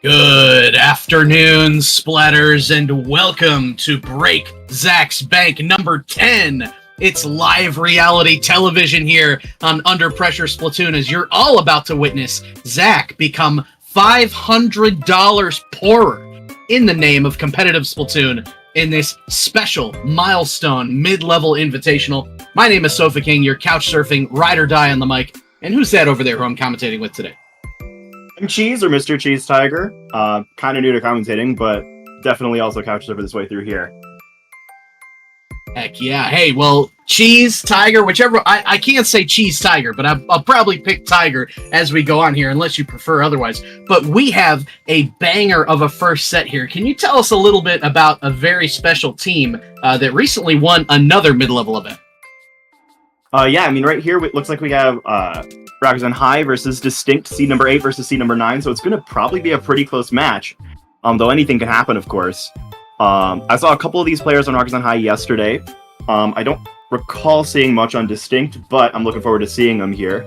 Good afternoon, splatters, and welcome to Break Zach's Bank number 10. It's live reality television here on Under Pressure Splatoon as you're all about to witness Zach become $500 poorer in the name of competitive Splatoon in this special milestone mid-level invitational. My name is Sofa King, your couch surfing ride or die on the mic. And who's that over there who I'm commentating with today? I'm Cheese, or Mr. Cheese Tiger. Kind of new to commentating, but definitely also couch surfer this way through here. Heck yeah. Hey, well, Cheese, Tiger, whichever. I can't say Cheese Tiger, but I'll probably pick Tiger as we go on here, unless you prefer otherwise. But we have a banger of a first set here. Can you tell us a little bit about a very special team that recently won another mid-level event? Yeah, I mean, right here, it looks like we have Rakuzan High versus Distinkt, seed number 8 versus seed number 9, so it's going to probably be a pretty close match, though anything can happen, of course. I saw a couple of these players on Rakuzan High yesterday. I don't recall seeing much on Distinkt, but I'm looking forward to seeing them here.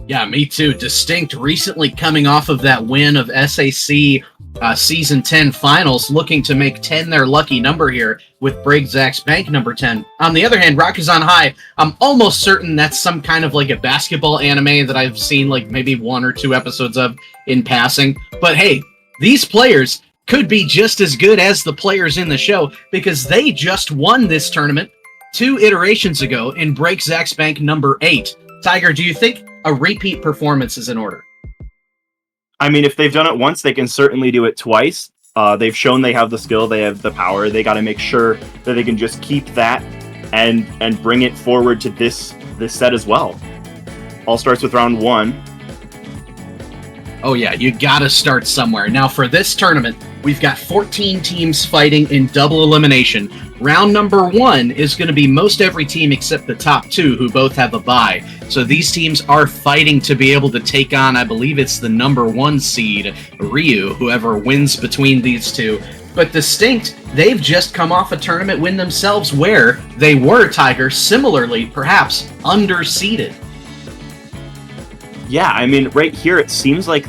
Yeah, me too. Distinkt recently coming off of that win of SAC Season 10 Finals, looking to make 10 their lucky number here with Break Zach's Bank number 10. On the other hand, Rakuzan High, I'm almost certain that's some kind of like a basketball anime that I've seen like maybe 1 or 2 episodes of in passing. But hey, these players could be just as good as the players in the show because they just won this tournament 2 iterations ago in Break Zach's Bank number 8. Tiger, do you think a repeat performance is in order? I mean, if they've done it once, they can certainly do it twice. They've shown they have the skill, they have the power. They got to make sure that they can just keep that and bring it forward to this set as well. All starts with round 1. Oh yeah, you gotta start somewhere. Now for this tournament, we've got 14 teams fighting in double elimination. Round number 1 is going to be most every team except the top 2 who both have a bye. So these teams are fighting to be able to take on, I believe it's the number 1 seed, Ryu, whoever wins between these two. But Distinkt, they've just come off a tournament win themselves where they were, Tiger, similarly, perhaps, underseeded. Yeah, I mean, right here, it seems like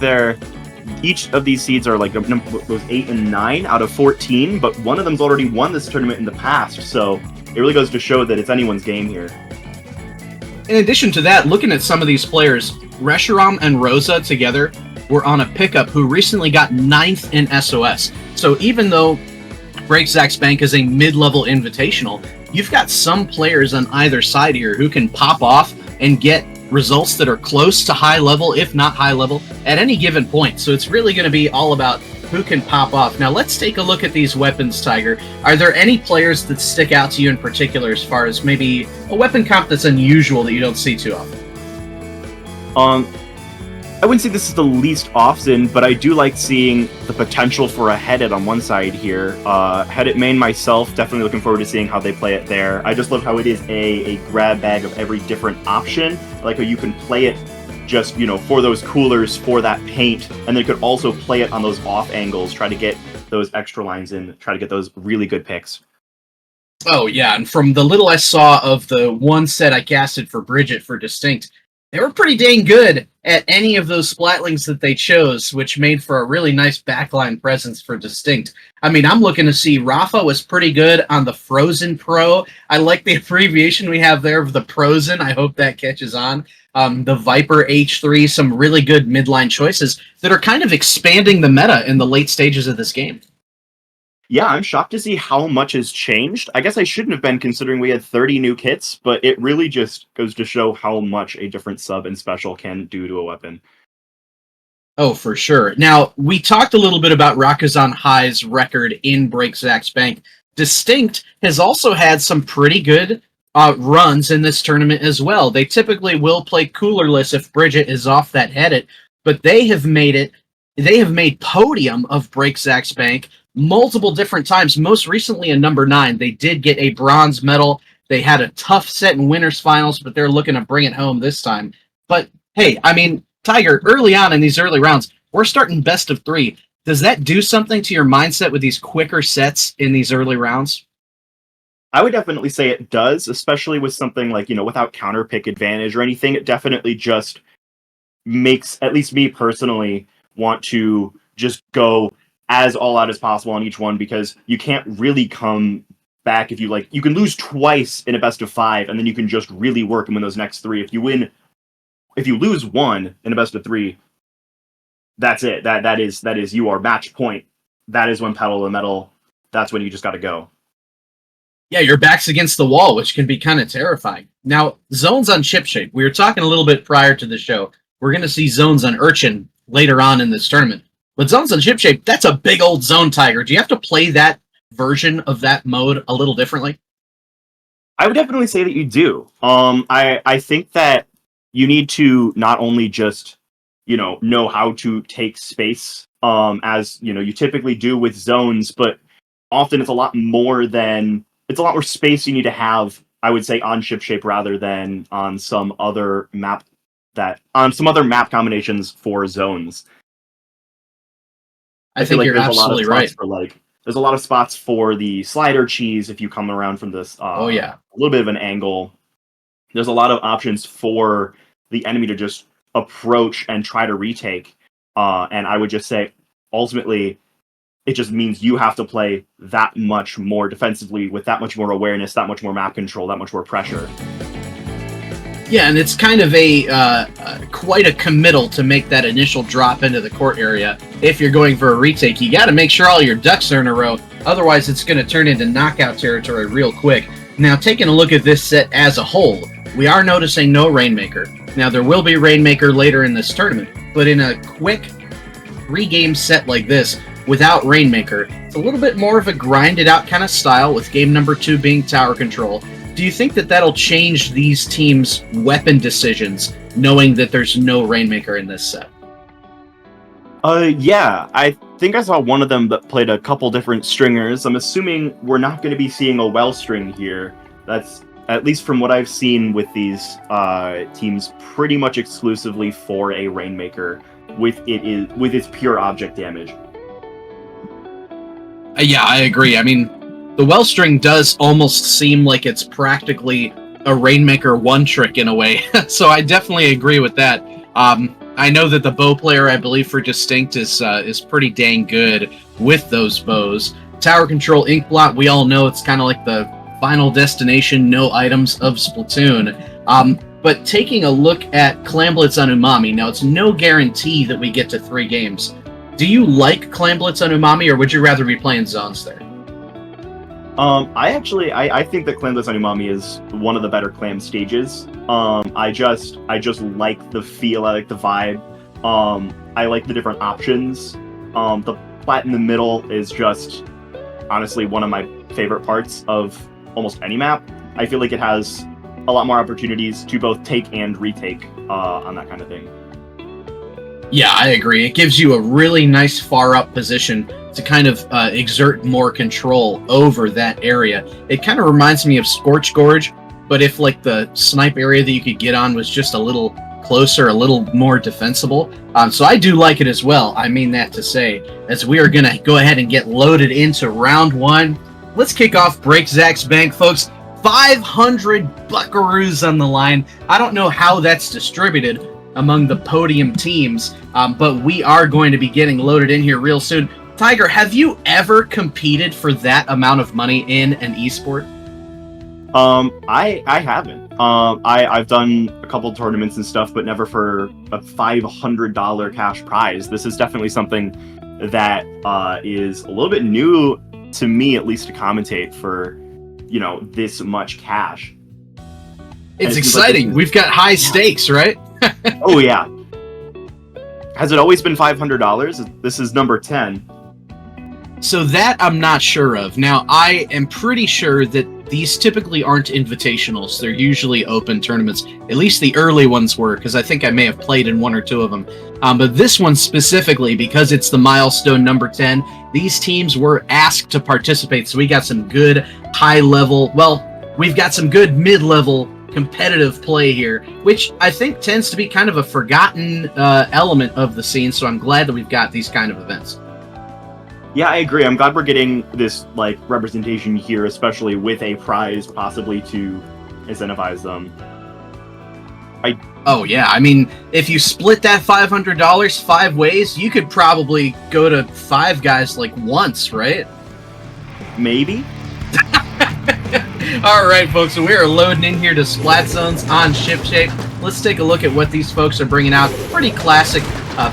each of these seeds are like those 8 and 9 out of 14, but one of them's already won this tournament in the past, so it really goes to show that it's anyone's game here. In addition to that, looking at some of these players, Reshiram and Rosa together were on a pickup who recently got 9th in SOS. So even though Break Zach's Bank is a mid-level invitational, you've got some players on either side here who can pop off and get results that are close to high level, if not high level, at any given point. So it's really going to be all about who can pop off. Now let's take a look at these weapons, Tiger. Are there any players that stick out to you in particular as far as maybe a weapon comp that's unusual that you don't see too often? I wouldn't say this is the least often, but I do like seeing the potential for a Headed on one side here. Headed main myself, definitely looking forward to seeing how they play it there. I just love how it is a grab bag of every different option. I like how you can play it just, for those coolers, for that paint, and then you could also play it on those off angles, try to get those extra lines in, try to get those really good picks. Oh yeah, and from the little I saw of the one set I casted for Bridget for Distinkt, they were pretty dang good at any of those splatlings that they chose, which made for a really nice backline presence for Distinkt. I mean, I'm looking to see Rafa was pretty good on the Frozen Pro. I like the abbreviation we have there of the Prozen. I hope that catches on. The Viper H3, some really good midline choices that are kind of expanding the meta in the late stages of this game. Yeah, I'm shocked to see how much has changed. I guess I shouldn't have been considering we had 30 new kits, but it really just goes to show how much a different sub and special can do to a weapon. Oh, for sure. Now, we talked a little bit about Rakuzan High's record in Break Zach's Bank. Distinkt has also had some pretty good runs in this tournament as well. They typically will play coolerless if Bridget is off that Headed, but they have made podium of Break Zach's Bank multiple different times. Most recently in number 9, they did get a bronze medal. They had a tough set in winners finals, but they're looking to bring it home this time. But hey, I mean, Tiger, early on in these early rounds, we're starting best of 3. Does that do something to your mindset with these quicker sets in these early rounds? I would definitely say it does, especially with something like, without counter pick advantage or anything. It definitely just makes, at least me personally, want to just go as all out as possible on each one, because you can't really come back if you can lose twice in a best of 5, and then you can just really work and win those next 3. If you lose one in a best of 3, that's it. That is you are match point. That is when pedal to the metal. That's when you just got to go. Yeah, your back's against the wall, which can be kind of terrifying. Now, zones on chip shape. We were talking a little bit prior to the show. We're going to see zones on Urchin later on in this tournament. But zones on chip shape, that's a big old zone, Tiger. Do you have to play that version of that mode a little differently? I would definitely say that you do. I think that you need to not only just, know how to take space, as, you typically do with zones, but often it's a lot more space you need to have, I would say, on chip shape rather than on some other map combinations for zones. I think you're absolutely right. There's a lot of spots for the slider cheese if you come around from this a little bit of an angle. There's a lot of options for the enemy to just approach and try to retake. And I would just say, ultimately, it just means you have to play that much more defensively with that much more awareness, that much more map control, that much more pressure. Yeah, and it's kind of quite a committal to make that initial drop into the court area. If you're going for a retake, you got to make sure all your ducks are in a row. Otherwise, it's going to turn into knockout territory real quick. Now, taking a look at this set as a whole, we are noticing no Rainmaker. Now, there will be Rainmaker later in this tournament, but in a quick 3-game set like this, without Rainmaker, it's a little bit more of a grinded out kind of style, with game number 2 being tower control. Do you think that that'll change these teams' weapon decisions, knowing that there's no Rainmaker in this set? Yeah. I think I saw one of them that played a couple different stringers. I'm assuming we're not going to be seeing a well string here. That's, at least from what I've seen with these teams, pretty much exclusively for a Rainmaker with its pure object damage. Yeah, I agree. I mean, the well string does almost seem like it's practically a Rainmaker one trick in a way, so I definitely agree with that. I know that the bow player, I believe, for Distinkt is pretty dang good with those bows. Tower control Inkblot, we all know it's kind of like the final destination, no items of Splatoon. But taking a look at Clamblitz on Umami, now it's no guarantee that we get to 3 games. Do you like Clamblitz on Umami, or would you rather be playing zones there? I think that Clamblitz on Umami is one of the better clam stages. I just like the feel, I like the vibe. I like the different options. The plat in the middle is just honestly one of my favorite parts of almost any map. I feel like it has a lot more opportunities to both take and retake on that kind of thing. Yeah, I agree. It gives you a really nice far up position to kind of exert more control over that area. It kind of reminds me of Scorch Gorge, but if like the snipe area that you could get on was just a little closer, a little more defensible. So I do like it as well. I mean that to say, as we are going to go ahead and get loaded into round 1. Let's kick off Breakzak's Bank, folks. 500 buckaroos on the line. I don't know how that's distributed among the podium teams, but we are going to be getting loaded in here real soon. Tiger, have you ever competed for that amount of money in an esport? I haven't. I've done a couple tournaments and stuff, but never for a $500 cash prize. This is definitely something that is a little bit new to me, at least to commentate for, this much cash. It's exciting. Like we've got high stakes, right? Oh yeah. Has it always been $500? This is number 10. So that I'm not sure of. Now, I am pretty sure that these typically aren't invitationals. They're usually open tournaments. At least the early ones were, because I think I may have played in 1 or 2 of them. But this one specifically, because it's the milestone number 10, these teams were asked to participate. So we got some good high-level, we've got some good mid-level competitive play here, which I think tends to be kind of a forgotten element of the scene. So I'm glad that we've got these kind of events. Yeah, I agree. I'm glad we're getting this representation here, especially with a prize possibly to incentivize them. Oh yeah, I mean, if you split that $500 5 ways, you could probably go to 5 guys like once, right? Maybe. All right, folks, so we are loading in here to Splat Zones on ShipShape. Let's take a look at what these folks are bringing out. Pretty classic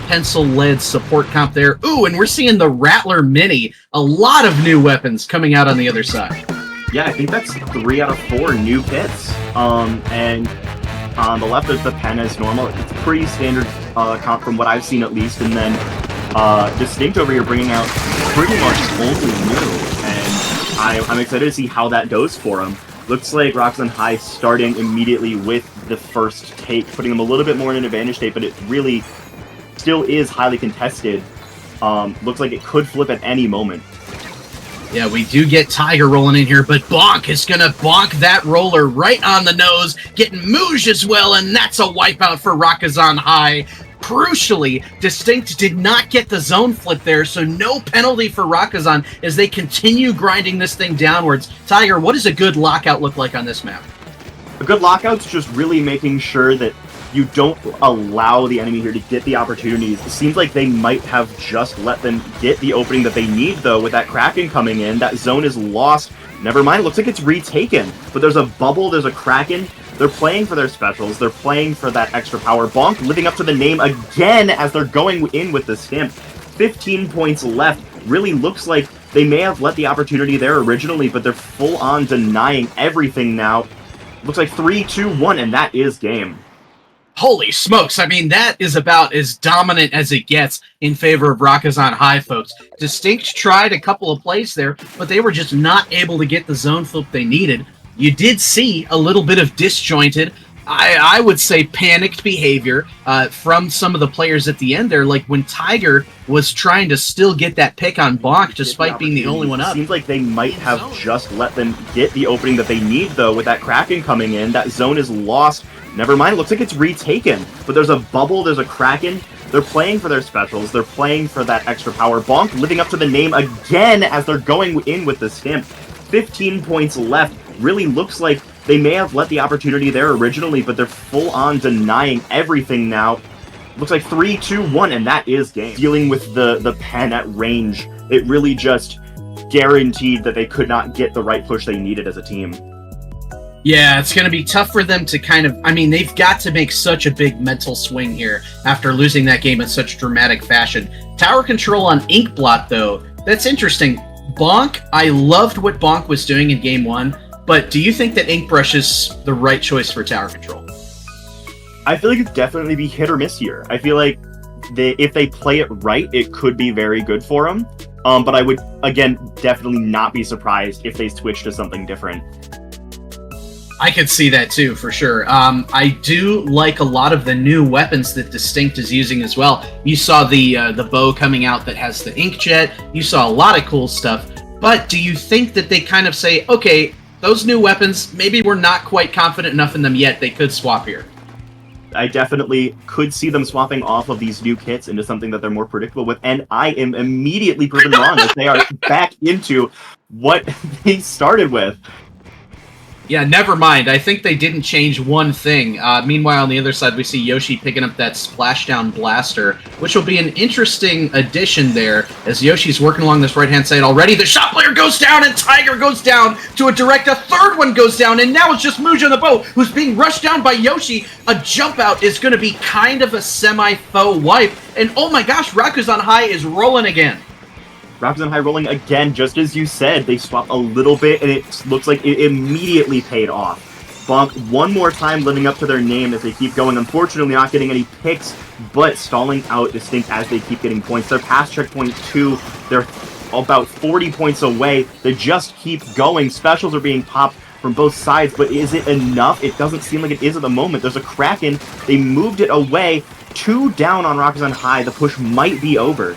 pencil-led support comp there. Ooh, and we're seeing the Rattler Mini. A lot of new weapons coming out on the other side. Yeah, I think that's 3 out of 4 new kits. And on the left is the pen as normal. It's pretty standard comp from what I've seen at least. And then Distinkt over here bringing out pretty much only new. And I'm excited to see how that goes for him. Looks like Rakuzan High starting immediately with the first take, putting them a little bit more in an advantage state, but it really still is highly contested. Looks like it could flip at any moment. Yeah, we do get Tiger rolling in here, but Bonk is going to bonk that roller right on the nose, getting Mooj as well, and that's a wipeout for Rakuzan High. Crucially, Distinkt did not get the zone flip there, so no penalty for Rakuzan as they continue grinding this thing downwards. Tiger, what does a good lockout look like on this map? A good lockout's just really making sure that you don't allow the enemy here to get the opportunities. It seems like they might have just let them get the opening that they need, though, with that Kraken coming in. That zone is lost. Never mind, it looks like it's retaken. But there's a bubble, there's a Kraken. They're playing for their specials. They're playing for that extra power. Bonk living up to the name again as they're going in with the stimp. 15 points left. Really looks like they may have let the opportunity there originally, but they're full-on denying everything now. Looks like 3, 2, 1, and that is game. Holy smokes, I mean, that is about as dominant as it gets in favor of Rakuzan High, folks. Distinkt tried a couple of plays there, but they were just not able to get the zone flip they needed. You did see a little bit of disjointed, I would say panicked behavior from some of the players at the end there, like when Tiger was trying to still get that pick on Bonk despite being the only one up. Seems like they might have just let them get the opening that they need, though, with that Kraken coming in. That zone is lost. Never mind, it looks like it's retaken. But there's a bubble, there's a Kraken. They're playing for their specials. They're playing for that extra power. Bonk living up to the name again as they're going in with the stimp. 15 points left. Really looks like they may have let the opportunity there originally, but they're full-on denying everything now. Looks like 3, 2, 1, and that is game. Dealing with the pen at range, it really just guaranteed that they could not get the right push they needed as a team. Yeah, it's going to be tough for them to kind of... I mean, they've got to make such a big mental swing here after losing that game in such dramatic fashion. Tower control on Inkblot, though, that's interesting. Bonk, I loved what Bonk was doing in Game 1, but do you think that Inkbrush is the right choice for tower control? I feel like it'd definitely be hit or miss here. I feel like if they play it right, it could be very good for them. But I would, again, definitely not be surprised if they switch to something different. I could see that too, for sure. I do like a lot of the new weapons that Distinkt is using as well. You saw the bow coming out that has the inkjet. You saw a lot of cool stuff. But do you think that they kind of say, okay, those new weapons, maybe we're not quite confident enough in them yet, they could swap here? I definitely could see them swapping off of these new kits into something that they're more predictable with, and I am immediately proven wrong as they are back into what they started with. Yeah, never mind. I think they didn't change one thing. Meanwhile, on the other side, we see Yoshi picking up that Splashdown Blaster, which will be an interesting addition there, as Yoshi's working along this right-hand side already. The shot player goes down, and Tiger goes down to a direct. A third one goes down, and now it's just Mooj on the bow, who's being rushed down by Yoshi. A jump out is going to be kind of a semi-faux wipe, and oh my gosh, Rakuzan High is rolling again. Rakuzan High rolling again, just as you said. They swap a little bit, and it looks like it immediately paid off. Bonk one more time living up to their name as they keep going. Unfortunately, not getting any picks, but stalling out Distinkt as they keep getting points. They're past checkpoint 2. They're about 40 points away. They just keep going. Specials are being popped from both sides, but is it enough? It doesn't seem like it is at the moment. There's a Kraken. They moved it away. 2 down on Rakuzan High. The push might be over.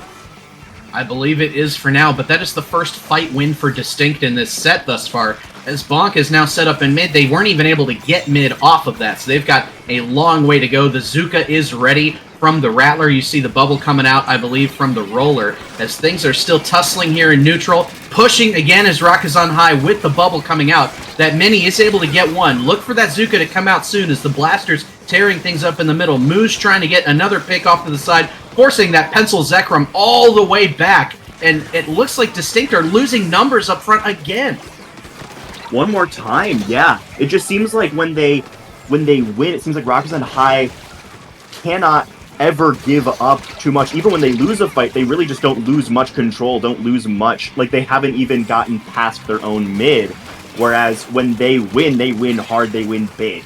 I believe it is for now, but that is the first fight win for Distinkt in this set thus far. As Bonk is now set up in mid, they weren't even able to get mid off of that, so they've got a long way to go. The Zuka is ready. from the Rattler. You see the bubble coming out, I believe, from the Roller, as things are still tussling here in neutral. Pushing again as Rakuzan High with the bubble coming out. That Mini is able to get one. Look for that Zuka to come out soon as the Blaster's tearing things up in the middle. Mooj trying to get another pick off to the side, forcing that Pencil Zekrom all the way back. And it looks like Distinkt are losing numbers up front again. One more time, yeah. It just seems like when they win, it seems like Rakuzan High cannot ever give up too much. Even when they lose a fight, they really just don't lose much control, don't lose much. Like, they haven't even gotten past their own mid. Whereas when they win hard, they win big.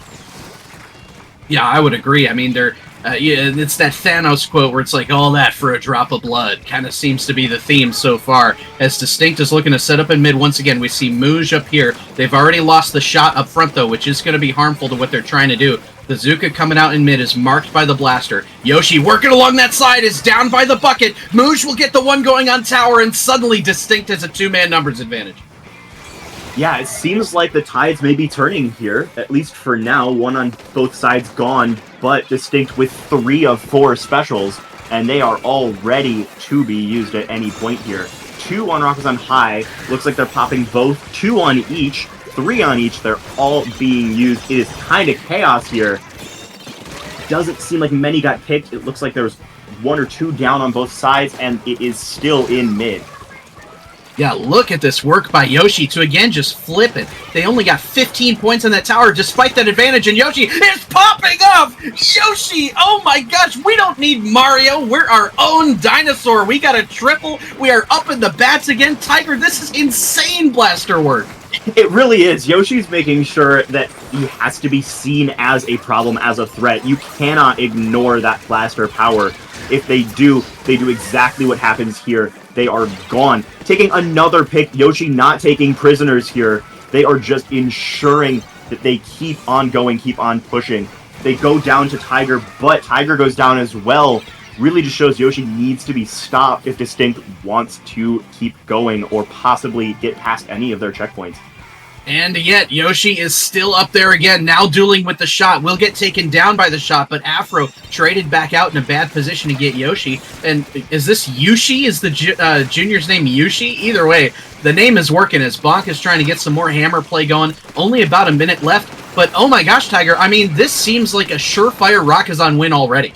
Yeah, I would agree. I mean, it's that Thanos quote where it's like, all that for a drop of blood. Kind of seems to be the theme so far. As Distinkt is looking to set up in mid once again, we see Mooj up here. They've already lost the shot up front, though, which is going to be harmful to what they're trying to do. The Zuka coming out in mid is marked by the Blaster. Yoshi working along that side is down by the bucket. Mooj will get the one going on tower, and suddenly Distinkt has a two-man numbers advantage. Yeah, it seems like the tides may be turning here, at least for now. One on both sides gone, but Distinkt with 3 of 4 specials, and they are all ready to be used at any point here. 2 on Rakuzan High. Looks like they're popping both. 2 on each. 3 on each. They're all being used. It is kind of chaos here. Doesn't seem like many got picked. It looks like there's 1 or 2 down on both sides, and it is still in mid. Yeah, look at this work by Yoshi to, again, just flip it. They only got 15 points on that tower despite that advantage, and Yoshi is popping off! Yoshi! Oh my gosh, we don't need Mario. We're our own dinosaur. We got a triple. We are up in the bats again. Tiger, this is insane blaster work. It really is. Yoshi's making sure that he has to be seen as a problem, as a threat. You cannot ignore that blaster power. If they do exactly what happens here. They are gone. Taking another pick, Yoshi not taking prisoners here. They are just ensuring that they keep on going, keep on pushing. They go down to Tiger, but Tiger goes down as well. Really just shows Yoshi needs to be stopped if Distinkt wants to keep going or possibly get past any of their checkpoints. And yet, Yoshi is still up there again, now dueling with the shot. Will get taken down by the shot, but Afro traded back out in a bad position to get Yoshi. And is this Yushi? Is the junior's name Yushi? Either way, the name is working as Bonk is trying to get some more hammer play going. Only about a minute left, but oh my gosh, Tiger, I mean, this seems like a surefire Rakuzan win already.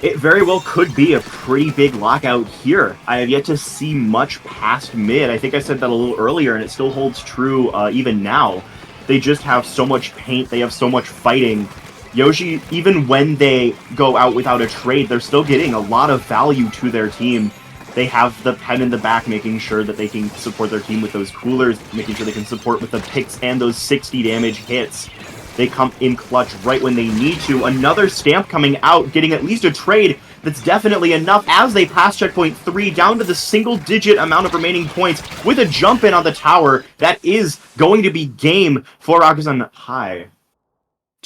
It very well could be a pretty big lockout here. I have yet to see much past mid. I think I said that a little earlier, and it still holds true even now. They just have so much paint. They have so much fighting. Yoshi, even when they go out without a trade, they're still getting a lot of value to their team. They have the pen in the back, making sure that they can support their team with those coolers, making sure they can support with the picks and those 60 damage hits. They come in clutch right when they need to. Another stamp coming out, getting at least a trade that's definitely enough as they pass checkpoint 3 down to the single-digit amount of remaining points with a jump in on the tower. That is going to be game for Rakuzan High.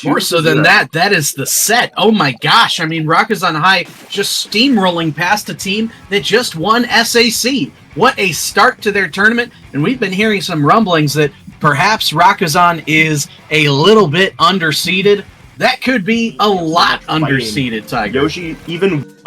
More so than that, that is the set. Oh my gosh, I mean, Rakuzan High just steamrolling past a team that just won SAC. What a start to their tournament, and we've been hearing some rumblings that perhaps Rakuzan is a little bit underseeded. That could be a lot underseeded, Tiger. Yoshi,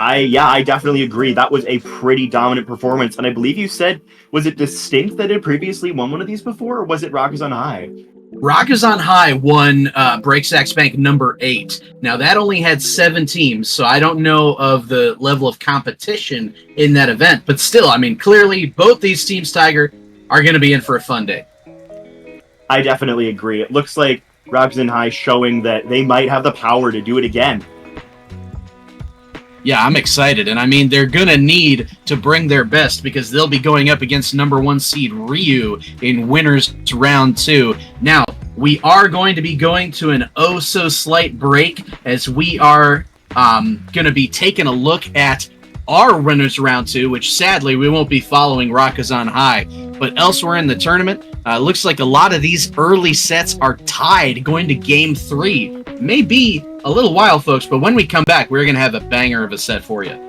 I definitely agree. That was a pretty dominant performance, and I believe you said, was it Distinkt that had previously won one of these before, or was it Rakuzan High? Rakuzan High won Breaksax Bank number 8. Now, that only had 7 teams, so I don't know of the level of competition in that event. But still, I mean, clearly, both these teams, Tiger, are going to be in for a fun day. I definitely agree. It looks like Rakuzan High showing that they might have the power to do it again. Yeah, I'm excited, and I mean, they're going to need to bring their best because they'll be going up against number 1 seed Ryu in winners round 2. Now, we are going to be going to an oh-so-slight break as we are going to be taking a look at our winners round 2, which sadly we won't be following Rakuzan High. But elsewhere in the tournament, looks like a lot of these early sets are tied going to game 3. May be a little while, folks, but when we come back, we're going to have a banger of a set for you.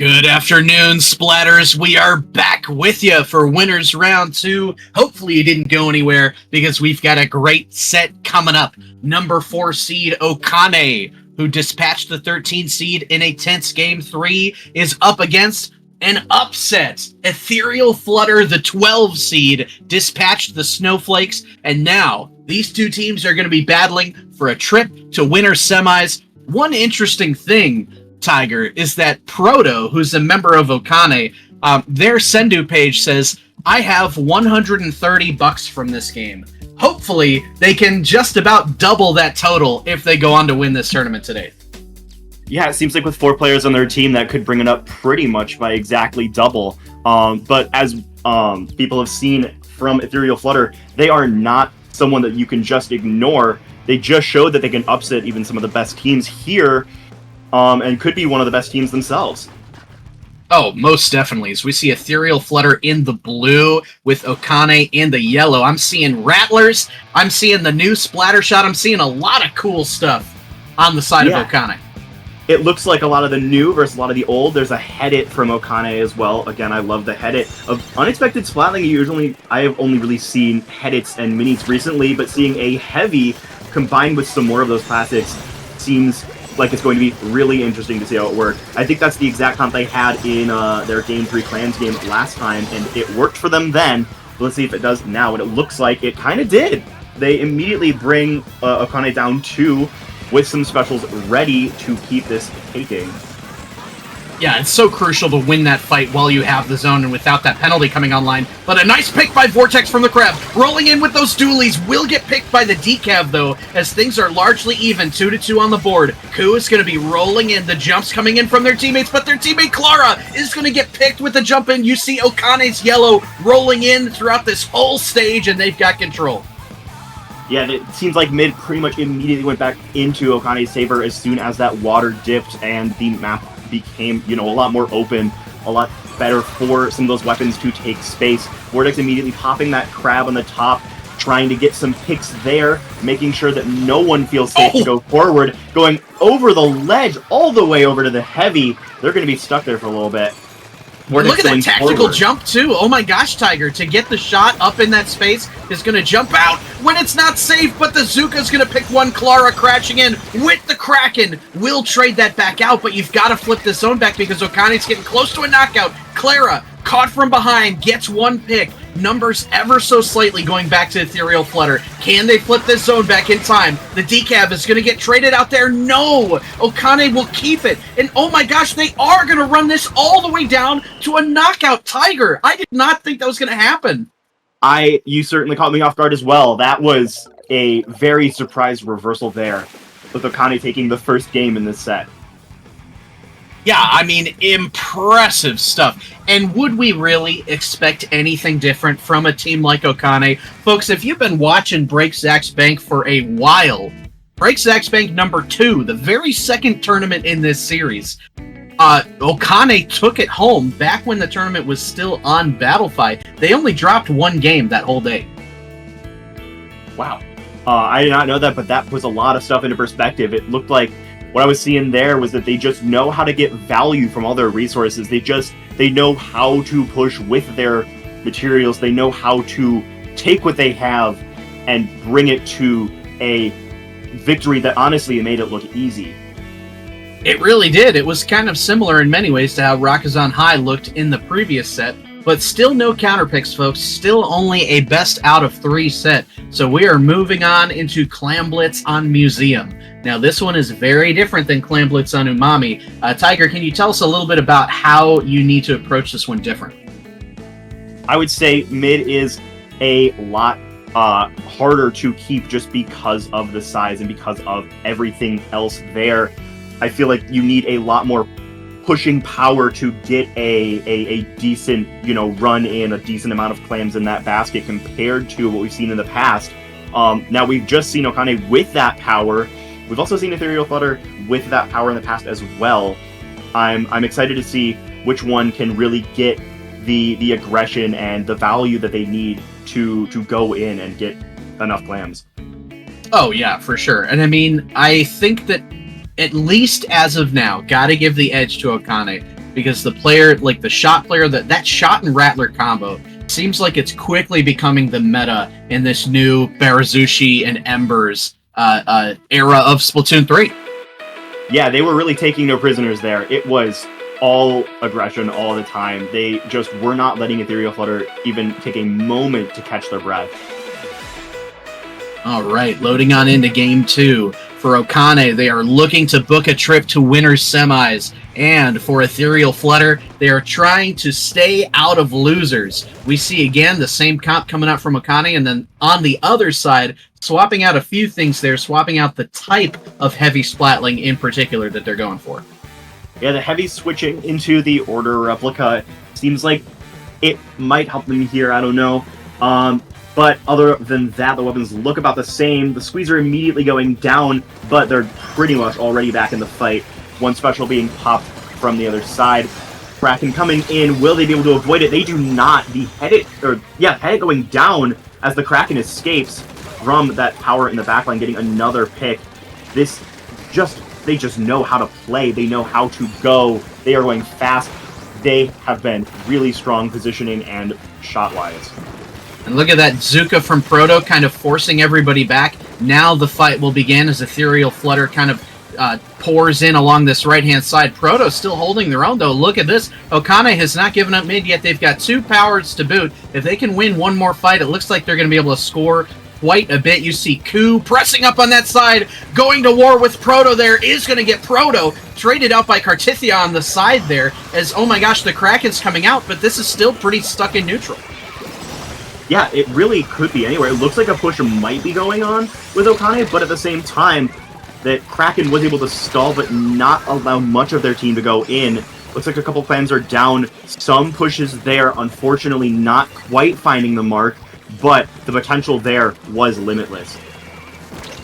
Good afternoon, Splatters. We are back with you for Winners Round 2. Hopefully you didn't go anywhere because we've got a great set coming up. Number 4 seed Okane, who dispatched the 13 seed in a tense Game 3, is up against an upset. Ethereal Flutter, the 12 seed, dispatched the Snowflakes, and now these two teams are going to be battling for a trip to winner semis. One interesting thing, Tiger, is that Proto, who's a member of Okane, their Sendu page says, I have $130 from this game. Hopefully, they can just about double that total if they go on to win this tournament today. Yeah, it seems like with 4 players on their team, that could bring it up pretty much by exactly double. But as people have seen from Ethereal Flutter, they are not someone that you can just ignore. They just showed that they can upset even some of the best teams here, and could be one of the best teams themselves. Oh, most definitely. As we see Ethereal Flutter in the blue with Okane in the yellow. I'm seeing Rattlers. I'm seeing the new Splatter Shot. I'm seeing a lot of cool stuff on the side of Okane. It looks like a lot of the new versus a lot of the old. There's a Headit from Okane as well. Again, I love the Headit. Of Unexpected Splatling, I have only really seen Headits and Minis recently, but seeing a Heavy combined with some more of those classics seems like it's going to be really interesting to see how it works. I think that's the exact comp they had in their Game 3 Clans game last time, and it worked for them then. Let's see if it does now, and it looks like it kind of did. They immediately bring Okane down 2 with some specials ready to keep this taking. Yeah, it's so crucial to win that fight while you have the zone and without that penalty coming online. But a nice pick by Vortex from the Crab. Rolling in with those dualies. Will get picked by the Decav, though, as things are largely even. 2-2 on the board. Ku is going to be rolling in. The jumps coming in from their teammates, but their teammate Clara is going to get picked with the jump in. You see Okane's yellow rolling in throughout this whole stage, and they've got control. Yeah, it seems like mid pretty much immediately went back into Okane's favor as soon as that water dipped and the map became, a lot more open, a lot better for some of those weapons to take space. Vortex immediately popping that crab on the top, trying to get some picks there, making sure that no one feels safe to go forward, going over the ledge all the way over to the Heavy. They're going to be stuck there for a little bit. Look at that tactical jump, too. Oh my gosh, Tiger. To get the shot up in that space is going to jump out when it's not safe, but the Zuka's going to pick one. Clara crashing in with the Kraken. Will trade that back out, but you've got to flip the zone back because Okane's getting close to a knockout. Clara, caught from behind, gets one pick. Numbers ever so slightly going back to Ethereal Flutter. Can they flip this zone back in time? The Decav is going to get traded out there. No! Okane will keep it. And oh my gosh, they are going to run this all the way down to a knockout. Tiger, I did not think that was going to happen. You certainly caught me off guard as well. That was a very surprise reversal there, with Okane taking the first game in this set. Yeah, I mean, impressive stuff. And would we really expect anything different from a team like Okane? Folks, if you've been watching Break Zach's Bank for a while, Break Zach's Bank number 2, the very second tournament in this series, Okane took it home back when the tournament was still on Battlefy. They only dropped one game that whole day. Wow. I did not know that, but that puts a lot of stuff into perspective. It looked like what I was seeing there was that they just know how to get value from all their resources. They know how to push with their materials. They know how to take what they have and bring it to a victory that honestly made it look easy. It really did. It was kind of similar in many ways to how Rakuzan High looked in the previous set, but still no counterpicks, folks. Still only a best out of 3 set. So we are moving on into Clam Blitz on Museum. Now, this one is very different than Clam Blitz on Umami. Tiger, can you tell us a little bit about how you need to approach this one different? I would say mid is a lot harder to keep just because of the size and because of everything else there. I feel like you need a lot more pushing power to get a decent, run in, a decent amount of clams in that basket compared to what we've seen in the past. Now, we've just seen Okane with that power. We've also seen Ethereal Flutter with that power in the past as well. I'm excited to see which one can really get the aggression and the value that they need to go in and get enough clams. Oh, yeah, for sure. And I mean, I think that at least as of now, gotta give the edge to Okane. because the player, like the shot player, that shot and Rattler combo seems like it's quickly becoming the meta in this new Barazushi and Embers era of Splatoon 3. Yeah, they were really taking no prisoners there. It was all aggression all the time. They just were not letting Ethereal Flutter even take a moment to catch their breath. All right, loading on into Game 2. For Okane, they are looking to book a trip to winners semis. And for Ethereal Flutter, they are trying to stay out of losers. We see again the same comp coming out from Okane, and then on the other side, swapping out a few things there, swapping out the type of heavy splatling in particular that they're going for. Yeah, the heavy switching into the Order replica seems like it might help them here, I don't know. But other than that, the weapons look about the same. The Squeezer immediately going down, but they're pretty much already back in the fight. One special being popped from the other side. Kraken coming in. Will they be able to avoid it? They do not. The Headit going down as the Kraken escapes from that power in the backline, getting another pick. They just know how to play. They know how to go. They are going fast. They have been really strong positioning and shot-wise. And look at that Zuka from Proto kind of forcing everybody back. Now the fight will begin as Ethereal Flutter kind of pours in along this right-hand side. Proto still holding their own, though. Look at this. Okane has not given up mid yet. They've got 2 powers to boot. If they can win one more fight, it looks like they're going to be able to score quite a bit. You see Ku pressing up on that side, going to war with Proto there, is going to get Proto traded out by Cartithia on the side there, as, oh my gosh, the Kraken's coming out, but this is still pretty stuck in neutral. Yeah, it really could be anywhere. It looks like a push might be going on with Okane, but at the same time, that Kraken was able to stall but not allow much of their team to go in. Looks like a couple clans are down. Some pushes there, unfortunately not quite finding the mark, but the potential there was limitless.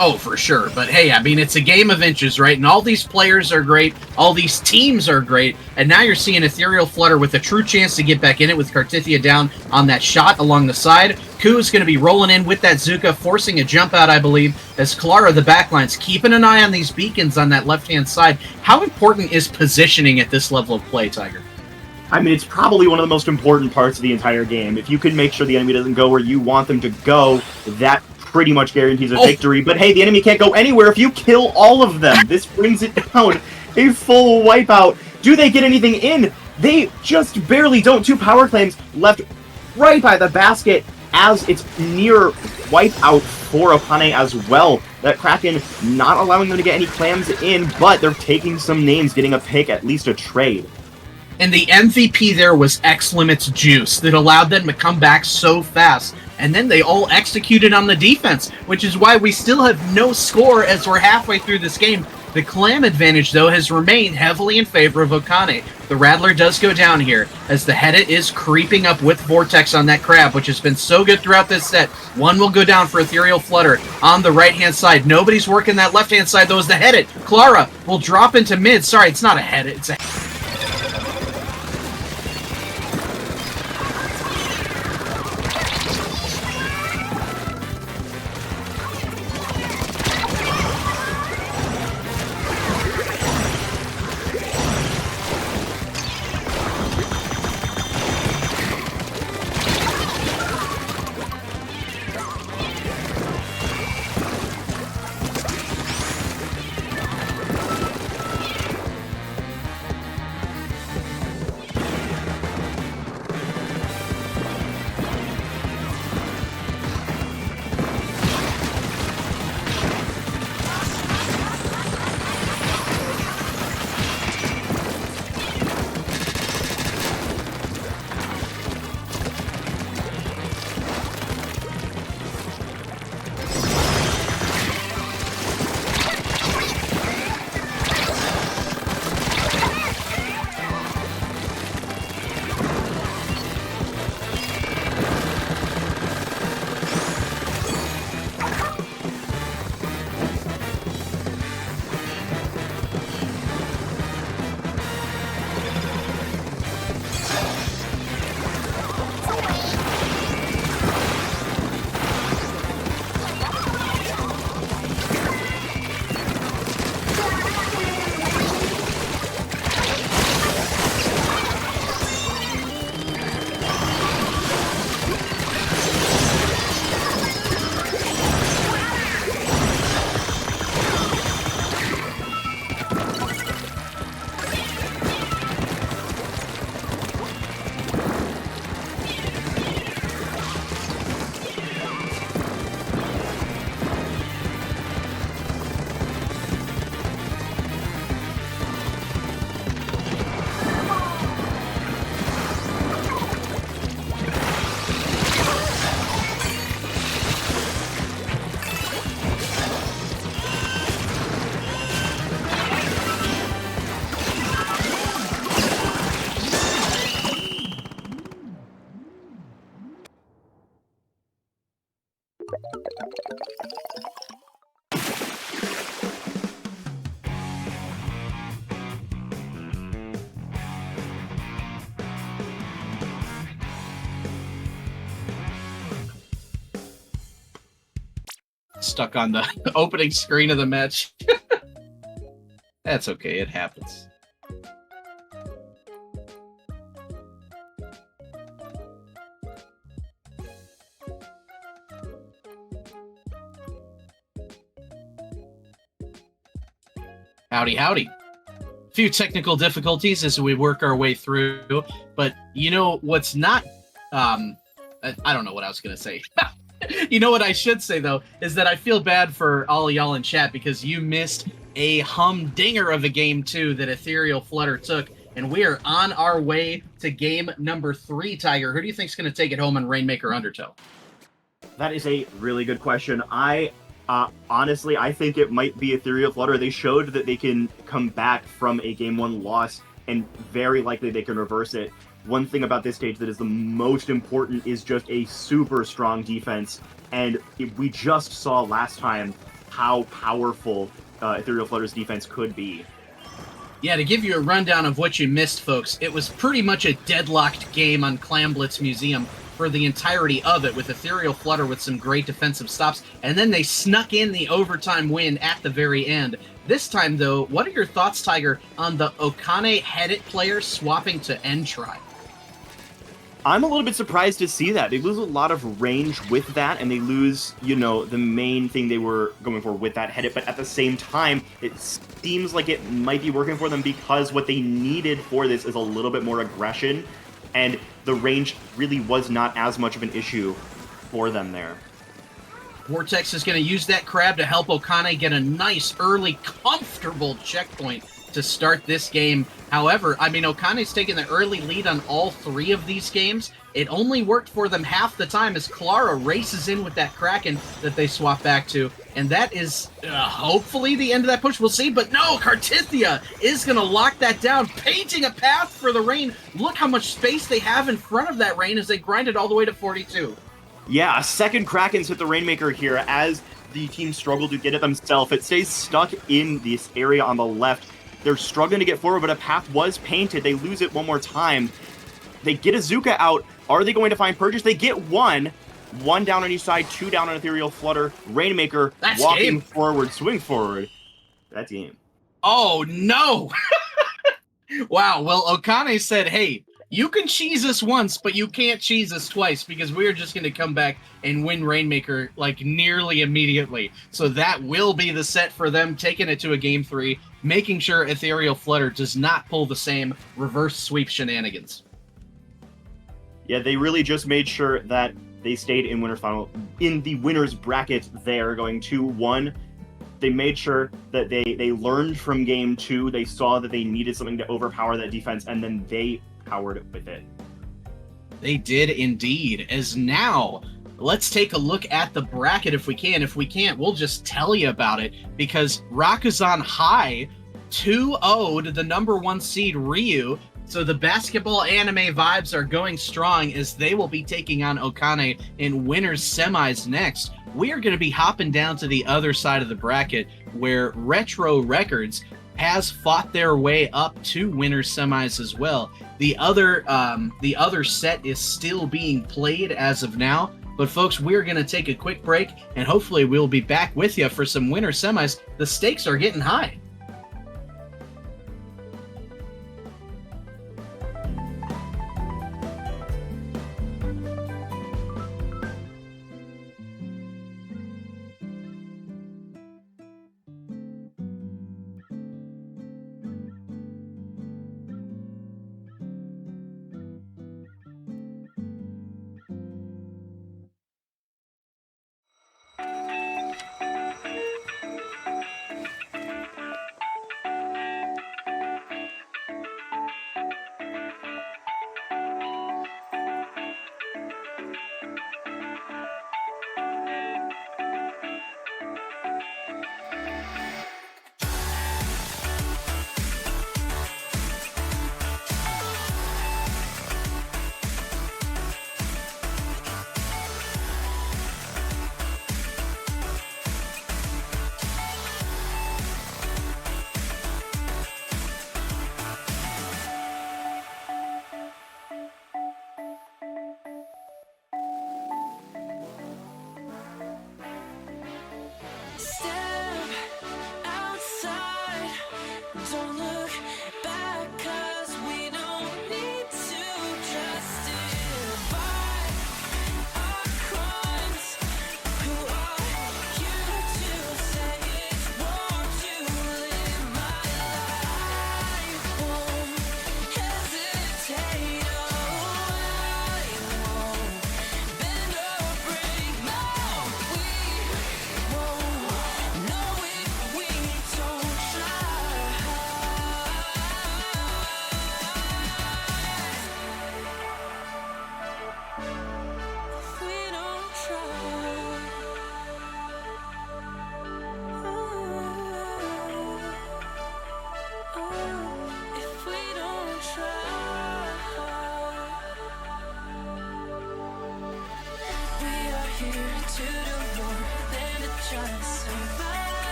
Oh, for sure. But hey, I mean, it's a game of inches, right? And all these players are great. All these teams are great. And now you're seeing Ethereal Flutter with a true chance to get back in it with Cartithia down on that shot along the side. Ku is going to be rolling in with that Zuka, forcing a jump out, I believe, as Clara, the backline's keeping an eye on these beacons on that left-hand side. How important is positioning at this level of play, Tiger? I mean, it's probably one of the most important parts of the entire game. If you can make sure the enemy doesn't go where you want them to go, that pretty much guarantees a victory. But hey, the enemy can't go anywhere if you kill all of them. This brings it down. A full wipeout. Do they get anything in? They just barely don't. 2 power claims left right by the basket as it's near wipeout for Okane as well. That Kraken not allowing them to get any clams in, but they're taking some names, getting a pick, at least a trade. And the MVP there was X Limit's juice that allowed them to come back so fast. And then they all executed on the defense, which is why we still have no score as we're halfway through this game. The clam advantage, though, has remained heavily in favor of Okane. The Rattler does go down here, as the Headit is creeping up with Vortex on that crab, which has been so good throughout this set. One will go down for Ethereal Flutter on the right-hand side. Nobody's working that left-hand side, though, is the Headit. Clara will drop into mid. Sorry, it's not a Headit, it's a... stuck on the opening screen of the match. That's okay, it happens. Howdy, howdy. Few technical difficulties as we work our way through, but you know what's not, I don't know what I was going to say. You know what I should say, though, is that I feel bad for all of y'all in chat because you missed a humdinger of a game 2 that Ethereal Flutter took, and we are on our way to game number 3, Tiger. Who do you think's going to take it home in Rainmaker Undertow? That is a really good question. Honestly, I think it might be Ethereal Flutter. They showed that they can come back from a Game 1 loss, and very likely they can reverse it. One thing about this stage that is the most important is just a super strong defense, and we just saw last time how powerful Ethereal Flutter's defense could be. Yeah, to give you a rundown of what you missed, folks, it was pretty much a deadlocked game on Clamblitz Museum for the entirety of it, with Ethereal Flutter with some great defensive stops, and then they snuck in the overtime win at the very end. This time, though, what are your thoughts, Tiger, on the Okane Headit player swapping to N-Try? I'm a little bit surprised to see that. They lose a lot of range with that, and they lose, you know, the main thing they were going for with that Headit, but at the same time, it seems like it might be working for them because what they needed for this is a little bit more aggression, and the range really was not as much of an issue for them there. Vortex is going to use that crab to help Okane get a nice, early, comfortable checkpoint to start this game. However, I mean, Okane's taking the early lead on all 3 of these games. It only worked for them half the time as Clara races in with that Kraken that they swap back to. And that is hopefully the end of that push. We'll see. But no, Cartithia is going to lock that down, painting a path for the Rain. Look how much space they have in front of that Rain as they grind it all the way to 42. Yeah, a second Krakens hit the Rainmaker here as the team struggled to get it themselves. It stays stuck in this area on the left. They're struggling to get forward, but a path was painted. They lose it one more time. They get Azuka out. Are they going to find Purchase? They get one. 1 down on each side, 2 down on Ethereal Flutter. Rainmaker walking forward, swing forward. That's game. Oh, no! Wow, well, Okane said, hey, you can cheese us once, but you can't cheese us twice because we're just going to come back and win Rainmaker, like, nearly immediately. So that will be the set for them, taking it to a Game 3, making sure Ethereal Flutter does not pull the same reverse sweep shenanigans. Yeah, they really just made sure that they stayed in the winner's bracket there, going 2-1. They made sure that they learned from Game 2. They saw that they needed something to overpower that defense, and then they powered it with it. They did indeed. As now, let's take a look at the bracket if we can. If we can't, we'll just tell you about it, because Rakuzan High 2-0'd the number 1 seed Ryu. So the basketball anime vibes are going strong as they will be taking on Okane in winners semis next. We are going to be hopping down to the other side of the bracket where Retro Records has fought their way up to winners semis as well. The other set is still being played as of now. But folks, we're going to take a quick break and hopefully we'll be back with you for some winner semis. The stakes are getting high.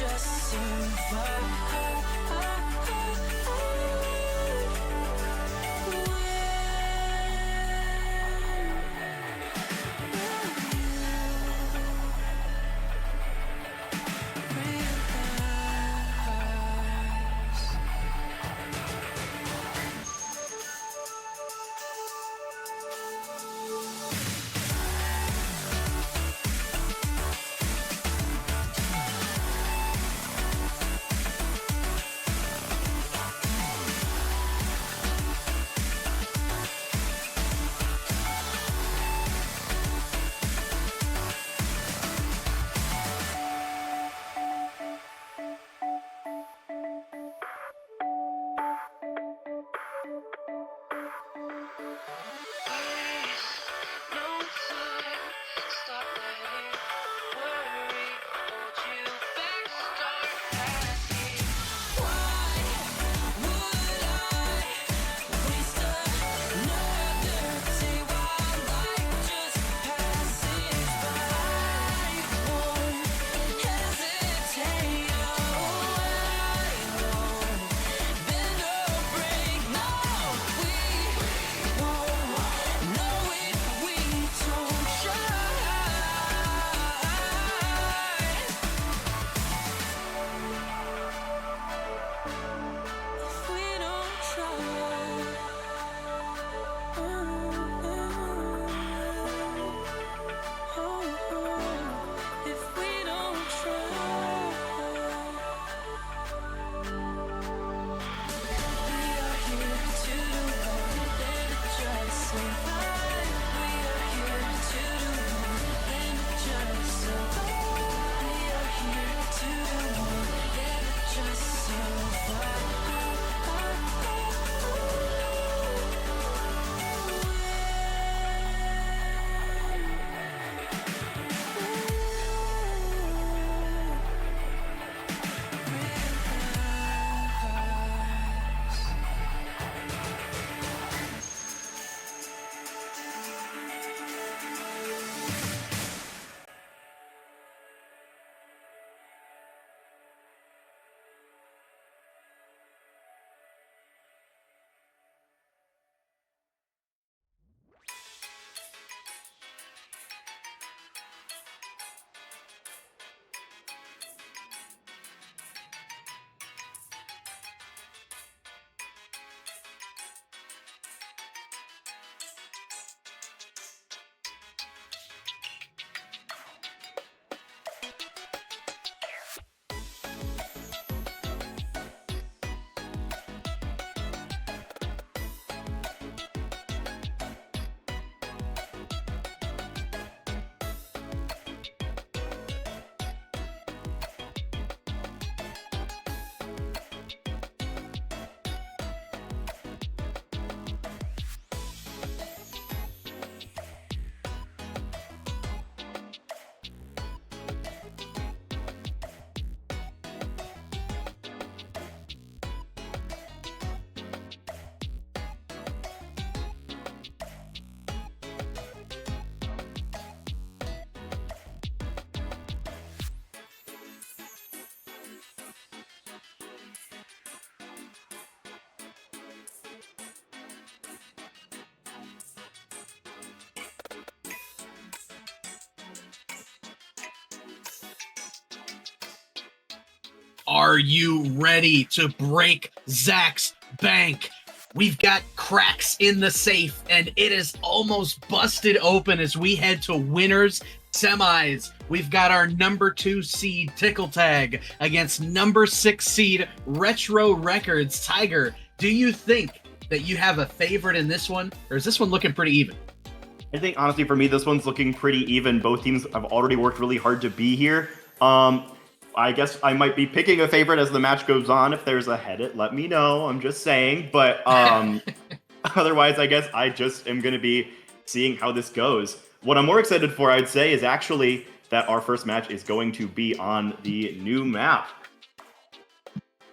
just survive. Are you ready to break Zach's bank? We've got cracks in the safe, and it is almost busted open as we head to winners semis. We've got our number 2 seed Tickle Tag against number 6 seed Retro Records. Tiger, do you think that you have a favorite in this one, or is this one looking pretty even? I think, honestly, for me, this one's looking pretty even. Both teams have already worked really hard to be here. I guess I might be picking a favorite as the match goes on. If there's a head-it, let me know. I'm just saying. But otherwise, I guess I just am going to be seeing how this goes. What I'm more excited for, I'd say, is actually that our first match is going to be on the new map.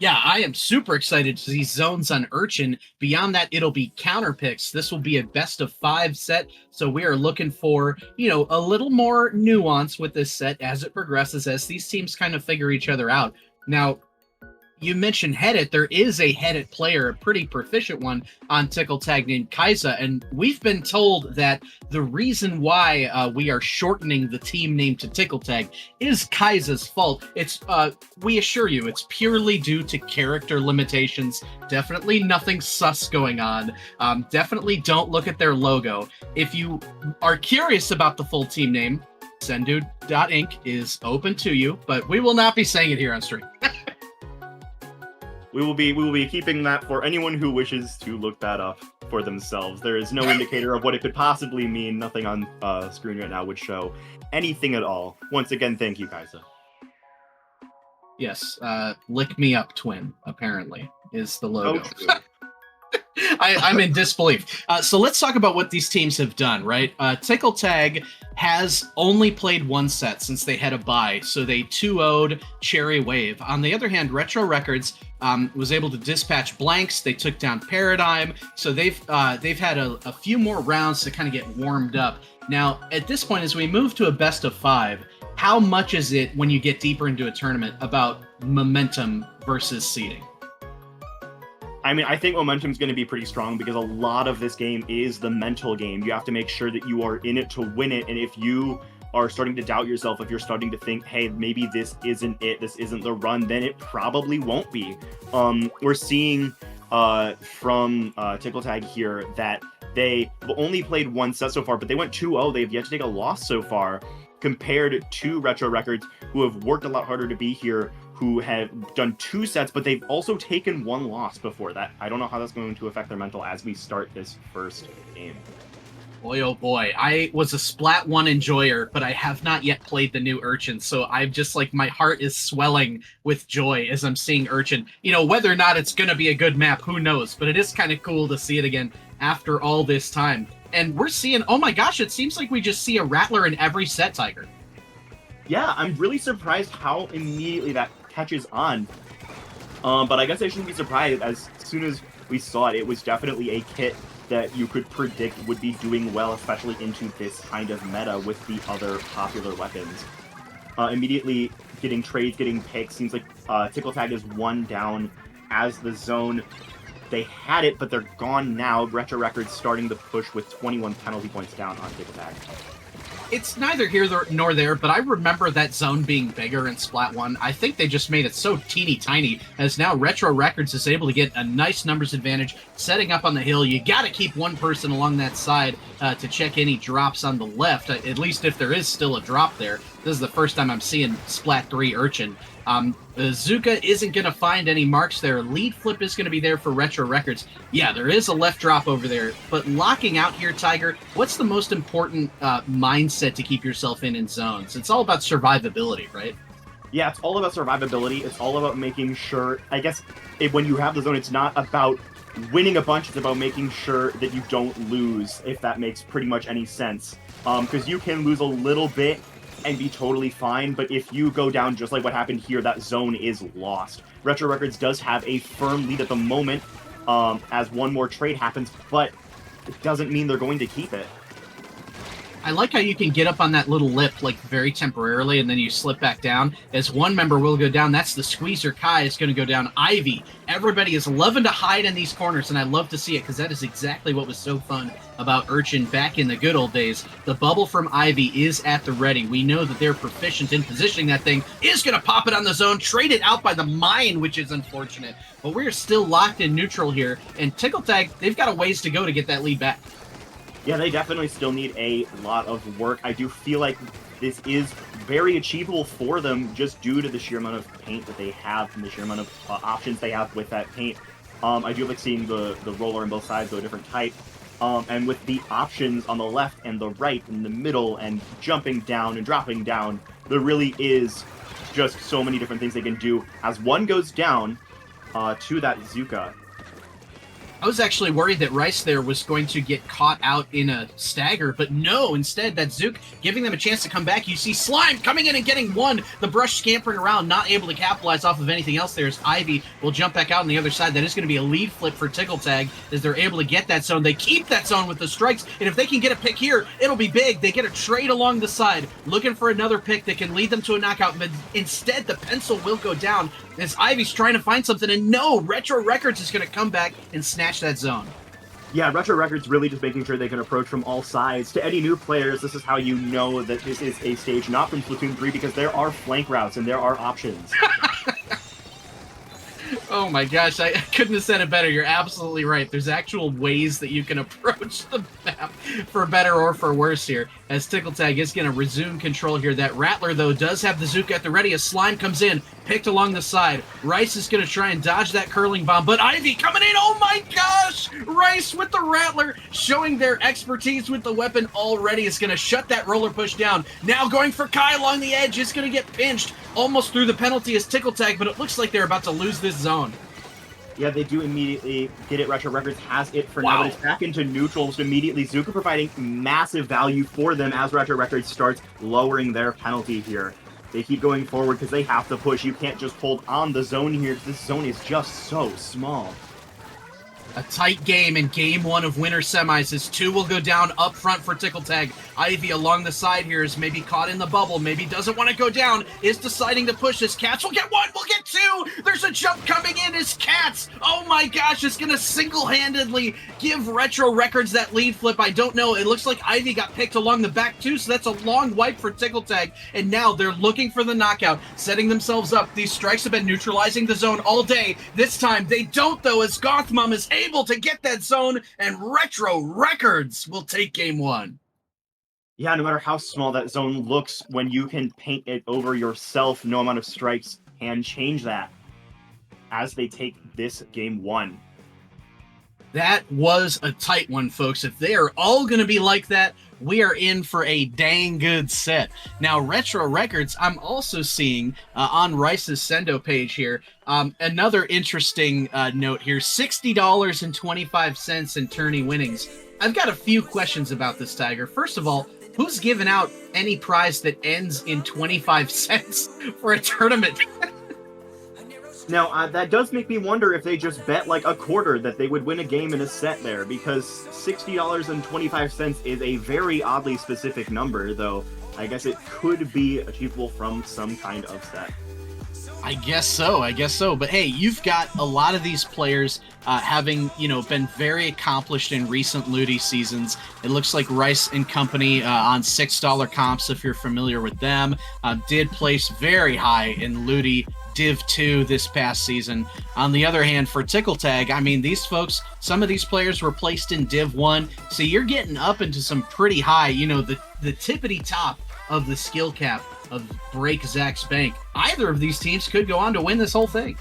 Yeah, I am super excited to see zones on Urchin. Beyond that, it'll be counter picks. This will be a best of 5 set, so we are looking for, a little more nuance with this set as it progresses, as these teams kind of figure each other out. Now, you mentioned Headit. There is a Headit player, a pretty proficient one on Tickle Tag named Kaisa, and we've been told that the reason why we are shortening the team name to Tickle Tag is Kaisa's fault. It's we assure you, it's purely due to character limitations. Definitely nothing sus going on. Definitely don't look at their logo. If you are curious about the full team name, Sendu.inc is open to you, but we will not be saying it here on stream. We will be keeping that for anyone who wishes to look that up for themselves. There is no indicator of what it could possibly mean. Nothing on screen right now would show anything at all. Once again, thank you, Kaisa. Yes, lick me up, twin. Apparently, is the logo. Oh, true. I'm in disbelief. So let's talk about what these teams have done, right? Tickle Tag has only played one set since they had a bye, so they 2-0'd Cherry Wave. On the other hand, Retro Records was able to dispatch blanks. They took down Paradigm, so they've had a few more rounds to kind of get warmed up. Now, at this point, as we move to a best of 5, how much is it when you get deeper into a tournament about momentum versus seeding? I mean, I think momentum's going to be pretty strong because a lot of this game is the mental game. You have to make sure that you are in it to win it. And if you are starting to doubt yourself, if you're starting to think, hey, maybe this isn't it, this isn't the run, then it probably won't be. We're seeing from Tickle Tag here that they only played one set so far, but they went 2-0. They've yet to take a loss so far, compared to Retro Records, who have worked a lot harder to be here, who have done 2 sets, but they've also taken 1 loss before that. I don't know how that's going to affect their mental as we start this first game. Boy, oh boy. I was a Splat 1 enjoyer, but I have not yet played the new Urchin, so I'm just like, my heart is swelling with joy as I'm seeing Urchin. Whether or not it's going to be a good map, who knows, but it is kind of cool to see it again after all this time. And we're seeing, oh my gosh, it seems like we just see a Rattler in every set, Tiger. Yeah, I'm really surprised how immediately that catches on. But I guess I shouldn't be surprised. As soon as we saw it, it was definitely a kit that you could predict would be doing well, especially into this kind of meta with the other popular weapons. Immediately getting trades, getting picks. Seems like Tickle Tag is 1 down as the zone. They had it, but they're gone now. Retro Records starting the push with 21 penalty points down on Tickle Tag. It's neither here nor there, but I remember that zone being bigger in Splat 1. I think they just made it so teeny tiny, as now Retro Records is able to get a nice numbers advantage, setting up on the hill. You got to keep one person along that side to check any drops on the left, at least if there is still a drop there. This is the first time I'm seeing Splat 3 Urchin. Zuka isn't going to find any marks there. Lead flip is going to be there for Retro Records. Yeah, there is a left drop over there, but locking out here, Tiger, what's the most important mindset to keep yourself in zones? It's all about survivability, right? Yeah, it's all about survivability. It's all about making sure, I guess, when you have the zone, it's not about winning a bunch. It's about making sure that you don't lose, if that makes pretty much any sense. Because you can lose a little bit and be totally fine, but if you go down just like what happened here, that zone is lost. Retro Records does have a firm lead at the moment, as one more trade happens, but it doesn't mean they're going to keep it. I like how you can get up on that little lip, like, very temporarily, and then you slip back down. As one member will go down, that's the Squeezer Kai is going to go down. Ivy. Everybody is loving to hide in these corners, and I love to see it, because that is exactly what was so fun about Urchin back in the good old days. The bubble from Ivy is at the ready. We know that they're proficient in positioning that thing. Is going to pop it on the zone, trade it out by the mine, which is unfortunate. But we're still locked in neutral here, and Tickle Tag, they've got a ways to go to get that lead back. Yeah, they definitely still need a lot of work. I do feel like this is very achievable for them just due to the sheer amount of paint that they have and the sheer amount of options they have with that paint. I do like seeing the roller on both sides, though a different type. And with the options on the left and the right and the middle and jumping down and dropping down, there really is just so many different things they can do. As one goes down to that Zuka, I was actually worried that Rice there was going to get caught out in a stagger, but no, instead that Zook giving them a chance to come back. You see Slime coming in and getting one. The Brush scampering around, not able to capitalize off of anything else there as Ivy will jump back out on the other side. That is going to be a lead flip for Tickle Tag as they're able to get that zone. They keep that zone with the strikes, and if they can get a pick here, it'll be big. They get a trade along the side, looking for another pick that can lead them to a knockout, but instead the pencil will go down as Ivy's trying to find something, and no, Retro Records is going to come back and snatch that zone. Yeah, Retro Records really just making sure they can approach from all sides. To any new players, this is how you know that this is a stage not from Splatoon 3, because there are flank routes and there are options. Oh my gosh, I couldn't have said it better. You're absolutely right. There's actual ways that you can approach the map for better or for worse here, as Tickle Tag is going to resume control here. That Rattler, though, does have the Zook at the ready as Slime comes in, picked along the side. Rice is going to try and dodge that curling bomb, but Ivy coming in. Oh my gosh! Rice with the Rattler, showing their expertise with the weapon already, is going to shut that roller push down. Now going for Kai along the edge, is going to get pinched almost through the penalty as Tickle Tag, but it looks like they're about to lose this zone. Yeah, they do immediately get it. Retro Records has it for Wow. now, but it's back into neutrals immediately. Zuka providing massive value for them as Retro Records starts lowering their penalty here. They keep going forward because they have to push. You can't just hold on the zone here. This zone is just so small. A tight game in game one of winter semis as two will go down up front for Tickle Tag. Ivy along the side here is maybe caught in the bubble, maybe doesn't want to go down, is deciding to push this. Cats will get one, we'll get two! There's a jump coming in as Cats, oh my gosh, is going to single-handedly give Retro Records that lead flip. I don't know, it looks like Ivy got picked along the back too, so that's a long wipe for Tickle Tag, and now they're looking for the knockout, setting themselves up. These strikes have been neutralizing the zone all day. This time they don't, though, as Gothmom is able to get that zone, and Retro Records will take game one. Yeah, no matter how small that zone looks, when you can paint it over yourself, no amount of strikes can change that as they take this game one. That was a tight one, folks. If they are all going to be like that, we are in for a dang good set. Now, Retro Records, I'm also seeing on Rice's Sendo page here, another interesting note here, $60.25 in tourney winnings. I've got a few questions about this, Tiger. First of all, who's giving out any prize that ends in 25 cents for a tournament? Now, that does make me wonder if they just bet like a quarter that they would win a game in a set there, because $60.25 is a very oddly specific number, though I guess it could be achievable from some kind of set. I guess so. But hey, you've got a lot of these players having, been very accomplished in recent Ludi seasons. It looks like Rice and Company on $6 comps, if you're familiar with them, did place very high in Ludi Div 2 this past season. On the other hand, for Tickle Tag, I mean, these folks, some of these players were placed in Div 1, so you're getting up into some pretty high, the tippity top of the skill cap of Break Zach's Bank. Either of these teams could go on to win this whole thing.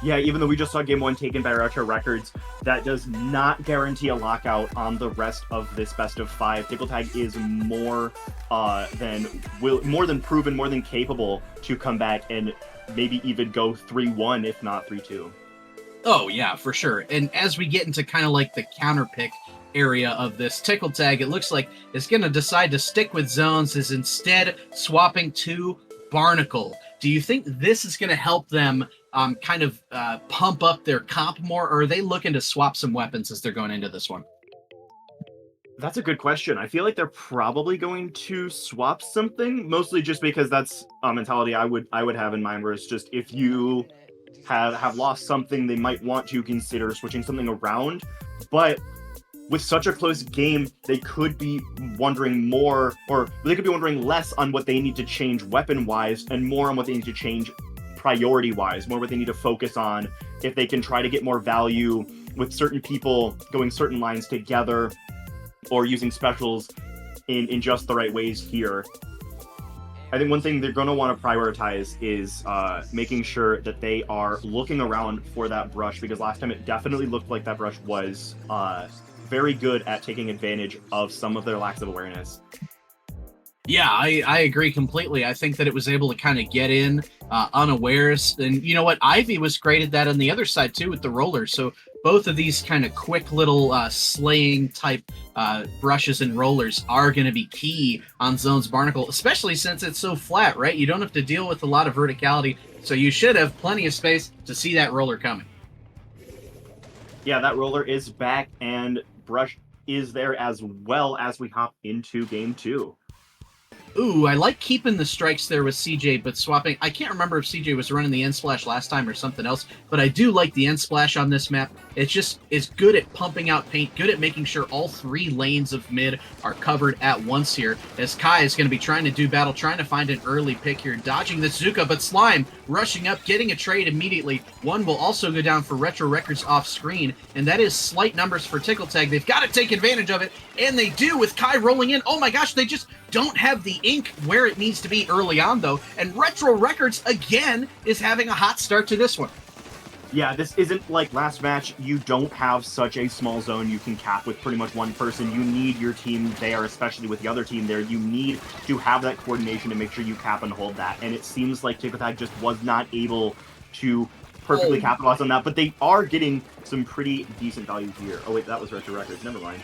Yeah, even though we just saw game one taken by Retro Records, that does not guarantee a lockout on the rest of this best of five. Tickle Tag is more than proven, more than capable to come back and maybe even go 3-1, if not 3-2. Oh, yeah, for sure. And as we get into kind of like the counter pick area of this, Tickle Tag, it looks like it's going to decide to stick with zones, is instead swapping to Barnacle. Do you think this is going to help them kind of pump up their comp more, or are they looking to swap some weapons as they're going into this one? That's a good question. I feel like they're probably going to swap something, mostly just because that's a mentality I would have in mind, where it's just if you have lost something, they might want to consider switching something around. But with such a close game, they could be wondering more, or they could be wondering less on what they need to change weapon-wise and more on what they need to change priority-wise, more what they need to focus on, if they can try to get more value with certain people going certain lines together, or using specials in just the right ways here. I think one thing they're going to want to prioritize is making sure that they are looking around for that brush, because last time it definitely looked like that brush was very good at taking advantage of some of their lacks of awareness. Yeah, I agree completely. I think that it was able to kind of get in unawares. And you know what? Ivy was great at that on the other side too with the rollers. So both of these kind of quick little slaying type brushes and rollers are going to be key on Zone's Barnacle, especially since it's so flat, right? You don't have to deal with a lot of verticality. So you should have plenty of space to see that roller coming. Yeah, that roller is back, and Brush is there as well as we hop into game 2. Ooh, I like keeping the strikes there with CJ, but swapping. I can't remember if CJ was running the end splash last time or something else, but I do like the end splash on this map. It's just is good at pumping out paint, good at making sure all 3 lanes of mid are covered at once here, as Kai is going to be trying to do battle, trying to find an early pick here, dodging the Zuka, but Slime rushing up, getting a trade immediately. One will also go down for Retro Records off screen, and that is slight numbers for Tickle Tag. They've got to take advantage of it, and they do with Kai rolling in. Oh my gosh, they just don't have the ink where it needs to be early on, though. And Retro Records, again, is having a hot start to this one. Yeah, this isn't like last match. You don't have such a small zone you can cap with pretty much one person. You need your team there, especially with the other team there. You need to have that coordination to make sure you cap and hold that. And it seems like Tickletack just was not able to perfectly capitalize on that. But they are getting some pretty decent value here. Oh, wait, that was Retro Records. Never mind.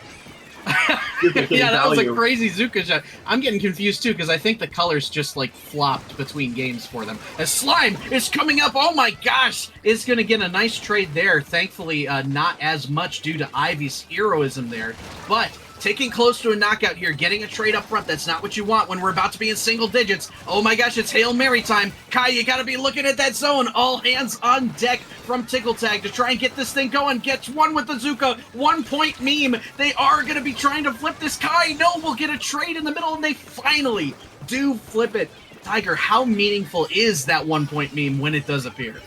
Yeah, that was a crazy Zuka shot. I'm getting confused too because I think the colors just like flopped between games for them. As Slime is coming up, oh my gosh, is going to get a nice trade there. Thankfully, not as much due to Ivy's heroism there, but taking close to a knockout here, getting a trade up front. That's not what you want when we're about to be in single digits. Oh my gosh, it's Hail Mary time. Kai, you gotta be looking at that zone. All hands on deck from Tickle Tag to try and get this thing going. Gets one with the Zuka. 1 point meme. They are gonna be trying to flip this. Kai, no, we'll get a trade in the middle, and they finally do flip it. Tiger, how meaningful is that 1 point meme when it does appear?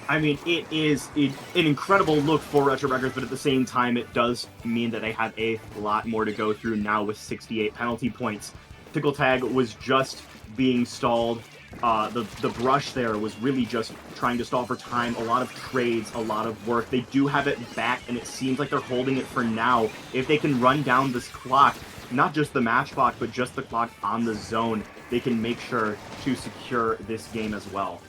I mean, it is an incredible look for Retro Records, but at the same time, it does mean that they have a lot more to go through now with 68 penalty points. Tickle Tag was just being stalled. The brush there was really just trying to stall for time. A lot of trades, a lot of work. They do have it back, and it seems like they're holding it for now. If they can run down this clock, not just the match clock, but just the clock on the zone, they can make sure to secure this game as well.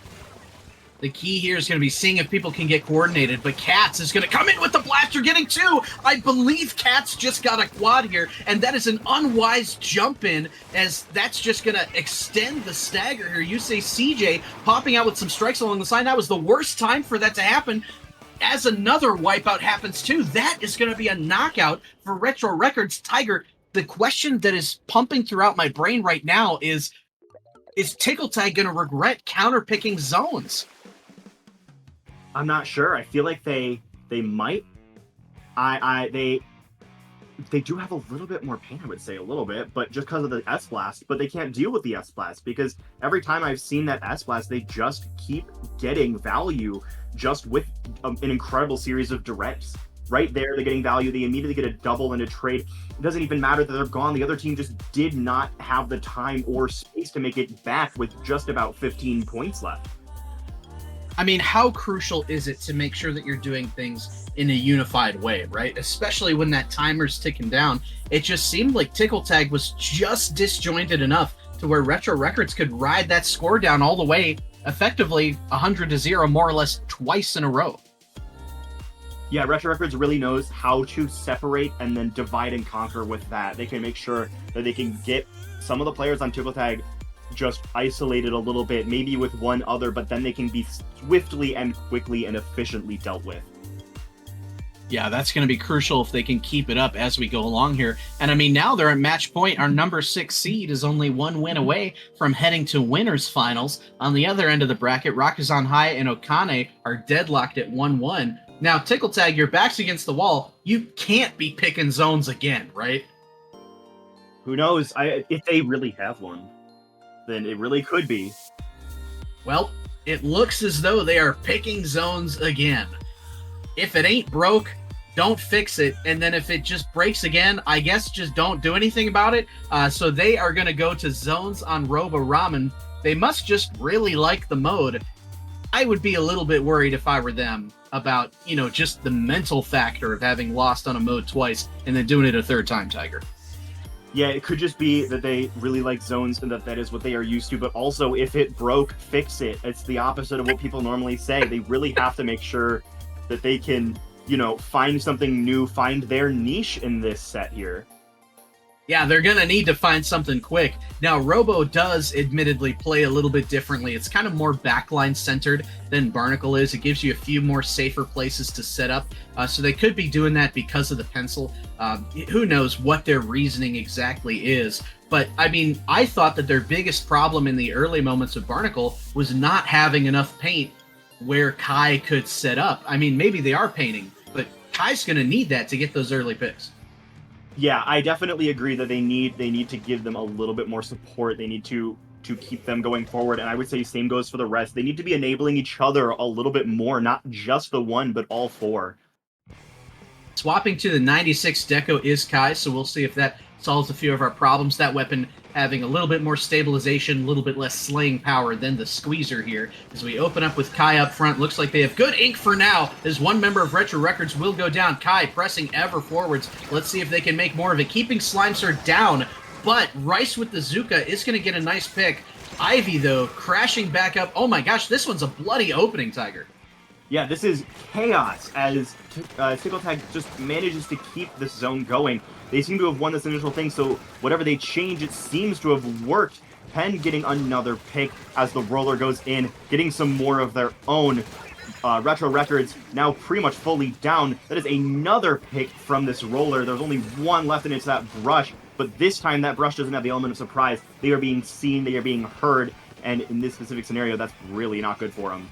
The key here is going to be seeing if people can get coordinated, but Cats is going to come in with the blaster, getting 2. I believe Cats just got a quad here, and that is an unwise jump in, as that's just going to extend the stagger here. You say CJ popping out with some strikes along the side. That was the worst time for that to happen. As another wipeout happens too, that is going to be a knockout for Retro Records. Tiger, the question that is pumping throughout my brain right now is Tickle Tag going to regret counter-picking zones? I'm not sure. I feel like they might. They do have a little bit more pain, I would say, a little bit, but just because of the S-Blast. But they can't deal with the S-Blast because every time I've seen that S-Blast, they just keep getting value just with an incredible series of directs. Right there, they're getting value. They immediately get a double and a trade. It doesn't even matter that they're gone. The other team just did not have the time or space to make it back with just about 15 points left. I mean, how crucial is it to make sure that you're doing things in a unified way, right? Especially when that timer's ticking down. It just seemed like Tickle Tag was just disjointed enough to where Retro Records could ride that score down all the way, effectively 100-0, more or less twice in a row. Yeah, Retro Records really knows how to separate and then divide and conquer with that. They can make sure that they can get some of the players on Tickle Tag just isolated a little bit, maybe with one other, but then they can be swiftly and quickly and efficiently dealt with. Yeah, that's going to be crucial if they can keep it up as we go along here. And I mean, now they're at match point. Our number 6 seed is only 1 win away from heading to winners finals. On the other end of the bracket, Rakuzan High and Okane are deadlocked at 1-1. Now, Tickle Tag, your back's against the wall. You can't be picking zones again, right? Who knows? If they really have one, then it really could be. Well, it looks as though they are picking zones again. If it ain't broke, don't fix it. And then if it just breaks again, I guess just don't do anything about it. So they are going to go to zones on Robo Ramen. They must just really like the mode. I would be a little bit worried if I were them about, just the mental factor of having lost on a mode twice and then doing it a third time, Tiger. Yeah, it could just be that they really like zones and that is what they are used to, but also if it broke, fix it. It's the opposite of what people normally say. They really have to make sure that they can, find something new, find their niche in this set here. Yeah, they're going to need to find something quick. Now, Robo does admittedly play a little bit differently. It's kind of more backline centered than Barnacle is. It gives you a few more safer places to set up. So they could be doing that because of the pencil. Who knows what their reasoning exactly is. But, I mean, I thought that their biggest problem in the early moments of Barnacle was not having enough paint where Kai could set up. I mean, maybe they are painting, but Kai's going to need that to get those early picks. Yeah, I definitely agree that they need to give them a little bit more support. They need to keep them going forward, and I would say same goes for the rest. They need to be enabling each other a little bit more, not just the one, but all four. Swapping to the 96 Deco is Kai, so we'll see if that solves a few of our problems. That weapon having a little bit more stabilization, a little bit less slaying power than the Squeezer here. As we open up with Kai up front, looks like they have good ink for now, as one member of Retro Records will go down. Kai pressing ever forwards. Let's see if they can make more of it. Keeping Slimeser down, but Rice with the Zuka is going to get a nice pick. Ivy, though, crashing back up. Oh my gosh, this one's a bloody opening, Tiger. Yeah, this is chaos as Tickle Tag just manages to keep this zone going. They seem to have won this initial thing, so whatever they change, it seems to have worked. Penn getting another pick as the roller goes in, getting some more of their own. Retro Records now pretty much fully down. That is another pick from this roller. There's only one left, and it's that brush. But this time, that brush doesn't have the element of surprise. They are being seen, they are being heard, and in this specific scenario, that's really not good for them.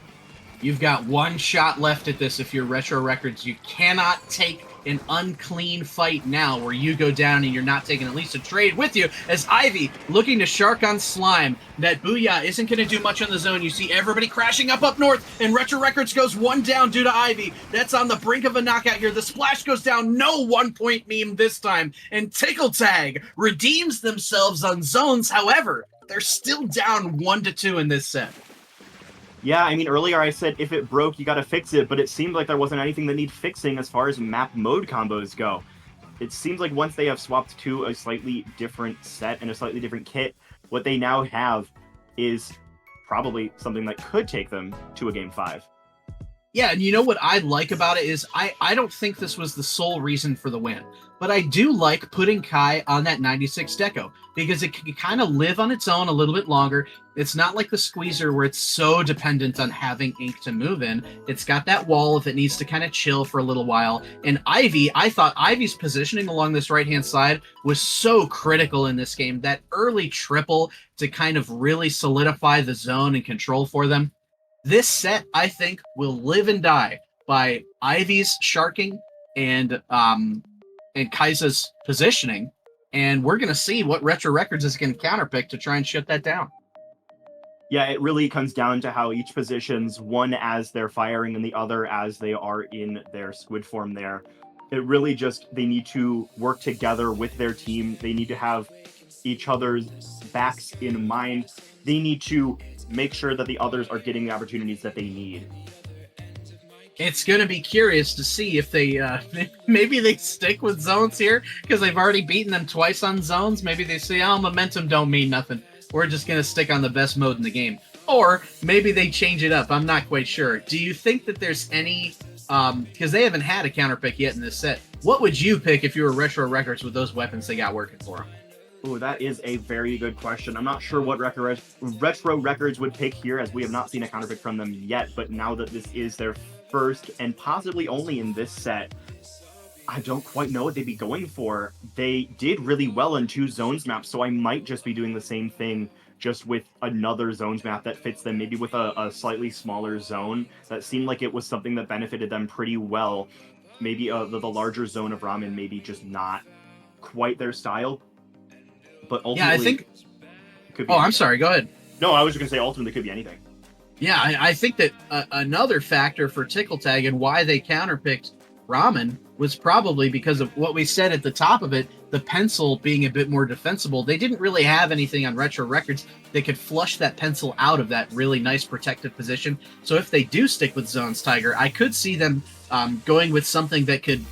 You've got one shot left at this if you're Retro Records. You cannot take an unclean fight now where you go down and you're not taking at least a trade with you, as Ivy looking to shark on Slime. That Booyah isn't going to do much on the zone. You see everybody crashing up north, and Retro Records goes one down due to Ivy. That's on the brink of a knockout here. The splash goes down. No 1 point meme this time. And Tickle Tag redeems themselves on zones. However, they're still down 1-2 in this set. Yeah, I mean, earlier I said if it broke, you gotta fix it, but it seemed like there wasn't anything that needed fixing as far as map mode combos go. It seems like once they have swapped to a slightly different set and a slightly different kit, what they now have is probably something that could take them to a Game 5. Yeah, and you know what I like about it is I don't think this was the sole reason for the win, but I do like putting Kai on that 96 Deco because it can kind of live on its own a little bit longer. It's not like the Squeezer where it's so dependent on having ink to move in. It's got that wall if it needs to kind of chill for a little while. And Ivy, I thought Ivy's positioning along this right-hand side was so critical in this game. That early triple to kind of really solidify the zone and control for them. This set, I think, will live and die by Ivy's sharking and Kaisa's positioning, and we're going to see what Retro Records is going to counterpick to try and shut that down. Yeah, it really comes down to how each positions, one as they're firing and the other as they are in their squid form there. It really just, they need to work together with their team. They need to have each other's backs in mind. They need to make sure that the others are getting the opportunities that they need. It's going to be curious to see if they maybe they stick with zones here because they've already beaten them twice on zones. Maybe they say, oh, momentum don't mean nothing. We're just going to stick on the best mode in the game. Or maybe they change it up. I'm not quite sure. Do you think that there's any, because they haven't had a counterpick yet in this set, what would you pick if you were Retro Records with those weapons they got working for them? Oh, that is a very good question. I'm not sure what Retro Records would pick here, as we have not seen a counterpick from them yet, but now that this is their first and possibly only in this set, I don't quite know what they'd be going for. They did really well in 2 zones maps, so I might just be doing the same thing, just with another zones map that fits them, maybe with a slightly smaller zone. That seemed like it was something that benefited them pretty well. Maybe the larger zone of Ramen, maybe just not quite their style. But ultimately, yeah, I think. Could be I'm anything. sorry. Go ahead. No, I was just gonna say ultimately could be anything. Yeah, I think that another factor for Tickle Tag and why they counterpicked Ramen was probably because of what we said at the top of it, the pencil being a bit more defensible. They didn't really have anything on Retro Records that could flush that pencil out of that really nice protective position. So if they do stick with zones, Tiger, I could see them going with something that could,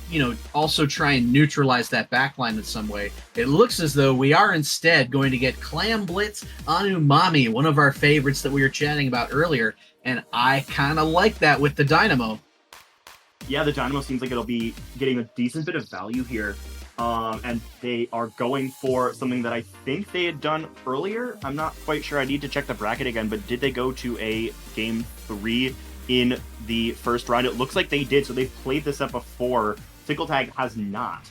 also try and neutralize that backline in some way. It looks as though we are instead going to get Clam Blitz on Umami, one of our favorites that we were chatting about earlier, and I kind of like that with the Dynamo. Yeah, the Dynamo seems like it'll be getting a decent bit of value here. And they are going for something that I think they had done earlier. I'm not quite sure. I need to check the bracket again, but did they go to a Game 3 in the first round? It looks like they did, so they've played this up before. Tickle Tag has not.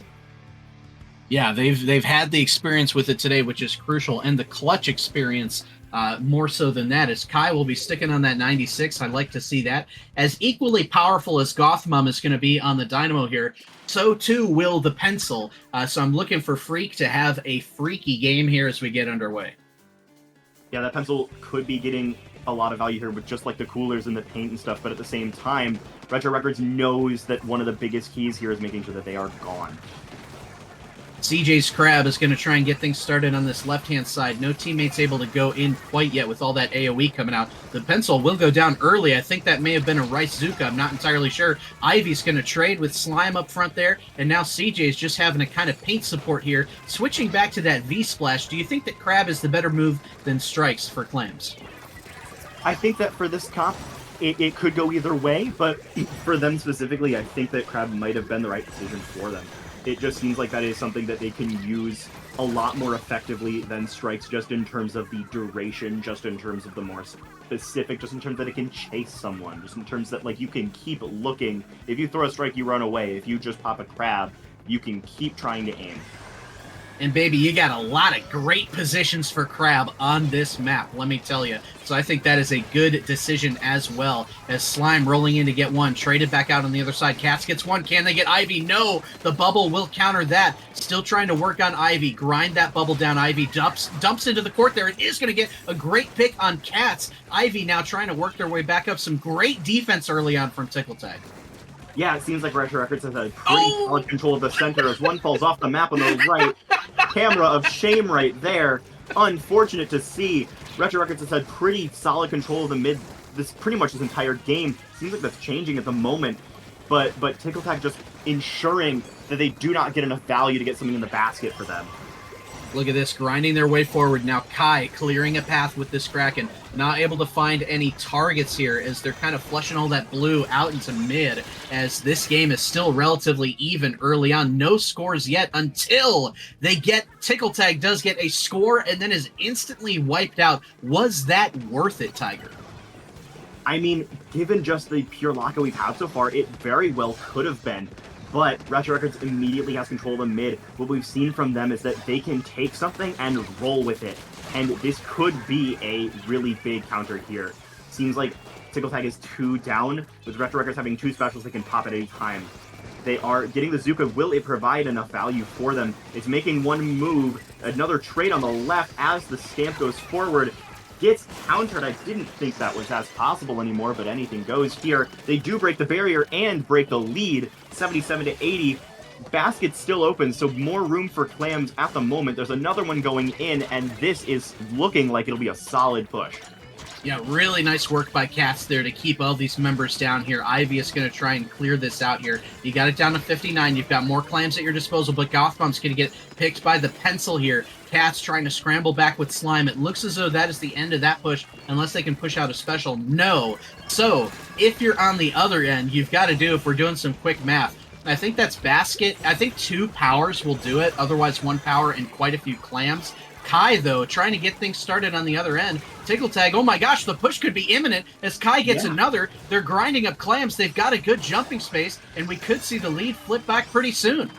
Yeah, they've had the experience with it today, which is crucial, and the clutch experience more so than that, as Kai will be sticking on that 96. I'd like to see that. As equally powerful as Gothmum is going to be on the Dynamo here, so too will the Pencil. So I'm looking for Freak to have a freaky game here as we get underway. Yeah, that Pencil could be getting a lot of value here with just like the coolers and the paint and stuff, but at the same time, Retro Records knows that one of the biggest keys here is making sure that they are gone. CJ's Crab is going to try and get things started on this left-hand side. No teammates able to go in quite yet with all that AoE coming out. The Pencil will go down early. I think that may have been a Rice Zuka. I'm not entirely sure. Ivy's going to trade with Slime up front there, and now CJ's just having a kind of paint support here. Switching back to that V-Splash, do you think that Crab is the better move than Strikes for Clams? I think that for this comp, it could go either way, but for them specifically, I think that Crab might have been the right decision for them. It just seems like that is something that they can use a lot more effectively than Strikes, just in terms of the duration, just in terms of the more specific, just in terms that it can chase someone, just in terms that, like, you can keep looking. If you throw a Strike, you run away. If you just pop a Crab, you can keep trying to aim. And baby, you got a lot of great positions for Crab on this map, let me tell you. So I think that is a good decision as well. As Slime rolling in to get one, traded back out on the other side. Cats gets one. Can they get Ivy? No, the bubble will counter that. Still trying to work on Ivy. Grind that bubble down. Ivy dumps into the court there. It is going to get a great pick on Cats. Ivy now trying to work their way back up. Some great defense early on from Tickle Tag. Yeah, it seems like Retro Records has a pretty solid control of the center as one falls off the map on the right. Camera of shame right there. Unfortunate to see. Retro Records has had pretty solid control of the mid pretty much this entire game. Seems like that's changing at the moment. But Tickle Tag just ensuring that they do not get enough value to get something in the basket for them. Look at this, grinding their way forward. Now Kai clearing a path with this Kraken. Not able to find any targets here as they're kind of flushing all that blue out into mid, as this game is still relatively even early on. No scores yet until they get... Tickle Tag does get a score and then is instantly wiped out. Was that worth it, Tiger? I mean, given just the pure lockout we've had so far, it very well could have been. But Retro Records immediately has control of the mid. What we've seen from them is that they can take something and roll with it. And this could be a really big counter here. Seems like Tickle Tag is 2 down, with Retro Records having 2 specials they can pop at any time. They are getting the Zuka. Will it provide enough value for them? It's making one move. Another trade on the left as the Stamp goes forward. Gets countered. I didn't think that was as possible anymore, but anything goes here. They do break the barrier and break the lead, 77 to 80. Basket's still open, so more room for Clams at the moment. There's another one going in, and this is looking like it'll be a solid push. Yeah, really nice work by Cats there to keep all these members down here. Ivy is going to try and clear this out here. You got it down to 59. You've got more Clams at your disposal, but Gothbomb's going to get picked by the Pencil here. Cats trying to scramble back with Slime. It looks as though that is the end of that push, unless they can push out a special. No. So, if you're on the other end, you've got to do, if we're doing some quick math, I think that's Basket. I think 2 powers will do it, otherwise 1 power and quite a few Clams. Kai, though, trying to get things started on the other end. Tickle Tag, oh my gosh, the push could be imminent as Kai gets another. They're grinding up Clams. They've got a good jumping space, and we could see the lead flip back pretty soon.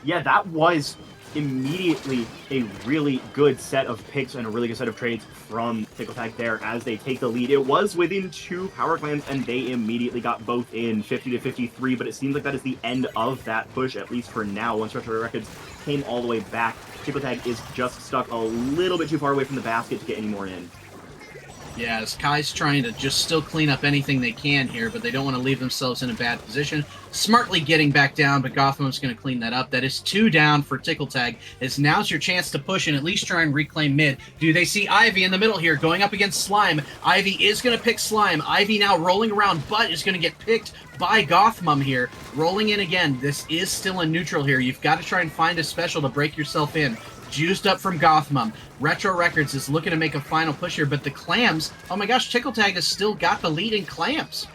Yeah, that was immediately a really good set of picks and a really good set of trades from Tickle Tag there as they take the lead. It was within 2 power clans, and they immediately got both in 50 to 53, but it seems like that is the end of that push, at least for now. Once Retro Records came all the way back, Tickle Tag is just stuck a little bit too far away from the basket to get any more in. Yeah, as Kai's trying to just still clean up anything they can here, but they don't want to leave themselves in a bad position. Smartly getting back down, but Gotham's going to clean that up. That is 2 down for Tickle Tag, as now's your chance to push and at least try and reclaim mid. Do they see Ivy in the middle here, going up against Slime? Ivy is going to pick Slime. Ivy now rolling around, but is going to get picked by Gotham here. Rolling in again. This is still in neutral here. You've got to try and find a special to break yourself in. Juiced up from Gotham. Retro Records is looking to make a final push here, but the Clams, oh my gosh, Tickle Tag has still got the lead in Clams.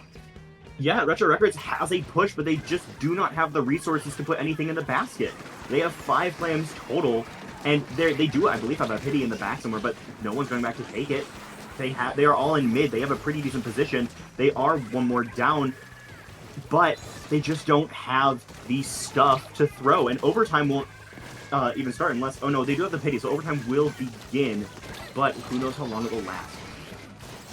Yeah, Retro Records has a push, but they just do not have the resources to put anything in the basket. They have 5 clams total, and they do, I believe, have a pity in the back somewhere, but no one's going back to take it. They are all in mid. They have a pretty decent position. They are 1 more down, but they just don't have the stuff to throw, and overtime won't even start unless... Oh no, they do have the pity, so overtime will begin, but who knows how long it will last.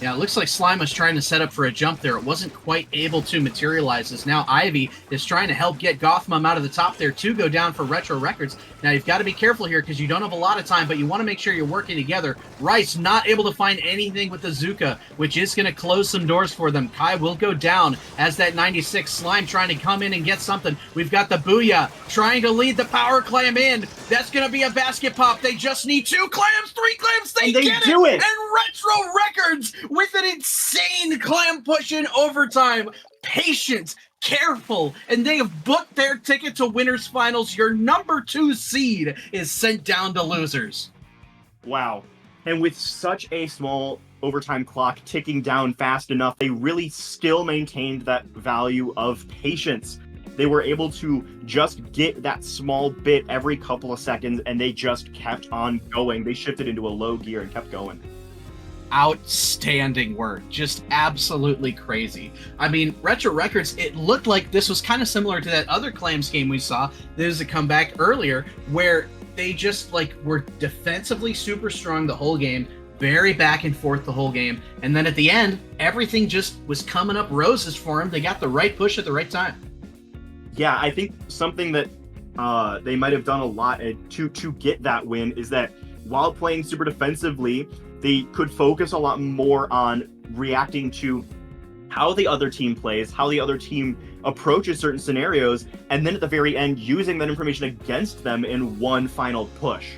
Yeah, it looks like Slime was trying to set up for a jump there. It wasn't quite able to materialize, as now Ivy is trying to help get Gotham out of the top there to go down for Retro Records. Now, you've got to be careful here because you don't have a lot of time, but you want to make sure you're working together. Rice not able to find anything with the Zuka, which is going to close some doors for them. Kai will go down as that 96. Slime trying to come in and get something. We've got the Booyah trying to lead the Power Clam in. That's going to be a basket pop. They just need 2 clams, 3 clams. They do it! And Retro Records with an insane clam push in overtime. Patient, careful, and they have booked their ticket to winners finals. Your number 2 seed is sent down to losers. Wow. And with such a small overtime clock ticking down fast enough, they really still maintained that value of patience. They were able to just get that small bit every couple of seconds, and they just kept on going. They shifted into a low gear and kept going. Outstanding work. Just absolutely crazy. I mean, Retro Records, it looked like this was kind of similar to that other Clams game we saw. There's a comeback earlier where they just were defensively super strong the whole game, very back and forth the whole game, and then at the end, everything just was coming up roses for them. They got the right push at the right time. Yeah, I think something that they might have done a lot to get that win is that while playing super defensively, they could focus a lot more on reacting to how the other team plays, how the other team approaches certain scenarios, and then at the very end, using that information against them in one final push.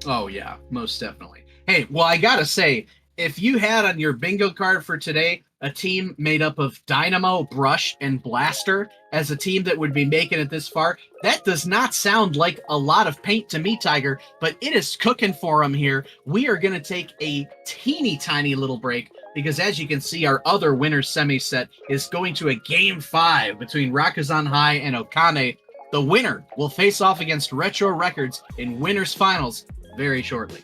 Oh, yeah, most definitely. Hey, well, I gotta say, if you had on your bingo card for today a team made up of Dynamo, Brush, and Blaster as a team that would be making it this far, that does not sound like a lot of paint to me, Tiger, but it is cooking for them here. We are going to take a teeny tiny little break because, as you can see, our other winners semi set is going to a Game 5 between Rakuzan High and Okane. The winner will face off against Retro Records in winners finals very shortly.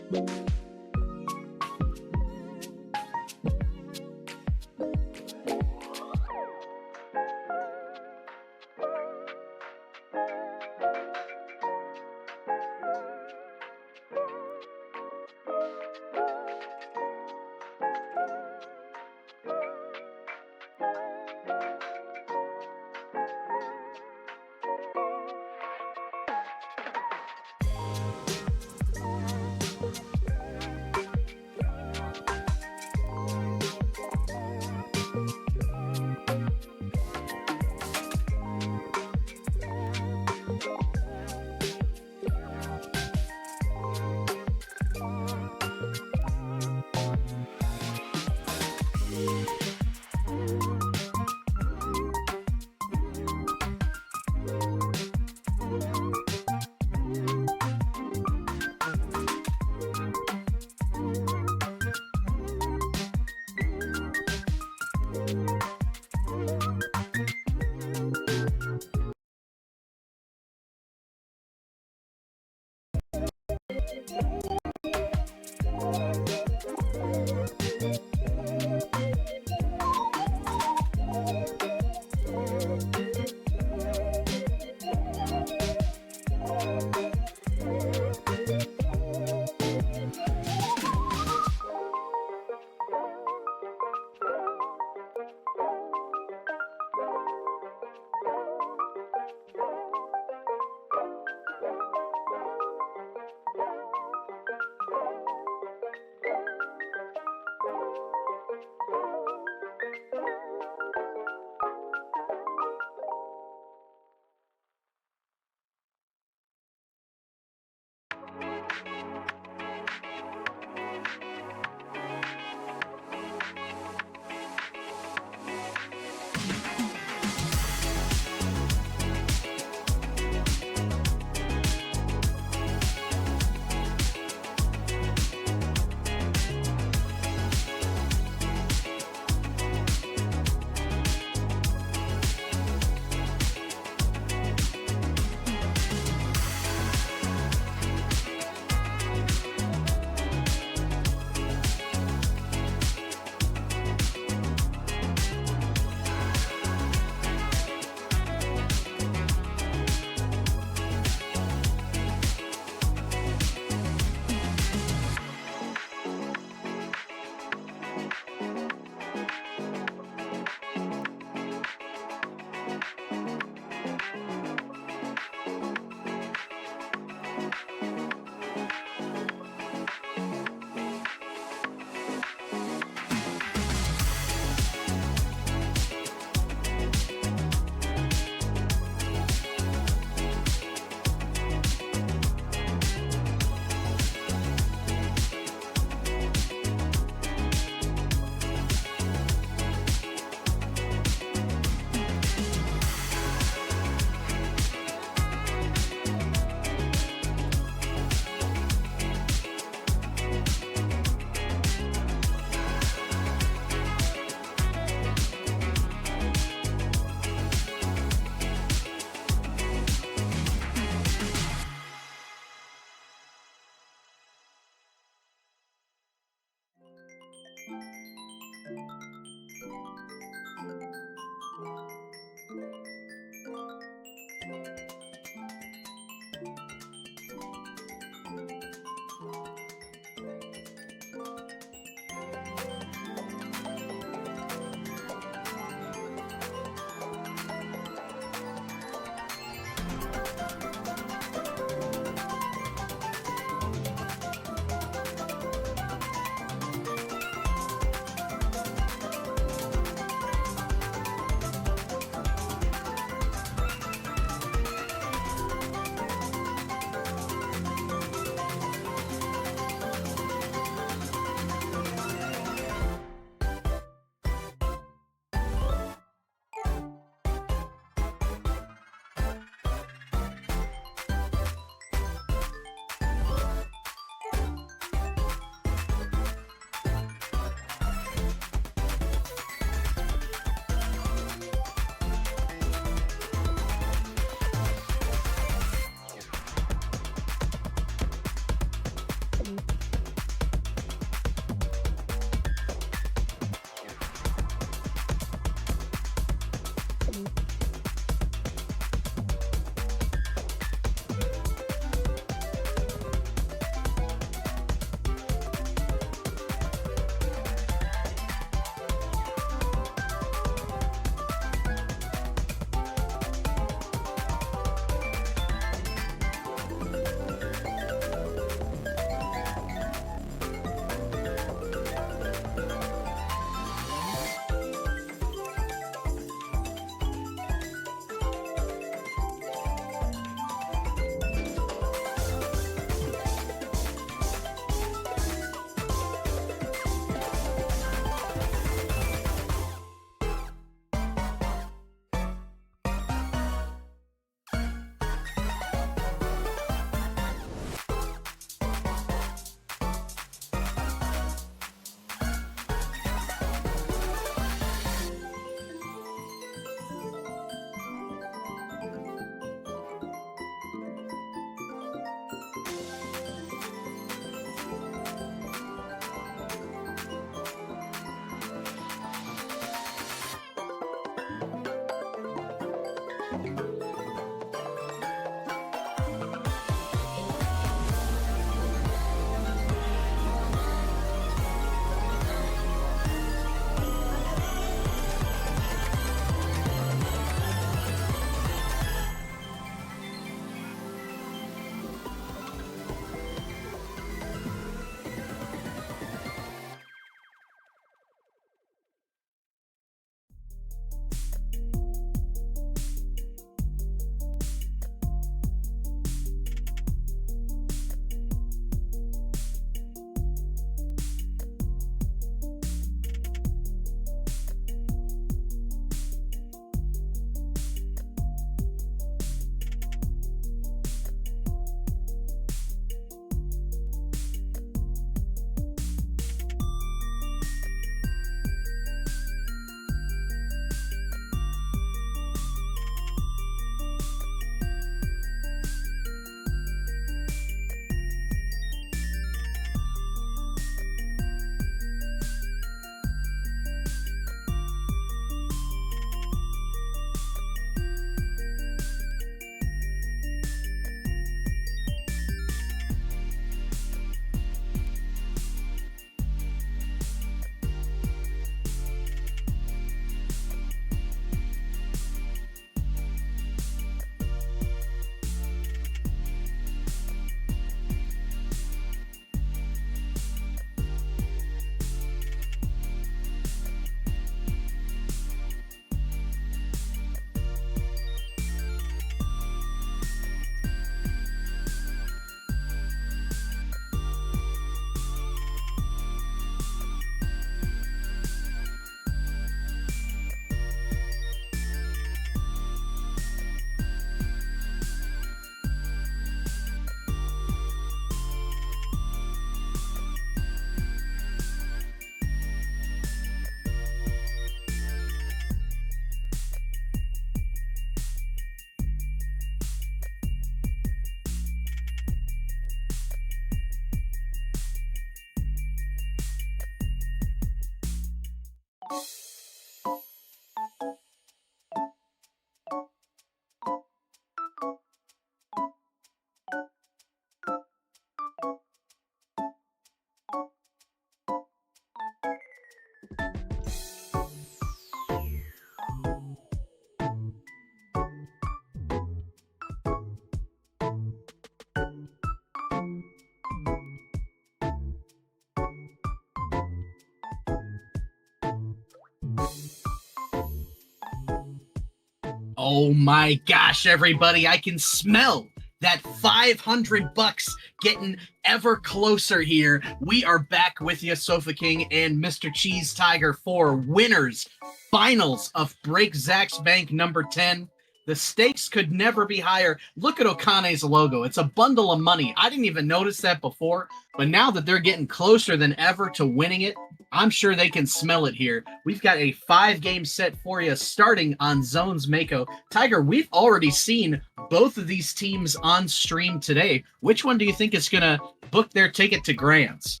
Oh my gosh, everybody, I can smell that 500 bucks getting ever closer here. We are back with you, Sofa King and Mr. Cheese Tiger, for winners finals of Break Zach's Bank number 10. The stakes could never be higher. Look at Okane's logo. It's a bundle of money. I didn't even notice that before, but now that they're getting closer than ever to winning it, I'm sure they can smell it here. We've got a 5-game set for you starting on Zones Mako. Tiger, we've already seen both of these teams on stream today. Which one do you think is going to book their ticket to Grands?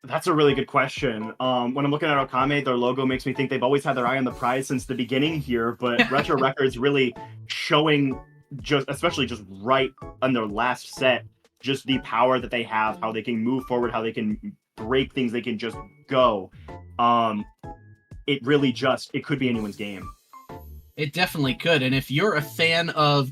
That's a really good question. When I'm looking at Okane, their logo makes me think they've always had their eye on the prize since the beginning here, but Retro Records really showing, especially just right on their last set, just the power that they have, how they can move forward, how they can break things, they can just go. It really it could be anyone's game. It definitely could. And if you're a fan of,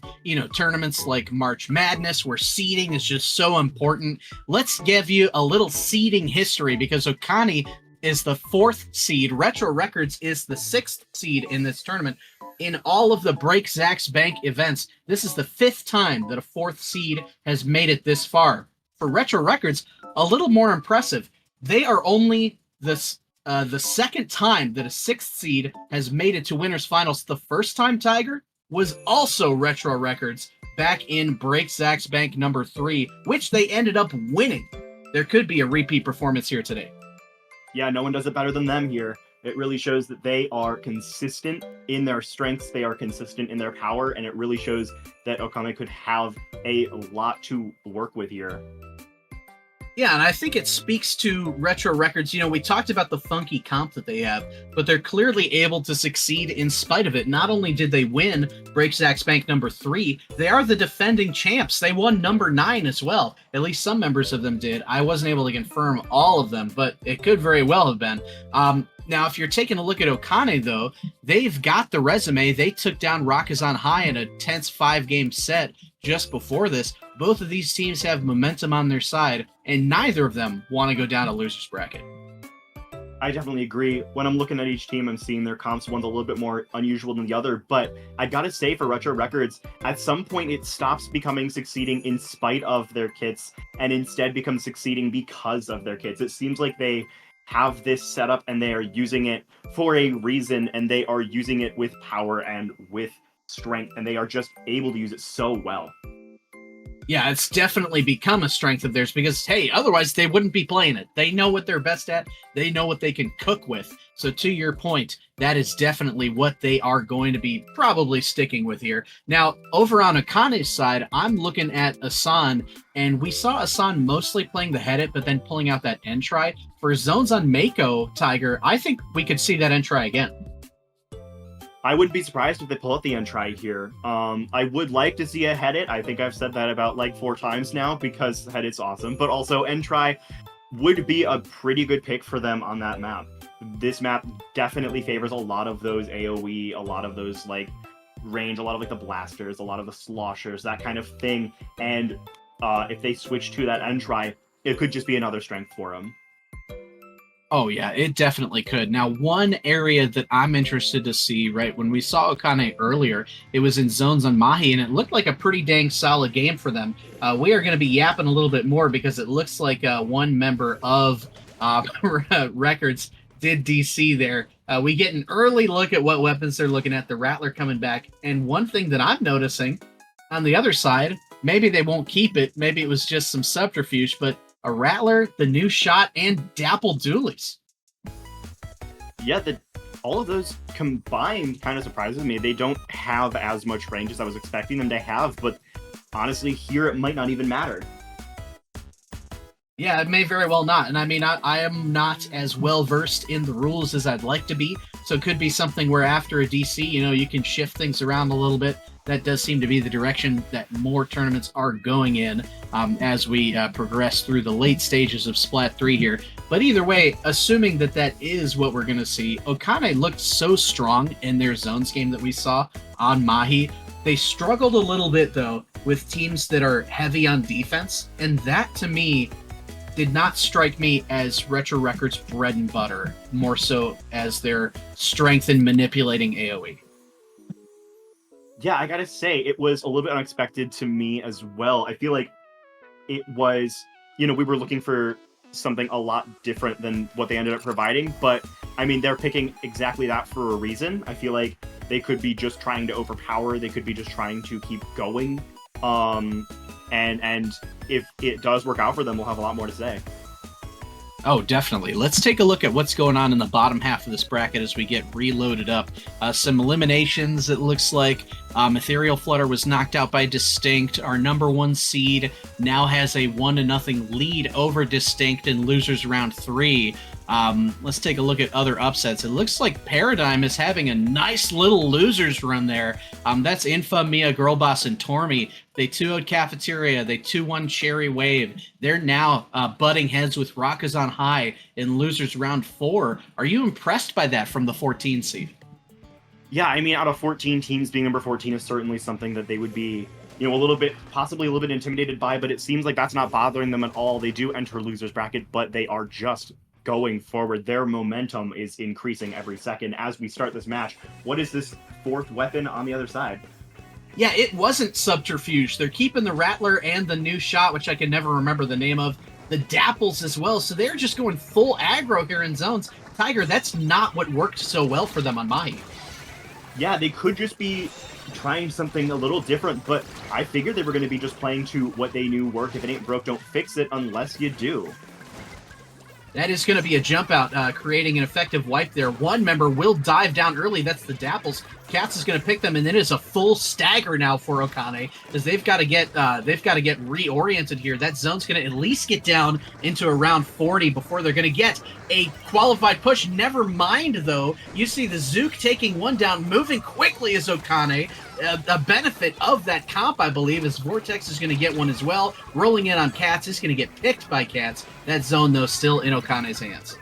tournaments like March Madness, where seeding is just so important, let's give you a little seeding history, because Okane is the 4th seed. Retro Records is the 6th seed in this tournament. In all of the Break Zach's Bank events, this is the 5th time that a 4th seed has made it this far. For Retro Records, a little more impressive. They are only the 2nd time that a 6th seed has made it to winners finals. The first time, Tiger, was also Retro Records back in Break Zach's Bank number 3, which they ended up winning. There could be a repeat performance here today. Yeah, no one does it better than them here. It really shows that they are consistent in their strengths, they are consistent in their power, and it really shows that Okane could have a lot to work with here. Yeah, and I think it speaks to Retro Records. We talked about the funky comp that they have, but they're clearly able to succeed in spite of it. Not only did they win Break Zach's Bank number 3, they are the defending champs. They won number 9 as well. At least some members of them did. I wasn't able to confirm all of them, but it could very well have been. Now, if you're taking a look at Okane, though, they've got the resume. They took down Rakuzan High in a tense 5-game set just before this. Both of these teams have momentum on their side, and neither of them want to go down a loser's bracket. I definitely agree. When I'm looking at each team, I'm seeing their comps. One's a little bit more unusual than the other, but I gotta say, for Retro Records, at some point it stops becoming succeeding in spite of their kits, and instead becomes succeeding because of their kits. It seems like they have this setup and they are using it for a reason, and they are using it with power and with strength, and they are just able to use it so well. Yeah, it's definitely become a strength of theirs because, hey, otherwise they wouldn't be playing it. They know what they're best at. They know what they can cook with. So to your point, that is definitely what they are going to be probably sticking with here. Now, over on Okane's side, I'm looking at Asan, and we saw Asan mostly playing the head it, but then pulling out that end try. For Zones on Mako, Tiger, I think we could see that end try again. I wouldn't be surprised if they pull out the end try here. I would like to see a head it. I think I've said that about like 4 times now because head it's awesome. But also end try would be a pretty good pick for them on that map. This map definitely favors a lot of those AoE, a lot of those like range, a lot of like the blasters, a lot of the sloshers, that kind of thing. And if they switch to that end try, it could just be another strength for them. Oh, yeah, it definitely could. Now, one area that I'm interested to see, right, when we saw Okane earlier, it was in Zones on Mahi, and it looked like a pretty dang solid game for them. We are going to be yapping a little bit more because it looks like one member of Records did DC there. We get an early look at what weapons they're looking at, the Rattler coming back, and one thing that I'm noticing on the other side, maybe they won't keep it, maybe it was just some subterfuge, but a Rattler, the new shot, and Dapple Doolies. Yeah, all of those combined kind of surprises me. They don't have as much range as I was expecting them to have, but honestly, here it might not even matter. Yeah, it may very well not. And I mean, I am not as well versed in the rules as I'd like to be. So it could be something where after a DC, you can shift things around a little bit. That does seem to be the direction that more tournaments are going in as we progress through the late stages of Splat 3 here. But either way, assuming that that is what we're going to see, Okane looked so strong in their zones game that we saw on Mahi. They struggled a little bit, though, with teams that are heavy on defense. And that, to me, did not strike me as Retro Records' bread and butter, more so as their strength in manipulating AoE. Yeah, I gotta say, it was a little bit unexpected to me as well. I feel like it was, we were looking for something a lot different than what they ended up providing, but I mean, they're picking exactly that for a reason. I feel like they could be just trying to overpower, they could be just trying to keep going. And if it does work out for them, we'll have a lot more to say. Oh, definitely. Let's take a look at what's going on in the bottom half of this bracket as we get reloaded up. Some eliminations, it looks like. Ethereal Flutter was knocked out by Distinkt. Our number 1 seed now has a 1-0 lead over Distinkt in losers round 3. Let's take a look at other upsets. It looks like Paradigm is having a nice little losers run there. That's Infa, Mia, Girlboss, and Tormy. They 2-0'd Cafeteria. They 2-1 Cherry Wave. They're now butting heads with Rakuzan High in losers round 4. Are you impressed by that from the 14 seed? Yeah, I mean, out of 14 teams, being number 14 is certainly something that they would be, possibly a little bit intimidated by, but it seems like that's not bothering them at all. They do enter losers bracket, but they are just going forward. Their momentum is increasing every second as we start this match. What is this 4th weapon on the other side? Yeah, it wasn't Subterfuge. They're keeping the Rattler and the new shot, which I can never remember the name of, the Dapples as well. So they're just going full aggro here in zones. Tiger, that's not what worked so well for them on Mahi. Yeah, they could just be trying something a little different, but I figured they were going to be just playing to what they knew worked. If it ain't broke, don't fix it unless you do. That is going to be a jump out, creating an effective wipe there. One member will dive down early. That's the Dapples. Cats is going to pick them, and then it's a full stagger now for Okane, as they've got to get reoriented here. That zone's going to at least get down into around 40 before they're going to get a qualified push. Never mind, though. You see the Zook taking one down, moving quickly as Okane. A benefit of that comp, I believe, is Vortex is going to get one as well. Rolling in on Cats is going to get picked by Cats. That zone, though, still in Okane's hands.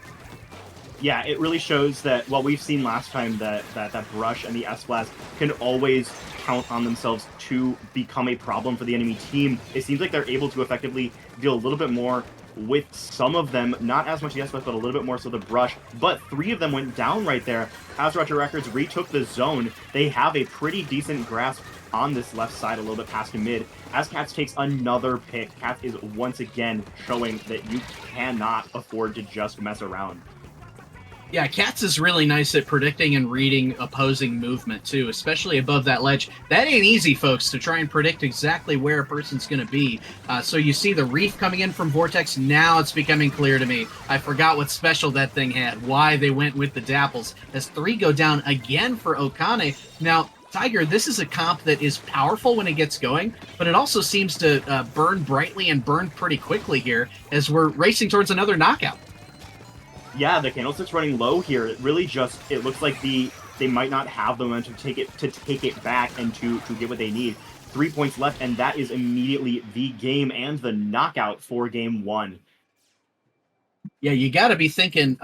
Yeah, it really shows that, well, we've seen last time that Brush and the S-Blast can always count on themselves to become a problem for the enemy team. It seems like they're able to effectively deal a little bit more with some of them, not as much the S-Blast, but a little bit more so the Brush. But 3 of them went down right there. As Retro Records retook the zone, they have a pretty decent grasp on this left side, a little bit past mid. As Cats takes another pick, Cats is once again showing that you cannot afford to just mess around. Yeah, Cats is really nice at predicting and reading opposing movement, too, especially above that ledge. That ain't easy, folks, to try and predict exactly where a person's going to be. So you see the Reef coming in from Vortex. Now it's becoming clear to me. I forgot what special that thing had, why they went with the Dapples. As 3 go down again for Okane. Now, Tiger, this is a comp that is powerful when it gets going, but it also seems to burn brightly and burn pretty quickly here as we're racing towards another knockout. Yeah, the Candlestick's running low here. It really just, it looks like they might not have the momentum to take it back and to get what they need. 3 points left, and that is immediately the game and the knockout for game 1. Yeah, you got to be thinking,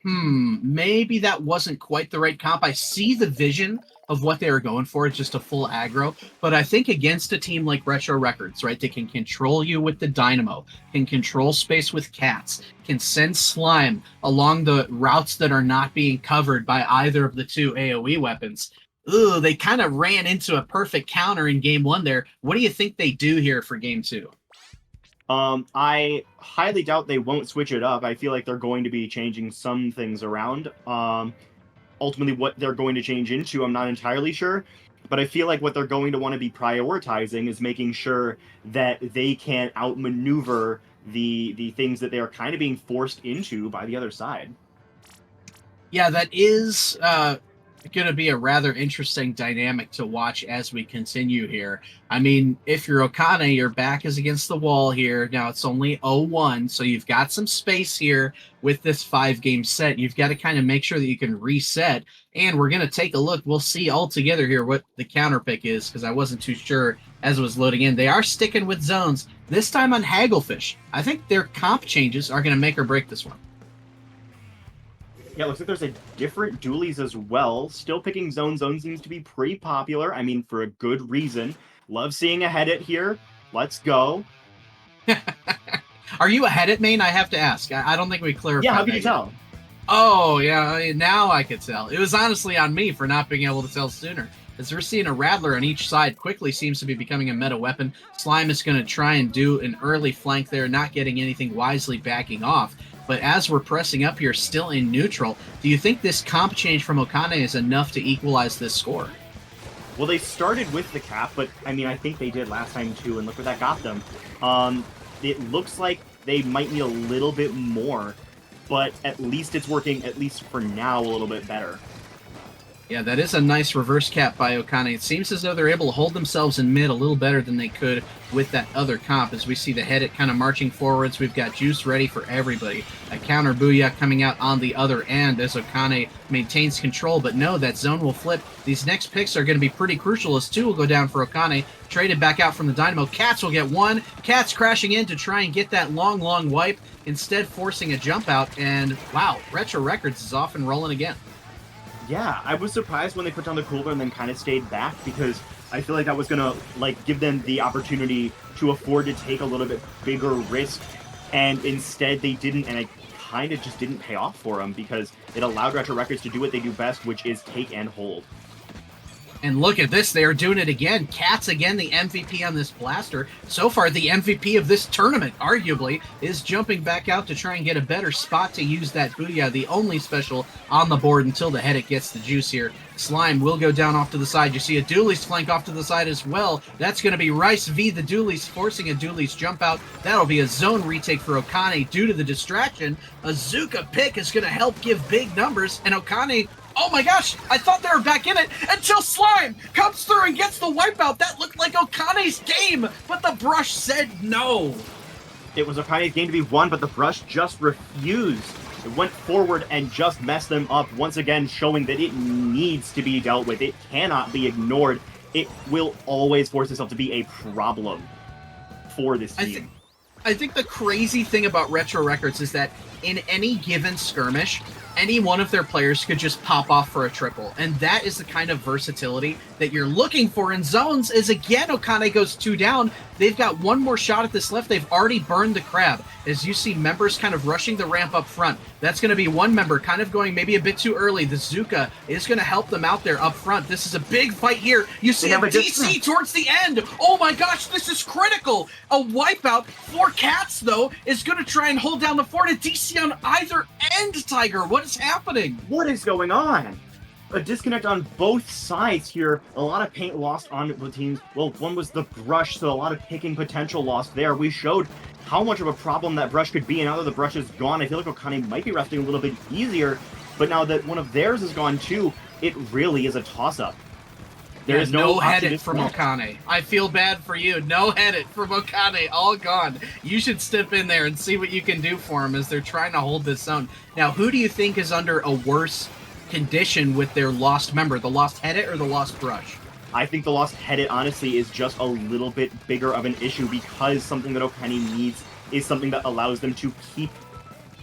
maybe that wasn't quite the right comp. I see the vision of what they were going for. It's just a full aggro. But I think against a team like Retro Records, right, they can control you with the Dynamo, can control space with Cats, can send Slime along the routes that are not being covered by either of the 2 AoE weapons. Ooh, they kind of ran into a perfect counter in game 1 there. What do you think they do here for game 2? I highly doubt they won't switch it up. I feel like they're going to be changing some things around. Ultimately, what they're going to change into, I'm not entirely sure. But I feel like what they're going to want to be prioritizing is making sure that they can outmaneuver the things that they are kind of being forced into by the other side. Yeah, that is going to be a rather interesting dynamic to watch as we continue here. I mean, if you're Okane, your back is against the wall here. Now it's only 0-1, so you've got some space here with this 5-game set. You've got to kind of make sure that you can reset. And we're going to take a look. We'll see all together here what the counter pick is, because I wasn't too sure as it was loading in. They are sticking with zones, this time on Hagglefish. I think their comp changes are going to make or break this one. Yeah, it looks like there's a different dualies as well. Still picking zone. Zone seems to be pretty popular. I mean, for a good reason. Love seeing a head it here. Let's go. Are you a head it main? I have to ask. I don't think we clarified. Yeah, how could that you tell? Oh, yeah, now I could tell. It was honestly on me for not being able to tell sooner. As we're seeing a Rattler on each side quickly seems to be becoming a meta weapon. Slime is going to try and do an early flank there, not getting anything, wisely backing off. But as we're pressing up here, still in neutral, do you think this comp change from Okane is enough to equalize this score? Well, they started with the cap, but I mean, I think they did last time too, and look where that got them. It looks like they might need a little bit more, but at least it's working, at least for now, a little bit better. Yeah, that is a nice reverse cap by Okane. It seems as though they're able to hold themselves in mid a little better than they could with that other comp. As we see the head it kind of marching forwards, we've got juice ready for everybody. A counter booyah coming out on the other end as Okane maintains control. But no, that zone will flip. These next picks are going to be pretty crucial as 2 will go down for Okane. Traded back out from the Dynamo. Cats will get 1. Cats crashing in to try and get that long wipe. Instead forcing a jump out. And wow, Retro Records is off and rolling again. Yeah, I was surprised when they put down the cooler and then kind of stayed back, because I feel like that was gonna give them the opportunity to afford to take a little bit bigger risk, and instead they didn't, and it kind of just didn't pay off for them because it allowed Retro Records to do what they do best, which is take and hold. And look at this, they are doing it again. Cats again, the MVP on this blaster. So far, the MVP of this tournament, arguably, is jumping back out to try and get a better spot to use that Booyah, the only special on the board until the headache gets the juice here. Slime will go down off to the side. You see a Dooley's flank off to the side as well. That's going to be Rice v. the Dooley's, forcing a Dooley's jump out. That'll be a zone retake for Okane due to the distraction. A Zuka pick is going to help give big numbers, and Okane, oh my gosh, I thought they were back in it until Slime comes through and gets the wipeout. That looked like Okane's game, but the brush said no. It was Okane's game to be won, but the brush just refused. It went forward and just messed them up, once again showing that it needs to be dealt with. It cannot be ignored. It will always force itself to be a problem for this team. I think the crazy thing about Retro Records is that in any given skirmish, any one of their players could just pop off for a triple. And that is the kind of versatility that you're looking for in zones. As again, Okane goes 2 down. They've got 1 more shot at this left. They've already burned the crab. As you see members kind of rushing the ramp up front. That's going to be 1 member kind of going maybe a bit too early. The Zuka is going to help them out there up front. This is a big fight here. You see a DC towards the end. Oh my gosh, this is critical. A wipeout for Cats, though, is going to try and hold down the fort. A DC on either end, Tiger. What is happening? What is going on? A disconnect on both sides here. A lot of paint lost on the teams. Well, one was the brush, so a lot of picking potential lost there. We showed how much of a problem that brush could be, and now that the brush is gone, I feel like Okane might be resting a little bit easier, but now that one of theirs is gone too, it really is a toss-up. There is no headed from Okane. I feel bad for you. No headed from Okane. All gone. You should step in there and see what you can do for them as they're trying to hold this zone. Now, who do you think is under a worse condition with their lost member? The lost headed or the lost brush? I think the lost headed, honestly, is just a little bit bigger of an issue, because something that Okane needs is something that allows them to keep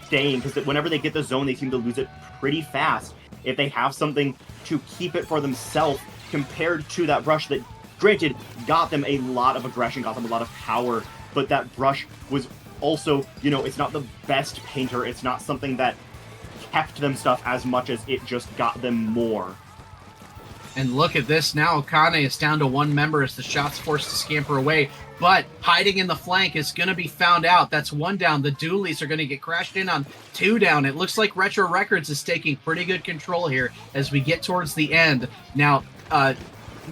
staying, because whenever they get the zone, they seem to lose it pretty fast. If they have something to keep it for themselves, compared to that brush that, granted, got them a lot of aggression, got them a lot of power, but that brush was also, it's not the best painter. It's not something that kept them stuff as much as it just got them more. And look at this now. Okane is down to 1 member as the shot's forced to scamper away. But hiding in the flank is going to be found out. That's 1 down. The Doolies are going to get crashed in on 2 down. It looks like Retro Records is taking pretty good control here as we get towards the end. Now,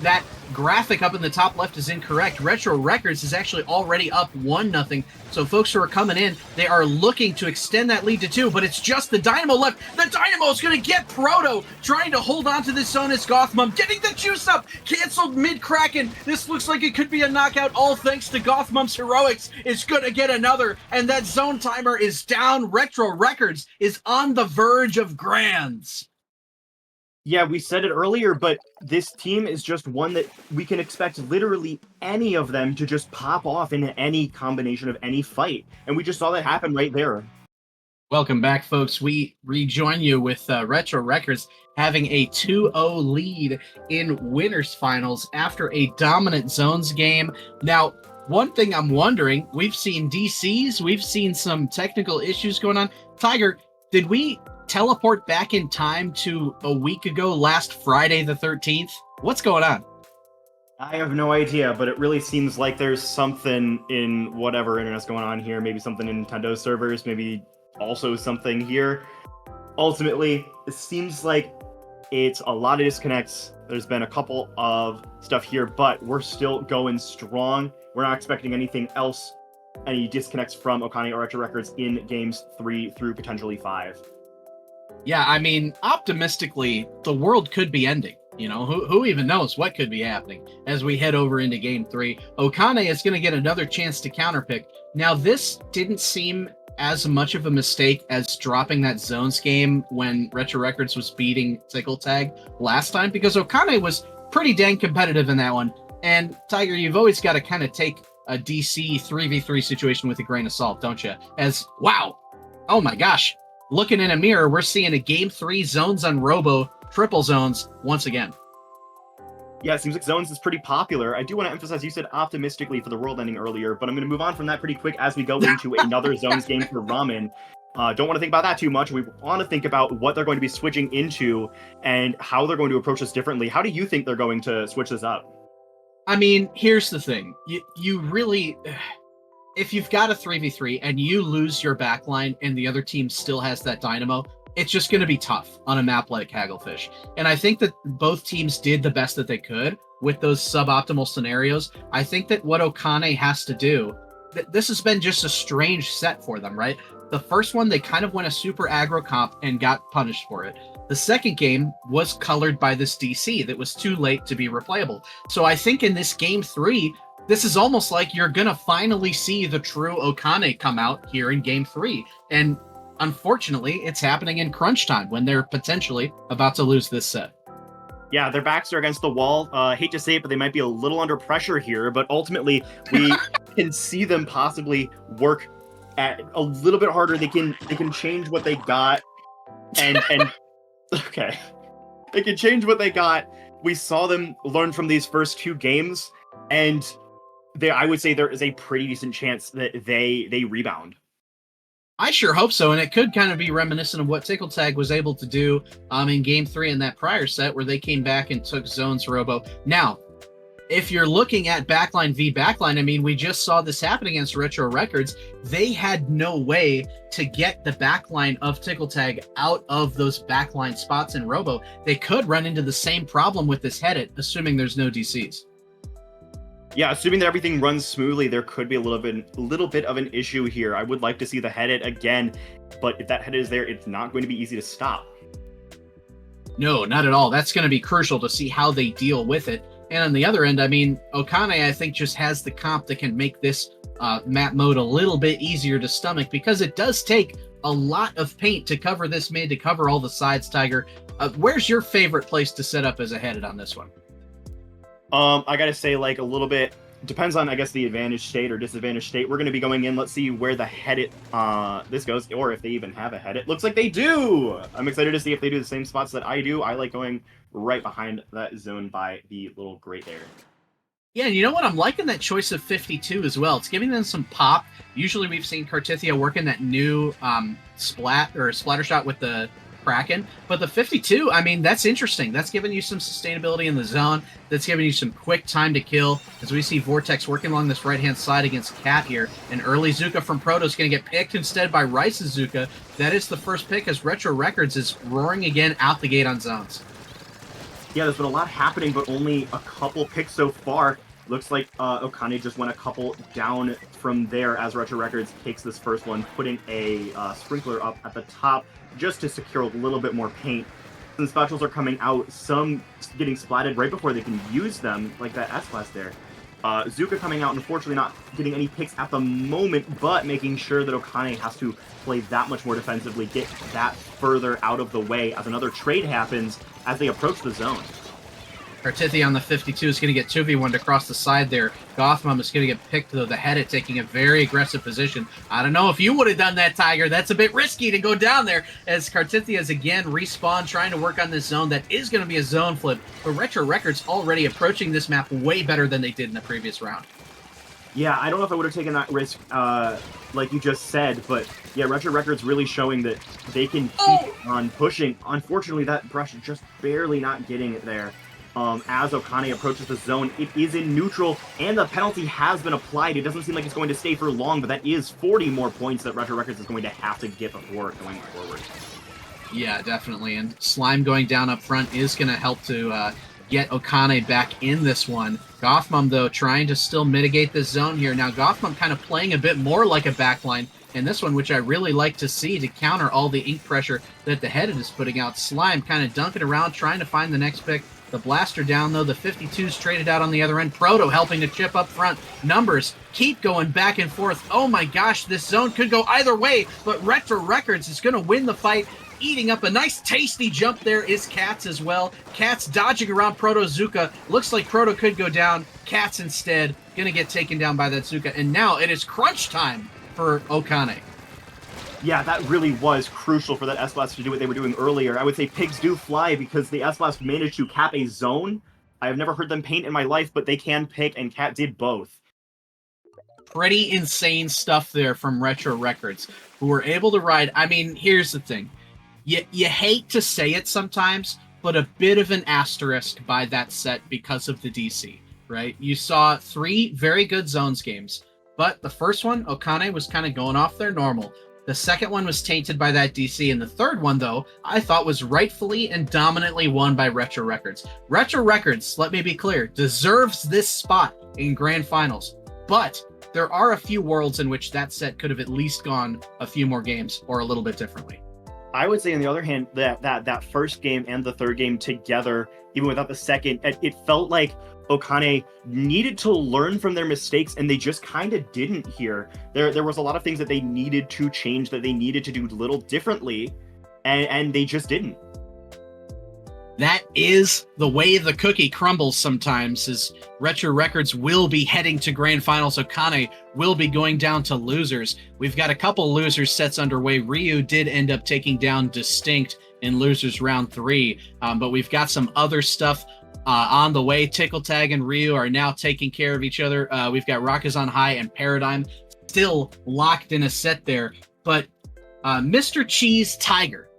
that graphic up in the top left is incorrect. Retro Records is actually already up 1-0. So folks who are coming in, they are looking to extend that lead to 2, but it's just the Dynamo left. The Dynamo is going to get Proto, trying to hold on to this zone as Gothmum, getting the juice up, canceled mid-Kraken. This looks like it could be a knockout, all thanks to Gothmum's heroics. Is going to get another, and that zone timer is down. Retro Records is on the verge of grands. Yeah, we said it earlier, but this team is just one that we can expect literally any of them to just pop off in any combination of any fight. And we just saw that happen right there. Welcome back, folks. We rejoin you with Retro Records having a 2-0 lead in Winners Finals after a dominant zones game. Now, one thing I'm wondering, we've seen DCs, we've seen some technical issues going on. Tiger, did we teleport back in time to a week ago, last Friday the 13th? What's going on? I have no idea, but it really seems like there's something in whatever internet's going on here. Maybe something in Nintendo servers, maybe also something here. Ultimately, it seems like it's a lot of disconnects. There's been a couple of stuff here, but we're still going strong. We're not expecting anything else, any disconnects from Okane or Retro Records in games 3 through potentially 5. Yeah, I mean, optimistically, the world could be ending. You know, who even knows what could be happening as we head over into Game 3. Okane is going to get another chance to counterpick. Now, this didn't seem as much of a mistake as dropping that zones game when Retro Records was beating Tickle Tag last time, because Okane was pretty dang competitive in that one. And Tiger, you've always got to kind of take a DC 3v3 situation with a grain of salt, don't you? As, wow, oh my gosh, looking in a mirror, we're seeing a Game 3 zones on Robo, triple zones once again. Yeah, it seems like zones is pretty popular. I do want to emphasize, you said optimistically for the world ending earlier, but I'm going to move on from that pretty quick as we go into another zones game for Ramen. Don't want to think about that too much. We want to think about what they're going to be switching into and how they're going to approach this differently. How do you think they're going to switch this up? I mean, here's the thing. You really... If you've got a 3v3 and you lose your backline and the other team still has that Dynamo, it's just going to be tough on a map like Hagglefish. And I think that both teams did the best that they could with those suboptimal scenarios. I think that what Okane has to do, this has been just a strange set for them, right? The first one, they kind of went a super aggro comp and got punished for it. The second game was colored by this DC that was too late to be replayable. So I think in this Game 3, this is almost like you're going to finally see the true Okane come out here in Game 3. And unfortunately, it's happening in crunch time when they're potentially about to lose this set. Yeah, their backs are against the wall. Hate to say it, but they might be a little under pressure here. But ultimately, we can see them possibly work at a little bit harder. They can change what they got, and okay, they can change what they got. We saw them learn from these first two games, and I would say there is a pretty decent chance that they rebound. I sure hope so, and it could kind of be reminiscent of what Tickle Tag was able to do in Game 3 in that prior set where they came back and took zones Robo. Now, if you're looking at backline v backline, I mean, we just saw this happen against Retro Records. They had no way to get the backline of Tickle Tag out of those backline spots in Robo. They could run into the same problem with this Headit, assuming there's no DCs. Yeah, assuming that everything runs smoothly, there could be a little bit of an issue here. I would like to see the Headit again, but if that Headit is there, it's not going to be easy to stop. No, not at all. That's going to be crucial to see how they deal with it. And on the other end, I mean, Okane, I think, just has the comp that can make this map mode a little bit easier to stomach, because it does take a lot of paint to cover this mid, to cover all the sides, Tiger. Where's your favorite place to set up as a Headit on this one? I gotta say, like, a little bit depends on, I guess, the advantage state or disadvantage state. We're gonna be going in. Let's see where the Headit this goes, or if they even have a Headit. Looks like they do. I'm excited to see if they do the same spots that I do. I like going right behind that zone by the little grate there. Yeah, and you know what? I'm liking that choice of 52 as well. It's giving them some pop. Usually we've seen Cartithia working that new splatter shot with the Kraken, but the 52, I mean, that's interesting. That's giving you some sustainability in the zone. That's giving you some quick time to kill, as we see Vortex working along this right-hand side against Cat here. An early Zuka from Proto is going to get picked instead by Rice's Zuka. That is the first pick, as Retro Records is roaring again out the gate on zones. Yeah, there's been a lot happening, but only a couple picks so far. Looks like Okane just went a couple down from there as Retro Records takes this first one, putting a sprinkler up at the top just to secure a little bit more paint. Some specials are coming out, some getting splatted right before they can use them, like that S-Class there. Zuka coming out, unfortunately not getting any picks at the moment, but making sure that Okane has to play that much more defensively, get that further out of the way as another trade happens as they approach the zone. Kartithia on the 52 is going to get 2v1'd across the side there. Gothmum is going to get picked, though, the head taking a very aggressive position. I don't know if you would have done that, Tiger. That's a bit risky to go down there as Kartithia is again respawn, trying to work on this zone. That is going to be a zone flip, but Retro Records already approaching this map way better than they did in the previous round. Yeah, I don't know if I would have taken that risk, like you just said, but yeah, Retro Records really showing that they can keep on pushing. Unfortunately, that brush is just barely not getting it there. As Okane approaches the zone, it is in neutral, and the penalty has been applied. It doesn't seem like it's going to stay for long, but that is 40 more points that Retro Records is going to have to get before going forward. Yeah, definitely, and Slime going down up front is going to help to get Okane back in this one. Gothmum, though, trying to still mitigate this zone here. Now, Gothmum kind of playing a bit more like a backline in this one, which I really like to see to counter all the ink pressure that the Headed is putting out. Slime kind of dunking around, trying to find the next pick. The blaster down, though. The 52's traded out on the other end. Proto helping to chip up front. Numbers keep going back and forth. Oh my gosh, this zone could go either way, but Retro Records is going to win the fight. Eating up a nice tasty jump there is Cats as well. Cats dodging around Proto Zuka. Looks like Proto could go down. Cats instead going to get taken down by that Zuka. And now it is crunch time for Okane. Yeah, that really was crucial for that S-Blast to do what they were doing earlier. I would say pigs do fly because the S-Blast managed to cap a zone. I have never heard them paint in my life, but they can pick, and Cat did both. Pretty insane stuff there from Retro Records, who were able to ride. I mean, here's the thing. You hate to say it sometimes, but a bit of an asterisk by that set because of the DC, right? You saw 3 very good zones games, but the first one, Okane was kind of going off their normal. The second one was tainted by that DC, and the third one, though, I thought was rightfully and dominantly won by Retro Records. Retro Records, let me be clear, deserves this spot in Grand Finals, but there are a few worlds in which that set could have at least gone a few more games or a little bit differently. I would say, on the other hand, that first game and the third game together, even without the second, it felt like Okane needed to learn from their mistakes, and they just kind of didn't here. There was a lot of things that they needed to change, that they needed to do a little differently, and they just didn't. That is the way the cookie crumbles sometimes, is Retro Records will be heading to Grand Finals. Okane will be going down to losers. We've got a couple losers sets underway. Ryu did end up taking down Distinkt in losers round 3, but we've got some other stuff on the way. Tickle Tag and Ryu are now taking care of each other. We've got Rakuzan High and Paradigm still locked in a set there, but Mr. Cheese Tiger,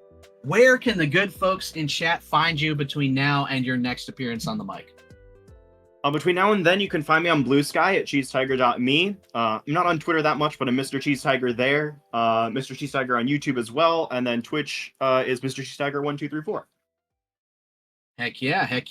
where can the good folks in chat find you between now and your next appearance on the mic? Between now and then, you can find me on Blue Sky at cheesetiger.me. I'm not on Twitter that much, but I'm Mr. Cheese Tiger there. Mr. Cheese Tiger on YouTube as well, and then Twitch is Mr. Cheese Tiger 1234. Heck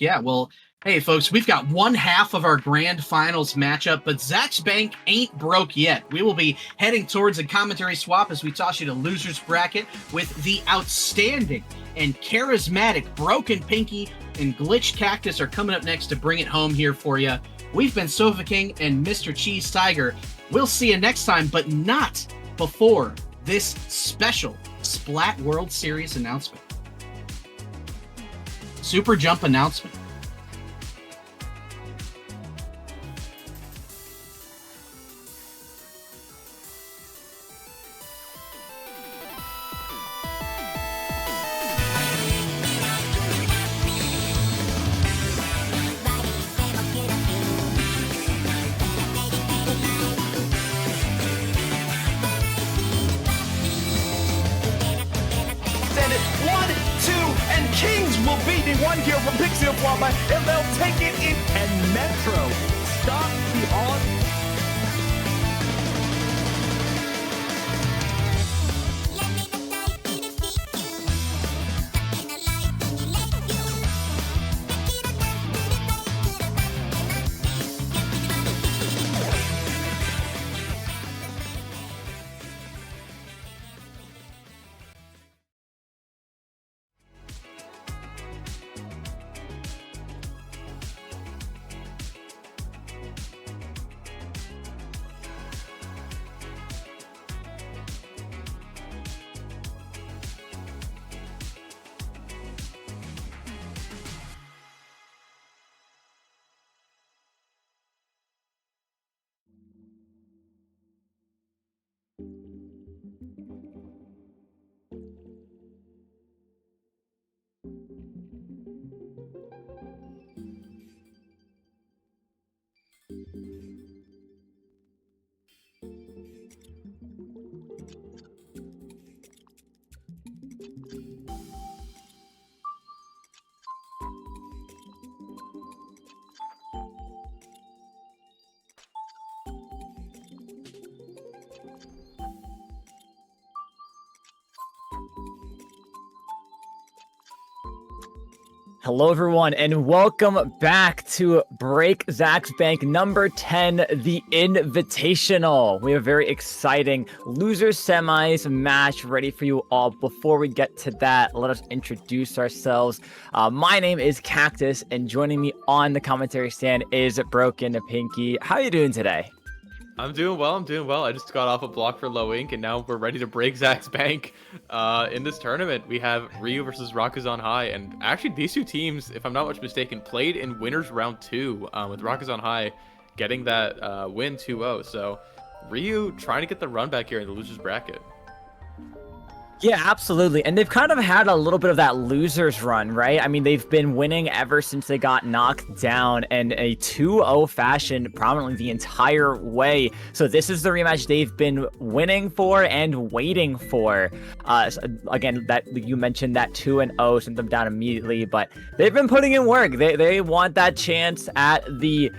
yeah. Well, hey, folks, we've got one half of our grand finals matchup, but Zach's Bank ain't broke yet. We will be heading towards a commentary swap as we toss you to losers bracket with the outstanding and charismatic Broken Pinky and Glitch Cactus are coming up next to bring it home here for you. We've been Sofa King and Mr. Cheese Tiger. We'll see you next time, but not before this special Splat World Series announcement. Super Jump announcement. Send it 1, 2, and Kings will be the one here from Pixie Flama, and they'll take it in. And Metro stop the on. Hello, everyone, and welcome back to Break Zach's Bank number 10, the Invitational. We have a very exciting losers semis match ready for you all. Before we get to that, let us introduce ourselves. My name is Cactus, and joining me on the commentary stand is Broken Pinky. How are you doing today? I'm doing well. I just got off a block for low ink, and now we're ready to break Zach's bank. In this tournament, we have Ryu versus Rakuzan High, and actually these two teams, if I'm not much mistaken, played in winners round 2, with Rakuzan High getting that win 2-0. So Ryu trying to get the run back here in the losers bracket. Yeah, absolutely. And they've kind of had a little bit of that loser's run, right? I mean, they've been winning ever since they got knocked down in a 2-0 fashion prominently the entire way. So this is the rematch they've been winning for and waiting for. So again, that you mentioned that 2-0 sent them down immediately, but they've been putting in work. They want that chance at the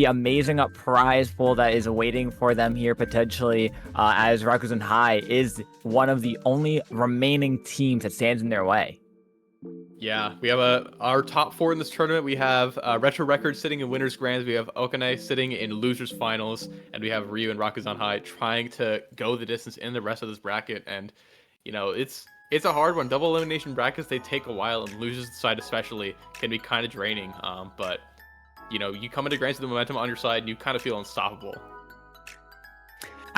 amazing prize pool that is waiting for them here potentially, as Rakuzan High is one of the only remaining teams that stands in their way. Yeah, we have our top 4 in this tournament. We have Retro Records sitting in winners grands. We have Okane sitting in losers finals, and we have Ryu and Rakuzan High trying to go the distance in the rest of this bracket. And you know, it's a hard one. Double elimination brackets, they take a while, and losers side especially can be kind of draining. But you know, you come into grands with the momentum on your side, and you kind of feel unstoppable.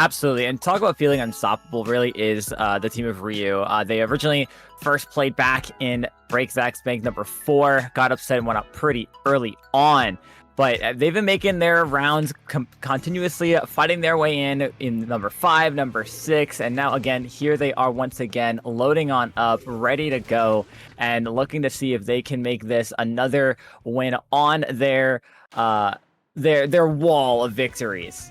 Absolutely, and talk about feeling unstoppable really is the team of Ryu. They originally first played back in Break Zach's Bank number 4, got upset and went up pretty early on, but they've been making their rounds continuously, fighting their way in number 5, number 6, and now again, here they are once again, loading on up, ready to go, and looking to see if they can make this another win on their wall of victories.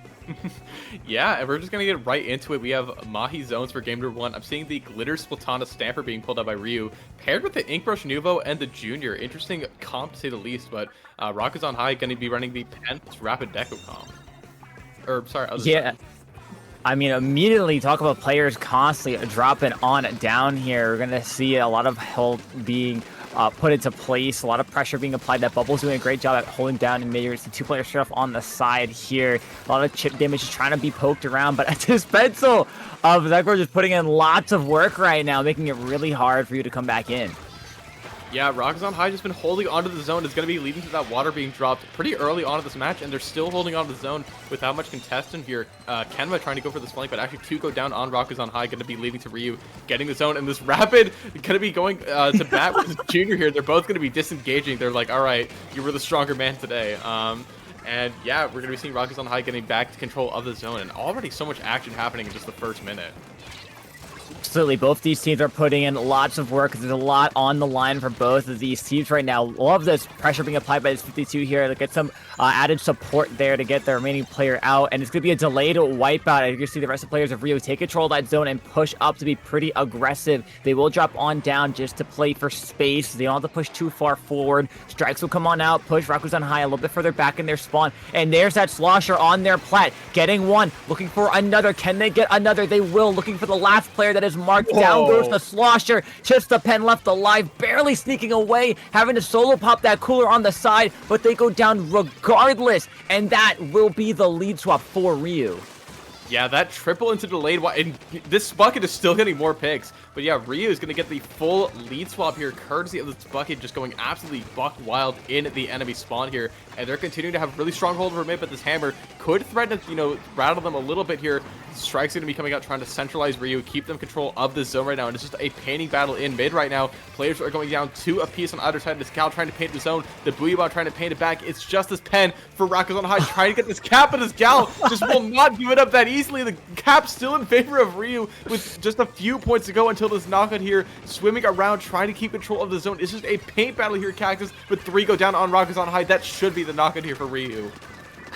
Yeah, and we're just gonna get right into it. We have Mahi zones for game number 1. I'm seeing the Glitter Splatana Stamper being pulled out by Ryu, paired with the Inkbrush Nuvo and the Junior. Interesting comp to say the least, but Rakuzan High gonna be running the Pent Rapid Deco comp. Or, sorry, yeah. I mean, immediately talk about players constantly dropping on down here. We're gonna see a lot of health being put into place, a lot of pressure being applied. That Bubble's doing a great job at holding down, and maybe it's the 2-player straight off on the side here. A lot of chip damage just trying to be poked around, but this pencil of Zekor just putting in lots of work right now, making it really hard for you to come back in. Yeah, Rakuzan High just been holding onto the zone. It's going to be leading to that water being dropped pretty early on in this match, and they're still holding onto the zone without much contestant here. Kenma trying to go for this flank, but actually 2 go down on Rakuzan High, going to be leading to Ryu getting the zone, and this Rapid going to be going to bat with Junior here. They're both going to be disengaging. They're like, all right, you were the stronger man today. And yeah, we're going to be seeing Rakuzan High getting back to control of the zone, and already so much action happening in just the first minute. Absolutely, both these teams are putting in lots of work. There's a lot on the line for both of these teams right now. Love this pressure being applied by this 52 here. Look at some added support there to get the remaining player out, and it's going to be a delayed wipeout. As you can see, the rest of the players of Rio take control of that zone and push up to be pretty aggressive. They will drop on down just to play for space. They don't have to push too far forward. Strikes will come on out, push Rakuzan High a little bit further back in their spawn, and there's that slosher on their plat. Getting one, looking for another. Can they get another? They will, looking for the last player that is marked. Whoa. Down goes the slosher, just the pen left alive, barely sneaking away, having to solo pop that cooler on the side, but they go down regardless, and that will be the lead swap for Ryu. Yeah, that triple into delayed, and this bucket is still getting more picks. But yeah, Ryu is going to get the full lead swap here, courtesy of this bucket just going absolutely buck wild in the enemy spawn here. And they're continuing to have really strong hold over mid, but this hammer could threaten to, rattle them a little bit here. Strike's going to be coming out trying to centralize Ryu, keep them control of the zone right now, and it's just a painting battle in mid right now. Players are going down 2 apiece on either side. This Cal trying to paint the zone, the Booyah trying to paint it back. It's just this pen for Rakuzan High trying to get this cap, but this Gal just will not give it up that easily. The cap still in favor of Ryu with just a few points to go until this knockout here, swimming around trying to keep control of the zone. It's just a paint battle here, Cactus, with 3 go down on Rakuzan High. That should be the knockout here for Ryu.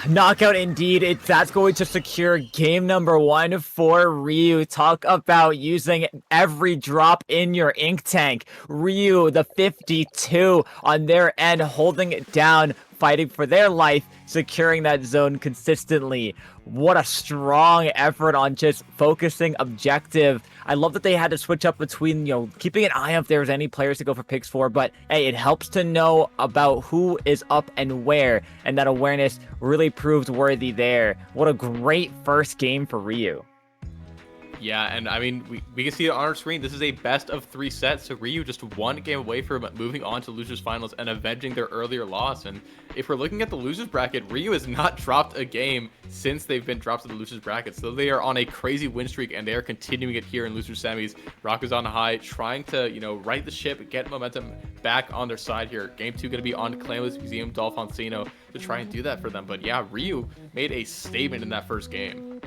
Knockout indeed. That's going to secure game number 1 for Ryu. Talk about using every drop in your ink tank. Ryu, the 52 on their end, holding it down, fighting for their life, securing that zone consistently. What a strong effort on just focusing objective. I love that they had to switch up between, keeping an eye on if there was any players to go for picks for, but hey, it helps to know about who is up and where, and that awareness really proved worthy there. What a great first game for Ryu. Yeah, and I mean, we can see it on our screen. This is a best of 3 sets, so Ryu just 1 game away from moving on to losers finals and avenging their earlier loss. And if we're looking at the losers bracket, Ryu has not dropped a game since they've been dropped to the losers bracket. So they are on a crazy win streak, and they are continuing it here in losers semis. Rakuzan High trying to, right the ship, get momentum back on their side here. Game 2 going to be on Clanless Museum Dolphoncino to try and do that for them. But yeah, Ryu made a statement in that first game.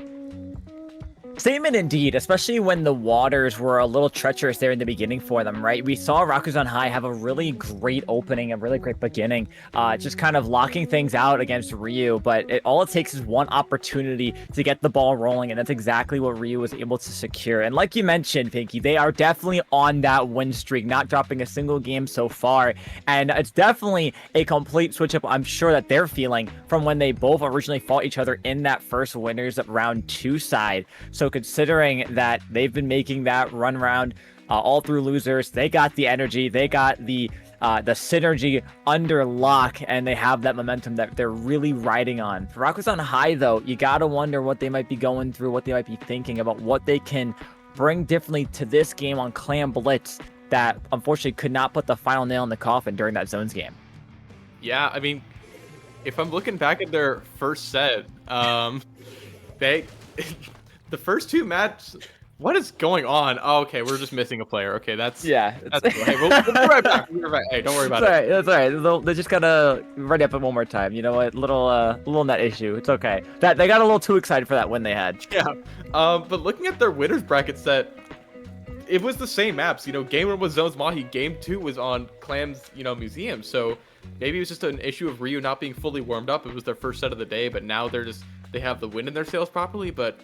Statement indeed, especially when the waters were a little treacherous there in the beginning for them, right? We saw Rakuzan High have a really great opening, a really great beginning, just kind of locking things out against Ryu, but all it takes is one opportunity to get the ball rolling, and that's exactly what Ryu was able to secure. And like you mentioned, Pinky, they are definitely on that win streak, not dropping a single game so far, and it's definitely a complete switch up, I'm sure, that they're feeling from when they both originally fought each other in that first winners of round 2 side. So considering that they've been making that run round all through losers, they got the energy, they got the synergy under lock, and they have that momentum that they're really riding on. For Rakuzan High, though, you gotta wonder what they might be going through, what they might be thinking about, what they can bring differently to this game on Clan Blitz that unfortunately could not put the final nail in the coffin during that Zones game. Yeah, I mean, if I'm looking back at their first set, they... The first 2 matches, what is going on? Oh, okay, we're just missing a player. Okay, that's cool. Hey, we'll be right back. We'll be right back. Hey, don't worry about it. That's all right. They just gotta ready up it one more time. You know what? Little net issue. It's okay. That they got a little too excited for that win they had. Yeah. But looking at their winners bracket set, it was the same maps. Game 1 was Zones Mahi. Game 2 was on Clans, Museum. So maybe it was just an issue of Ryu not being fully warmed up. It was their first set of the day, but now they have the win in their sails properly. But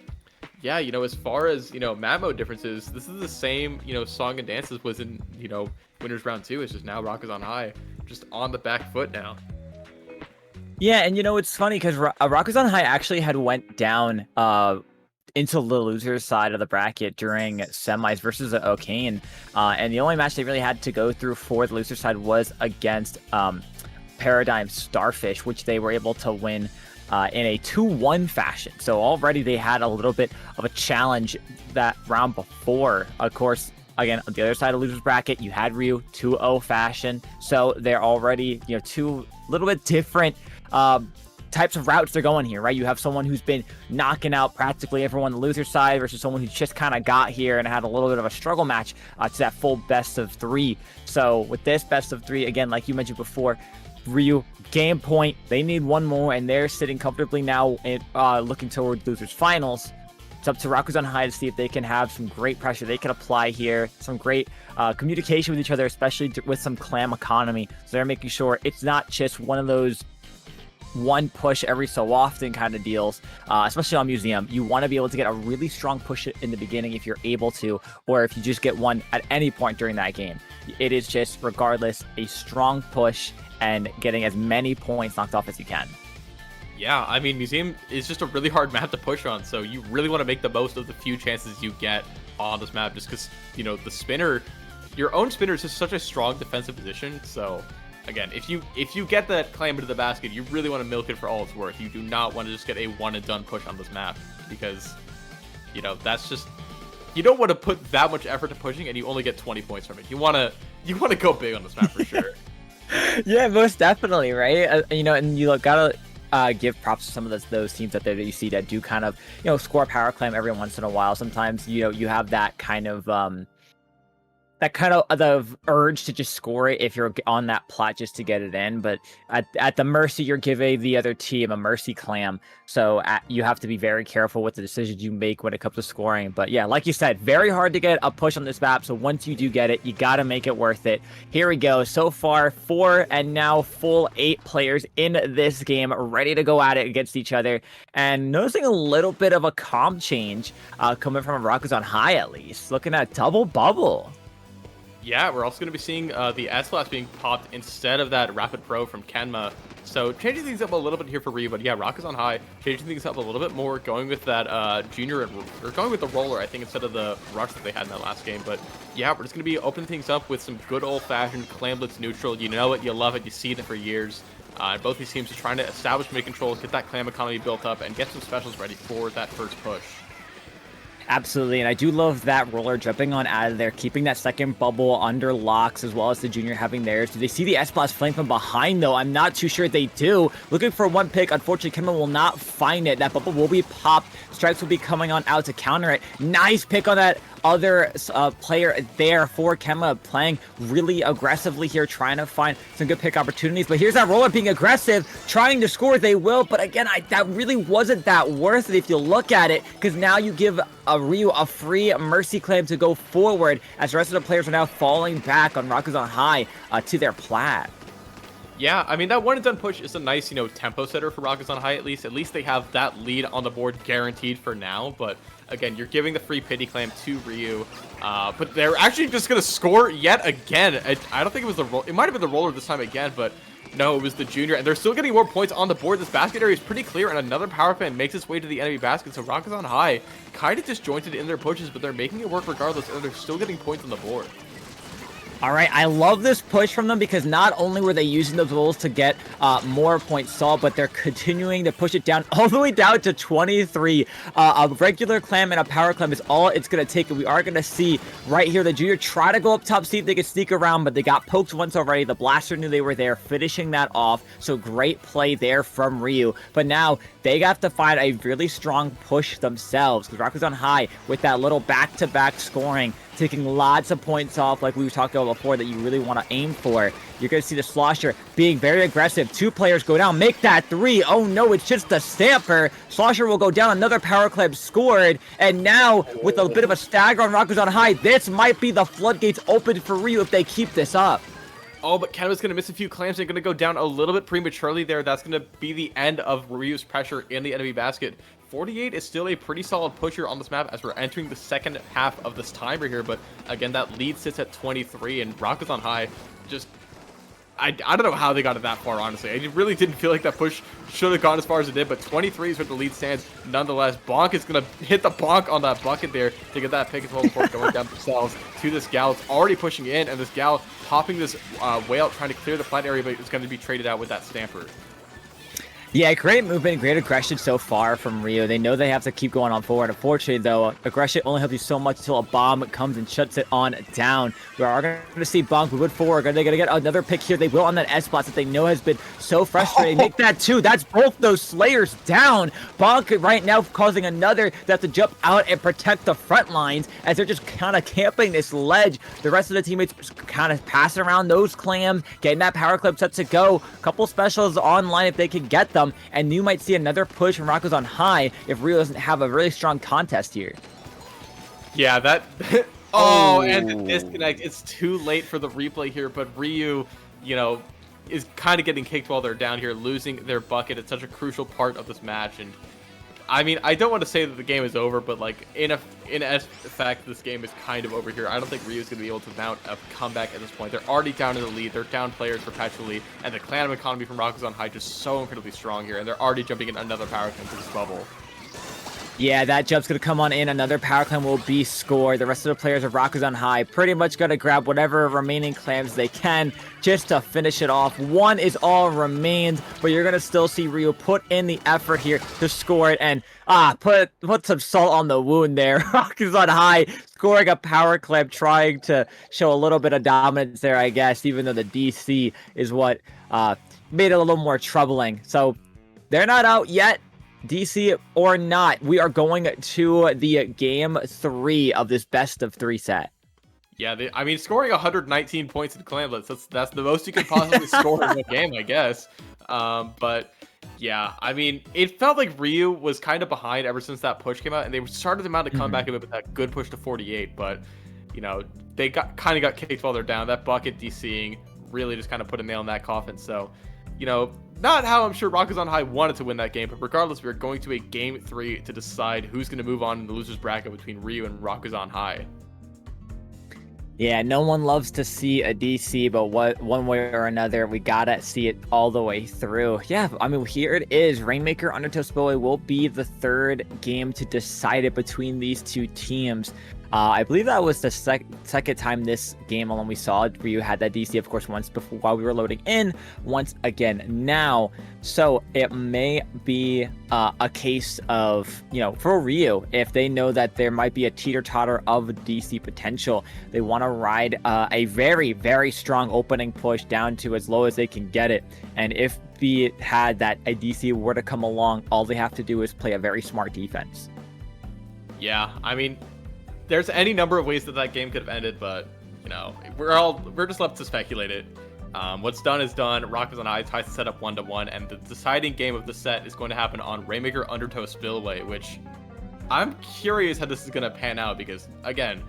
yeah, as far as, map mode differences, this is the same, song and dances was in, winners round 2. It's just now Rakuzan High just on the back foot now. Yeah, and it's funny because Rakuzan High actually had went down into the losers side of the bracket during semis versus Okane, and the only match they really had to go through for the loser side was against Paradigm Starfish, which they were able to win in a 2-1 fashion. So already they had a little bit of a challenge that round before. Of course, again, on the other side of losers bracket, you had Ryu 2-0 fashion. So they're already, 2 little bit different types of routes they're going here, right? You have someone who's been knocking out practically everyone on the loser side versus someone who just kind of got here and had a little bit of a struggle match to that full best of 3. So with this best of 3, again, like you mentioned before, Ryu, game point, they need 1 more, and they're sitting comfortably now looking toward losers finals. It's up to Rakuzan High to see if they can have some great pressure they can apply here, some great communication with each other, especially with some clan economy. So they're making sure it's not just one of those one push every so often kind of deals, especially on Museum. You want to be able to get a really strong push in the beginning if you're able to, or if you just get one at any point during that game. It is just, regardless, a strong push and getting as many points knocked off as you can. Yeah, I mean, Museum is just a really hard map to push on, so you really want to make the most of the few chances you get on this map, just because, the spinner, your own spinner is just such a strong defensive position. So again, if you get that clam into the basket, you really want to milk it for all it's worth. You do not want to just get a one and done push on this map, because that's just, you don't want to put that much effort to pushing and you only get 20 points from it. You want to go big on this map for sure. Yeah, most definitely, right? And you gotta give props to some of those teams that you see that do kind of, score power clam every once in a while. Sometimes, you have that kind of the urge to just score it if you're on that plot just to get it in, but at the mercy, you're giving the other team a mercy clam. So you have to be very careful with the decisions you make when it comes to scoring. But yeah, like you said, very hard to get a push on this map. So once you do get it, you got to make it worth it. Here we go. So far, 4 and now full 8 players in this game, ready to go at it against each other. And noticing a little bit of a comp change coming from Rakuzan High, at least. Looking at double bubble. Yeah, we're also going to be seeing the S-Blast being popped instead of that Rapid Pro from Kenma. So changing things up a little bit here for Ryu, but yeah, Rakuzan High changing things up a little bit more, going with that Junior, or going with the Roller, I think, instead of the Rush that they had in that last game. But yeah, we're just going to be opening things up with some good old-fashioned Clam Blitz neutral. You know it, you love it, you've seen it for years. Both these teams are trying to establish mid control, get that Clam economy built up, and get some specials ready for that first push. Absolutely, and I do love that Roller jumping on out of there, keeping that second bubble under locks, as well as the Junior having theirs. Do they see the S-Blast flame from behind, though? I'm not too sure they do. Looking for one pick. Unfortunately, Kenma will not find it. That bubble will be popped. Strikes will be coming on out to counter it. Nice pick on that other player there for Kenma, playing really aggressively here, trying to find some good pick opportunities. But here's that Roller being aggressive, trying to score. They will, but again, that really wasn't that worth it if you look at it, because now you give Ryu a free mercy claim to go forward, as the rest of the players are now falling back on Rakuzan High to their plat. Yeah, I mean, that one and done push is a nice, tempo setter for Rakuzan High at least. At least they have that lead on the board guaranteed for now, but again, you're giving the free pity clam to Ryu, but they're actually just going to score yet again. I don't think it was it might have been the Roller this time again, but no, it was the Junior, and they're still getting more points on the board. This basket area is pretty clear, and another power fan makes its way to the enemy basket, so Rakuzan High kind of disjointed in their pushes, but they're making it work regardless, and they're still getting points on the board. All right, I love this push from them, because not only were they using those rolls to get more points solved, but they're continuing to push it down all the way down to 23. A regular clam and a power clam is all it's going to take, and we are going to see right here the Junior try to go up top, see if they can sneak around, but they got poked once already. The Blaster knew they were there, finishing that off, so great play there from Ryu. But now they have to find a really strong push themselves, because Rakuzan High, with that little back-to-back scoring, taking lots of points off, like we talked about before, that you really want to aim for. You're going to see the Slosher being very aggressive. 2 players go down, make that 3. Oh no, it's just the Stamper. Slosher will go down, another power clam scored, and now with a bit of a stagger on Rakuzan High, this might be the floodgates open for Ryu if they keep this up. Oh, but Kenma's going to miss a few clams. They're going to go down a little bit prematurely there. That's going to be the end of Ryu's pressure in the enemy basket. 48 is still a pretty solid pusher on this map as we're entering the second half of this timer here, but again, that lead sits at 23, and Rakuzan High just... I don't know how they got it that far, honestly. I really didn't feel like that push should have gone as far as it did, but 23 is where the lead stands nonetheless. Bonk is going to hit the bonk on that bucket there to get that pick as well before going down themselves to this Gal. It's already pushing in, and this Gal popping this whale, trying to clear the flat area, but it's going to be traded out with that Stamper. Yeah, great movement, great aggression so far from Ryu. They know they have to keep going on forward. Unfortunately, though, aggression only helps you so much until a bomb comes and shuts it on down. We are going to see Bonk move it forward. Are they going to get another pick here? They will on that S-Blast that they know has been so frustrating. Make that 2. That's both those Slayers down. Bonk right now causing another that have to jump out and protect the front lines as they're just kind of camping this ledge. The rest of the teammates kind of passing around those clams, getting that power clip set to go. A couple specials online if they can get them. And you might see another push from Rakuzan High if Ryu doesn't have a really strong contest here. Yeah, that... oh, and the disconnect. It's too late for the replay here, but Ryu, is kind of getting kicked while they're down here, losing their bucket. It's such a crucial part of this match, and I mean, I don't want to say that the game is over, but like in effect, this game is kind of over here. I don't think Ryu's going to be able to mount a comeback at this point. They're already down in the lead. They're down players perpetually, and the Clan economy from Rakuzan High just so incredibly strong here, and they're already jumping in another power clam to this bubble. Yeah, that jump's going to come on in. Another power clam will be scored. The rest of the players of Rakuzan High pretty much going to grab whatever remaining clams they can just to finish it off. 1 is all remains, but you're going to still see Ryu put in the effort here to score it and put some salt on the wound there. Rakuzan High scoring a power clam, trying to show a little bit of dominance there, I guess, even though the DC is what made it a little more troubling. So they're not out yet. DC or not, we are going to the game 3 of this best of 3 set. Yeah, I mean, scoring 119 points in Clanblitz, that's the most you could possibly score in the game, I guess. But yeah, I mean, it felt like Ryu was kind of behind ever since that push came out, and they started to mount a comeback a bit with that good push to 48, but, you know, they kind of got kicked while they're down. That bucket DCing really just kind of put a nail in that coffin, so, you know, not how I'm sure Rakuzan High wanted to win that game, but regardless, we're going to a game 3 to decide who's going to move on in the loser's bracket between Ryu and Rakuzan High. Yeah, no one loves to see a DC, but one way or another, we gotta see it all the way through. Yeah, I mean, here it is. Rainmaker Undertow Spillway will be the 3rd game to decide it between these 2 teams. I believe that was the second time this game alone we saw Ryu had that DC, of course, once before while we were loading in, once again now. So it may be a case of, you know, for Ryu, if they know that there might be a teeter-totter of DC potential, they want to ride a very, very strong opening push down to as low as they can get it. And if be had that a DC were to come along, all they have to do is play a very smart defense. Yeah, I mean, there's any number of ways that game could have ended, but, you know, we're just left to speculate it. What's done is done. Rakuzan High tries to set up 1-1, and the deciding game of the set is going to happen on Rainmaker Undertow Spillway, which I'm curious how this is going to pan out because, again,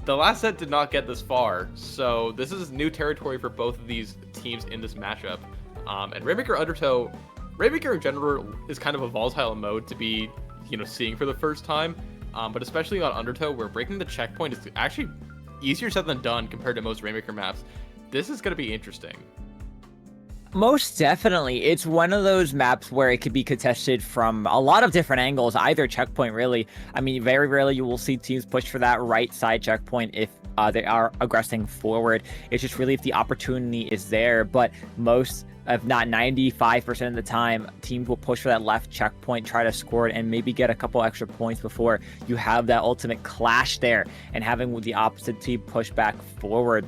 the last set did not get this far, so this is new territory for both of these teams in this matchup. And Rainmaker in general is kind of a volatile mode to be, you know, seeing for the first time. But especially on Undertow, where breaking the checkpoint is actually easier said than done compared to most Rainmaker maps. This is going to be interesting. Most definitely. It's one of those maps where it could be contested from a lot of different angles, either checkpoint, really. I mean, very rarely you will see teams push for that right side checkpoint if they are aggressing forward. It's just really if the opportunity is there, but most, if not 95% of the time, teams will push for that left checkpoint, try to score it, and maybe get a couple extra points before you have that ultimate clash there and having the opposite team push back forward.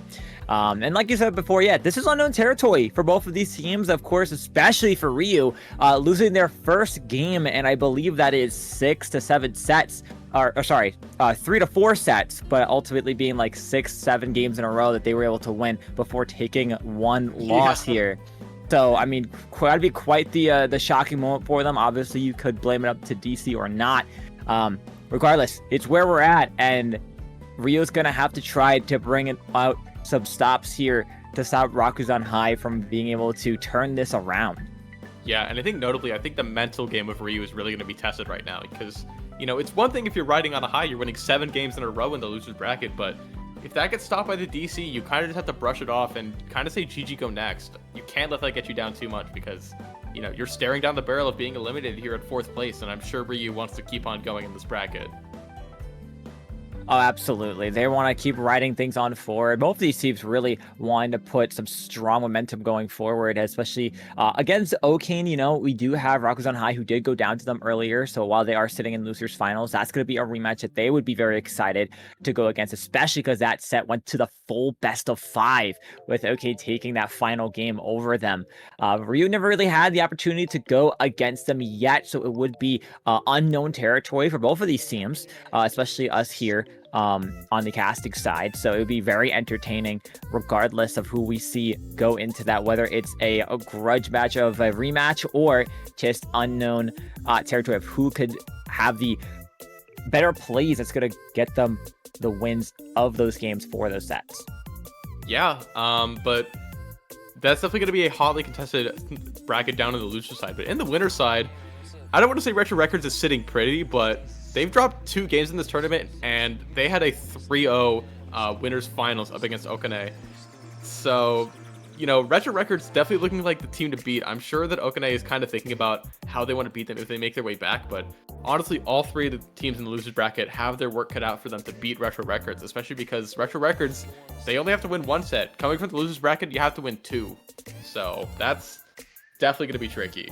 And like you said before, yeah, this is unknown territory for both of these teams, of course, especially for Ryu, losing their first game, and I believe that is 6 to 7 sets. Or sorry, 3 to 4 sets, but ultimately being like 6-7 games in a row that they were able to win before taking one loss here. So, I mean, that'd be quite the shocking moment for them. Obviously, you could blame it up to DC or not. Regardless, it's where we're at, and Ryu's going to have to try to bring it out some stops here to stop Rakuzan High from being able to turn this around. Yeah, and I think notably, I think the mental game of Ryu is really going to be tested right now because, you know, it's one thing if you're riding on a high, you're winning 7 games in a row in the loser's bracket, but if that gets stopped by the DC, you kind of just have to brush it off and kind of say GG go next. You can't let that get you down too much because, you know, you're staring down the barrel of being eliminated here at 4th place, and I'm sure Ryu wants to keep on going in this bracket. Oh, absolutely. They want to keep riding things on forward. Both of these teams really wanting to put some strong momentum going forward, especially against Okane. You know, we do have Rakuzan High, who did go down to them earlier. So while they are sitting in losers finals, that's going to be a rematch that they would be very excited to go against, especially because that set went to the full best of 5 with Okane taking that final game over them. Ryu never really had the opportunity to go against them yet, so it would be unknown territory for both of these teams, especially us here on the casting side. So it would be very entertaining regardless of who we see go into that, whether it's a grudge match of a rematch or just unknown territory of who could have the better plays that's going to get them the wins of those games for those sets. Yeah, but that's definitely going to be a hotly contested bracket down on the loser side. But in the winner side, I don't want to say Retro Records is sitting pretty, but they've dropped 2 games in this tournament, and they had a 3-0 winners finals up against Okane. So, you know, Retro Records definitely looking like the team to beat. I'm sure that Okane is kind of thinking about how they want to beat them if they make their way back, but honestly, all 3 of the teams in the losers bracket have their work cut out for them to beat Retro Records, especially because Retro Records, they only have to win 1 set. Coming from the losers bracket, you have to win 2. So that's definitely going to be tricky.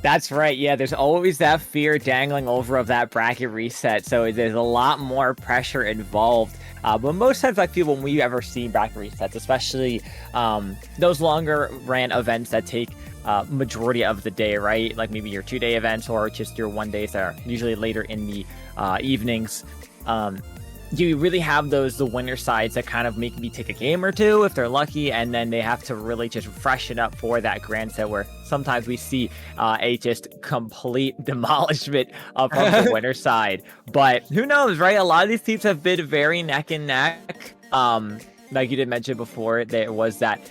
That's right. Yeah, there's always that fear dangling over of that bracket reset. So there's a lot more pressure involved. But most times I feel when we ever see bracket resets, especially those longer ran events that take majority of the day, right? Like maybe your 2-day events or just your 1 days that are usually later in the evenings. You really have the winner sides that kind of make me take a game or two if they're lucky, and then they have to really just freshen up for that grand set where sometimes we see a just complete demolishment from the winner side. But who knows, right? A lot of these teams have been very neck and neck. Like you did mention before, there was that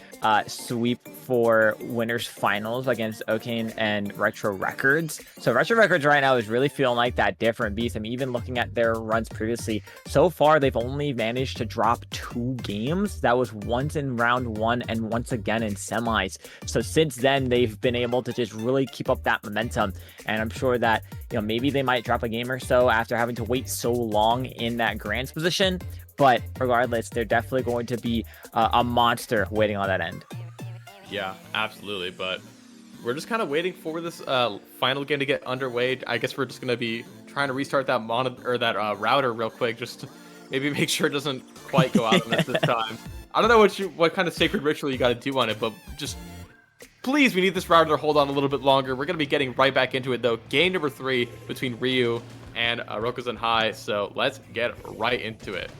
sweep for winners finals against Okane and Retro Records. So Retro Records right now is really feeling like that different beast. I mean, even looking at their runs previously, so far they've only managed to drop 2 games. That was once in round 1 and once again in semis. So since then, they've been able to just really keep up that momentum. And I'm sure that, you know, maybe they might drop a game or so after having to wait so long in that grants position. But regardless, they're definitely going to be a monster waiting on that end. Yeah, absolutely. But we're just kind of waiting for this final game to get underway. I guess we're just going to be trying to restart that router real quick, just to maybe make sure it doesn't quite go out on us this time. I don't know what kind of sacred ritual you got to do on it, but just please, we need this router to hold on a little bit longer. We're going to be getting right back into it, though. Game number 3 between Ryu and Rakuzan High. So let's get right into it.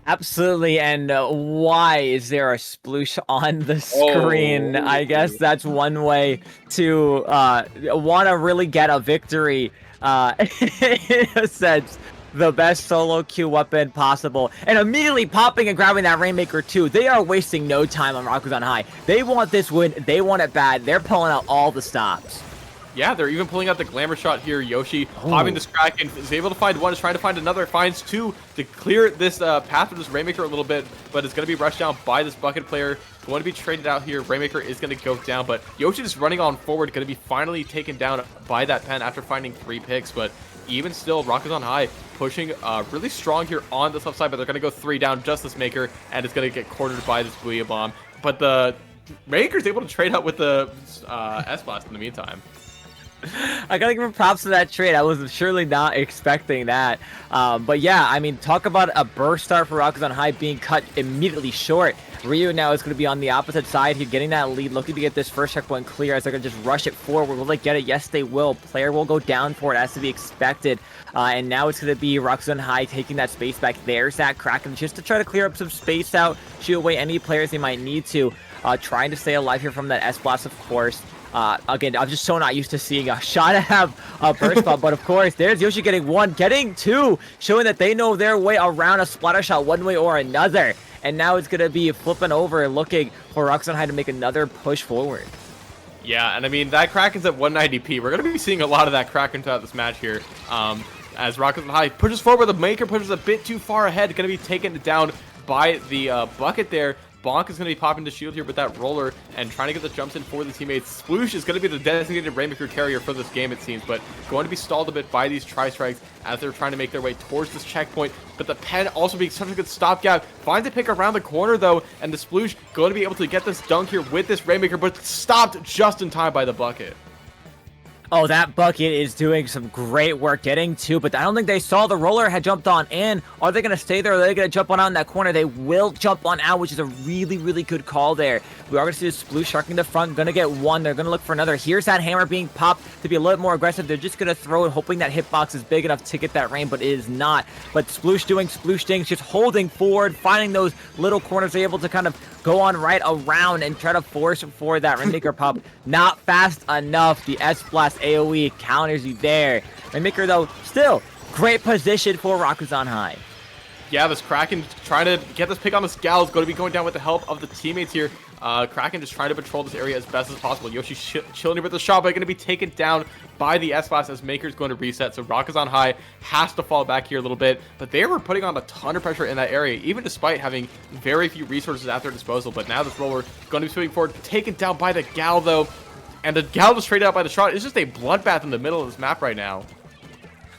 Absolutely, and why is there a sploosh on the screen? I guess that's one way to want to really get a victory in a sense. The best solo queue weapon possible, and immediately popping and grabbing that Rainmaker too. They are wasting no time on Rakuzan High. They want this win. They want it bad. They're pulling out all the stops. Yeah, they're even pulling out the glamour shot here. Yoshi popping this crack and is able to find one, is trying to find another, finds 2 to clear this path for this Rainmaker a little bit, but it's going to be rushed down by this bucket player. Going to be traded out here. Rainmaker is going to go down, but Yoshi is running on forward, going to be finally taken down by that pen after finding 3 picks, but even still, Rakuzan High pushing really strong here on this left side, but they're going to go 3 down, just this Maker, and it's going to get cornered by this Booyah Bomb. But the Maker's able to trade out with the S-Blast in the meantime. I gotta give him props to that trade. I was surely not expecting that. But yeah, I mean, talk about a burst start for Rakuzan High being cut immediately short. Ryu now is going to be on the opposite side here, getting that lead, looking to get this first checkpoint clear as they're going to just rush it forward. Will they get it? Yes, they will. Player will go down for it, as to be expected. And now it's going to be Rakuzan High taking that space back. There's that Kraken just to try to clear up some space out, shoot away any players they might need to. Trying to stay alive here from that S-Blast, of course. Again, I'm just so not used to seeing a shot have a burst bomb, but of course, there's Yoshi getting 1, getting 2, showing that they know their way around a splatter shot one way or another. And now it's going to be flipping over and looking for Rakuzan High to make another push forward. Yeah, and I mean, that Kraken's at 190p. We're going to be seeing a lot of that Kraken throughout this match here. As Rakuzan High pushes forward, the Maker pushes a bit too far ahead, going to be taken down by the bucket there. Bonk is going to be popping the shield here with that roller and trying to get the jumps in for the teammates. Sploosh is going to be the designated Rainmaker carrier for this game, it seems, but going to be stalled a bit by these tri-strikes as they're trying to make their way towards this checkpoint. But the pen also being such a good stopgap. Finds a pick around the corner, though, and the Sploosh going to be able to get this dunk here with this Rainmaker, but stopped just in time by the bucket. Oh, that bucket is doing some great work getting 2, but I don't think they saw the roller had jumped on in. Are they going to stay there, or are they going to jump on out in that corner? They will jump on out, which is a really, really good call there. We are going to see the Sploosh sharking the front, going to get 1. They're going to look for another. Here's that hammer being popped to be a little bit more aggressive. They're just going to throw it, hoping that hitbox is big enough to get that rain, but it is not. But Sploosh doing Sploosh things, just holding forward, finding those little corners, able to kind of go on right around and try to force for that Rainmaker pop. Not fast enough. The S-Blast AoE counters you there. Rainmaker, though, still great position for Rakuzan High. Yeah, this Kraken trying to get this pick on the Scowl is going to be going down with the help of the teammates here. Kraken just trying to patrol this area as best as possible. Yoshi chilling with the shot, but going to be taken down by the S-Blast as Maker's going to reset. So Rakuzan High has to fall back here a little bit, but they were putting on a ton of pressure in that area, even despite having very few resources at their disposal. But now this roller going to be sweeping forward, taken down by the Gal, though. And the Gal just traded out by the shot. It's just a bloodbath in the middle of this map right now.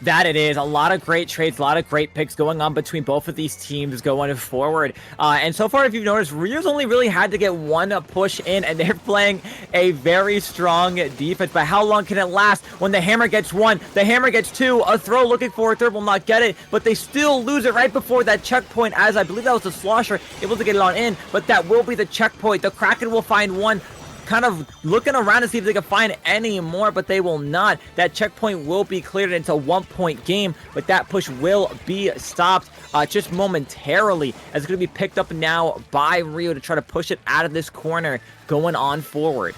That it is. A lot of great trades, a lot of great picks going on between both of these teams going forward. And so far, if you've noticed, Ryu's only really had to get 1 push in, and they're playing a very strong defense. But how long can it last when the hammer gets 1, the hammer gets 2, a throw looking for a third will not get it, but they still lose it right before that checkpoint, as I believe that was the Slosher able to get it on in, but that will be the checkpoint. The Kraken will find 1. kind of looking around to see if they can find any more, but they will not. That checkpoint will be cleared into a 1-point game, but that push will be stopped just momentarily, as it's going to be picked up now by Ryu to try to push it out of this corner going on forward.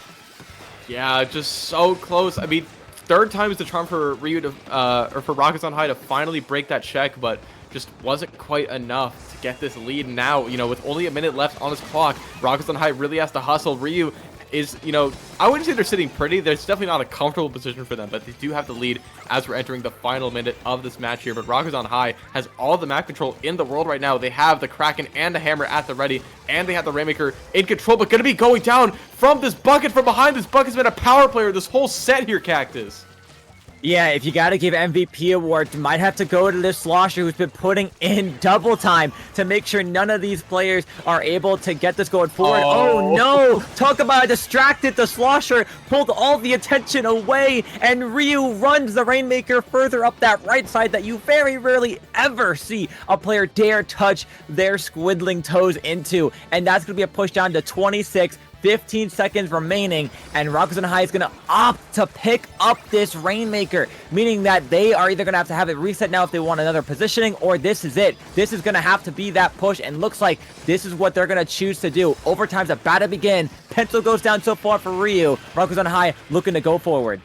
Yeah, just so close. I mean, third time is the charm for Ryu to, or for Rakuzan High to finally break that check, but just wasn't quite enough to get this lead. Now, you know, with only a minute left on his clock, Rakuzan High really has to hustle. Ryu is, you know, I wouldn't say they're sitting pretty. There's definitely not a comfortable position for them, but they do have the lead as we're entering the final minute of this match here. But Rakuzan High has all the map control in the world right now. They have the Kraken and the Hammer at the ready, and they have the Rainmaker in control, but going to be going down from this bucket from behind. This bucket's been a power player this whole set here, Cactus. Yeah, if you gotta give MVP awards, you might have to go to this Slosher who's been putting in double time to make sure none of these players are able to get this going forward. Oh no! Talk about distracted. The Slosher pulled all the attention away, and Ryu runs the Rainmaker further up that right side that you very rarely ever see a player dare touch their squiddling toes into. And that's gonna be a push down to 26. 15 seconds remaining, and Rakuzan High is going to opt to pick up this Rainmaker, meaning that they are either going to have it reset now if they want another positioning, or this is it. This is going to have to be that push, and looks like this is what they're going to choose to do. Overtime's about to begin. Pencil goes down so far for Ryu. Rakuzan High looking to go forward.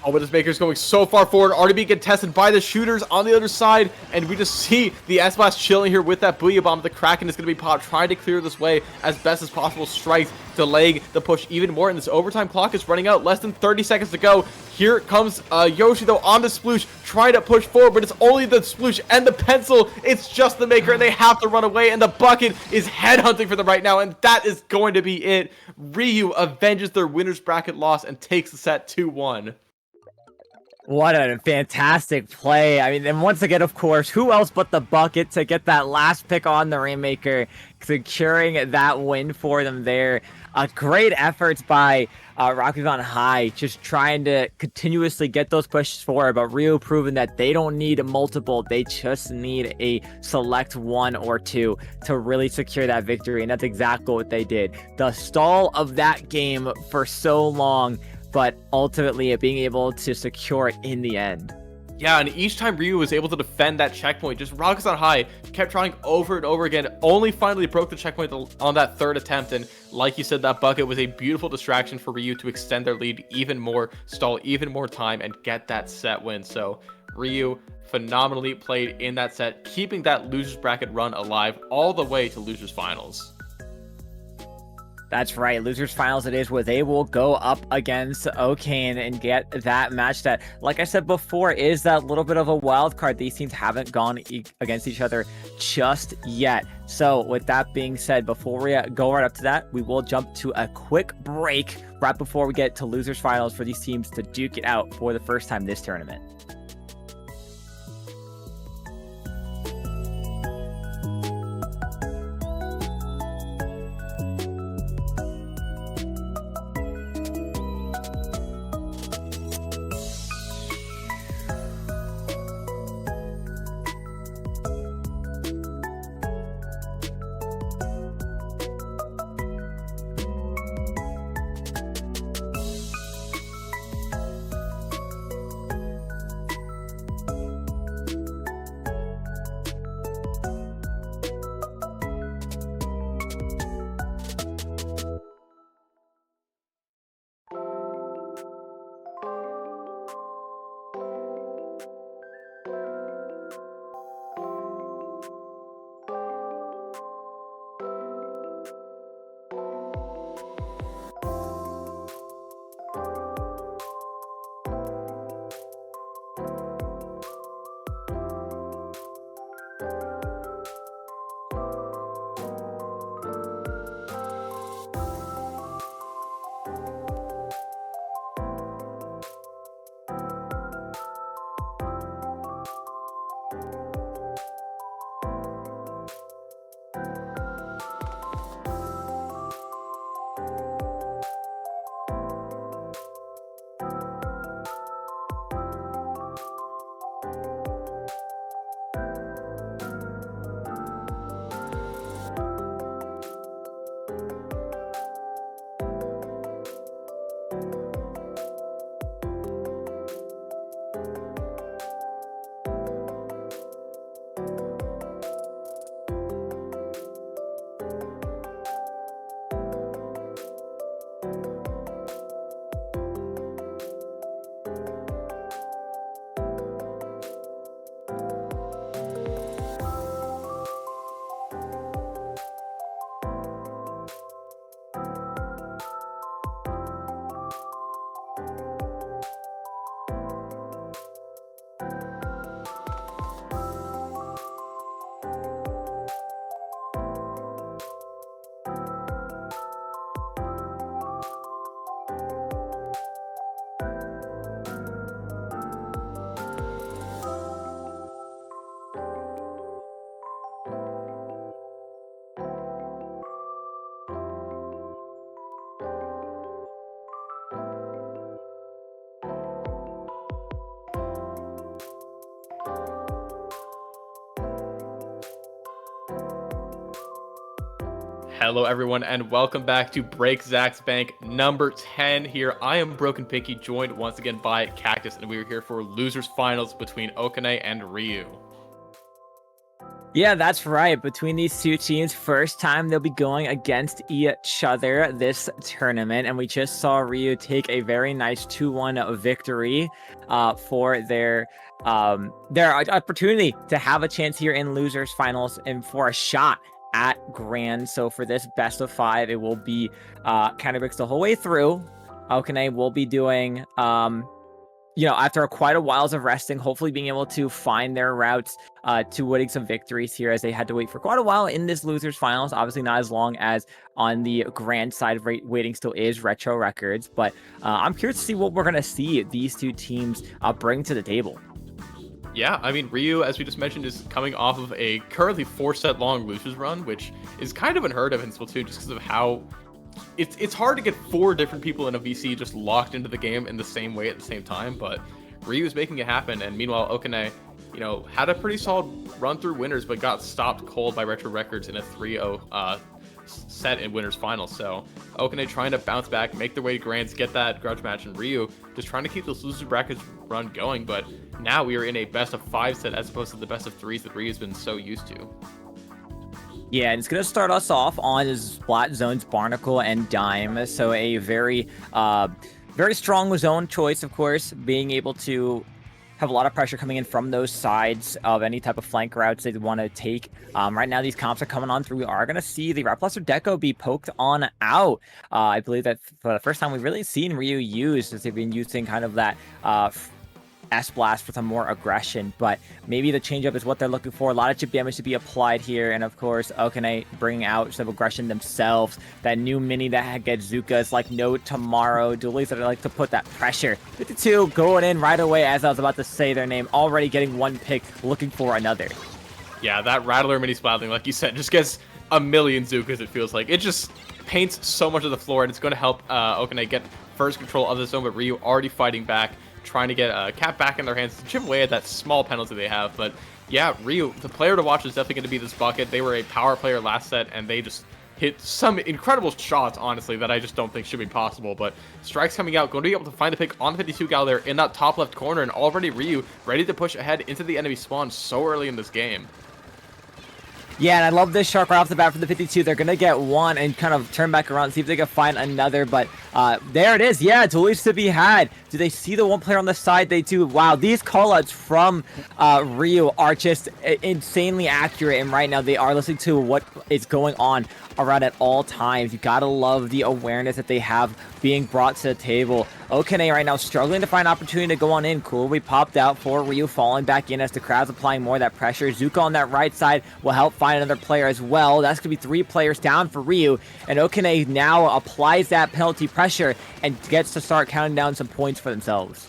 Oh, but this Maker's going so far forward, already being contested by the shooters on the other side, and we just see the S-Blast chilling here with that Booyah Bomb. The Kraken is going to be popped, trying to clear this way as best as possible. Strikes, delaying the push even more, and this overtime clock is running out. Less than 30 seconds to go. Here comes Yoshi, though, on the Sploosh, trying to push forward, but it's only the Sploosh and the Pencil. It's just the Maker, and they have to run away, and the Bucket is headhunting for them right now, and that is going to be it. Ryu avenges their winner's bracket loss and takes the set 2-1. What a fantastic play. I mean, and once again, of course, who else but the Bucket to get that last pick on the Rainmaker, securing that win for them there. Great efforts by Rakuzan High, just trying to continuously get those pushes forward, but Ryu proving that they don't need multiple, they just need a select one or two to really secure that victory, and that's exactly what they did. The stall of that game for so long, but ultimately being able to secure it in the end. Yeah, and each time Ryu was able to defend that checkpoint, just Rakuzan High kept trying over and over again, only finally broke the checkpoint on that third attempt, and like you said, that bucket was a beautiful distraction for Ryu to extend their lead even more, stall even more time, and get that set win. So Ryu phenomenally played in that set, keeping that loser's bracket run alive all the way to losers finals. That's right, losers finals it is, where they will go up against Okane and get that match that, like I said before, is that little bit of a wild card. These teams haven't gone against each other just yet. So with that being said, before we go right up to that, we will jump to a quick break right before we get to losers finals for these teams to duke it out for the first time this tournament. Hello everyone and welcome back to Break Zach's Bank number 10 here. I am Broken Pinky, joined once again by Cactus, and we are here for losers finals between Okane and Ryu. Yeah, that's right. Between these two teams, first time they'll be going against each other this tournament, and we just saw Ryu take a very nice 2-1 victory for their opportunity to have a chance here in losers finals and for a shot at Grand. So for this best of 5, it will be Canterbricks the whole way through. Okane will be doing after quite a whiles of resting, hopefully being able to find their routes to winning some victories here, as they had to wait for quite a while in this losers finals. Obviously not as long as on the grand side of waiting still is Retro Records, but I'm curious to see what we're going to see these two teams bring to the table. Yeah, I mean, Ryu, as we just mentioned, is coming off of a currently 4-set long losers run, which is kind of unheard of in Splatoon just because of how it's hard to get 4 different people in a VC just locked into the game in the same way at the same time, but Ryu is making it happen. And meanwhile, Okane, had a pretty solid run through winners, but got stopped cold by Retro Records in a 3-0 set in winners final. So Okane trying to bounce back, make their way to grands, get that grudge match, and Ryu just trying to keep this loser brackets run going. But now we are in a best of 5 set as opposed to the best of 3s that Ryu's been so used to. Yeah, and it's going to start us off on Splat Zones, Barnacle, and Dime. So a very strong zone choice, of course, being able to have a lot of pressure coming in from those sides of any type of flank routes they want to take. Right now, these comps are coming on through. We are going to see the Rapluster Deco be poked on out. I believe that for the first time we've really seen Ryu use, as they've been using kind of that S-Blast for some more aggression, but maybe the changeup is what they're looking for. A lot of chip damage to be applied here, and of course, Okane bringing out some aggression themselves. That new mini that gets Zukas like no tomorrow. Dualies that like to put that pressure. 52 going in right away, as I was about to say their name, already getting 1 pick, looking for another. Yeah, that Rattler mini splatling, like you said, just gets a million Zukas, it feels like. It just paints so much of the floor, and it's going to help Okane get first control of the zone, but Ryu already fighting back, trying to get a cap back in their hands to chip away at that small penalty they have. But yeah, Ryu, the player to watch is definitely going to be this bucket. They were a power player last set, and they just hit some incredible shots, honestly, that I just don't think should be possible. But strikes coming out, going to be able to find the pick on the 52 gal there in that top left corner, and already Ryu ready to push ahead into the enemy spawn so early in this game. Yeah, and I love this shark right off the bat for the 52. They're going to get 1 and kind of turn back around, see if they can find another. But there it is. Yeah, dualies to be had. Do they see the one player on the side? They do. Wow, these callouts from Ryu are just insanely accurate. And right now they are listening to what is going on around at all times. You got to love the awareness that they have being brought to the table. Okane right now struggling to find opportunity to go on in. Cool, we popped out for Ryu, falling back in as the crowd's applying more of that pressure. Zuka on that right side will help find another player as well. That's going to be 3 players down for Ryu, and Okane now applies that penalty pressure and gets to start counting down some points for themselves.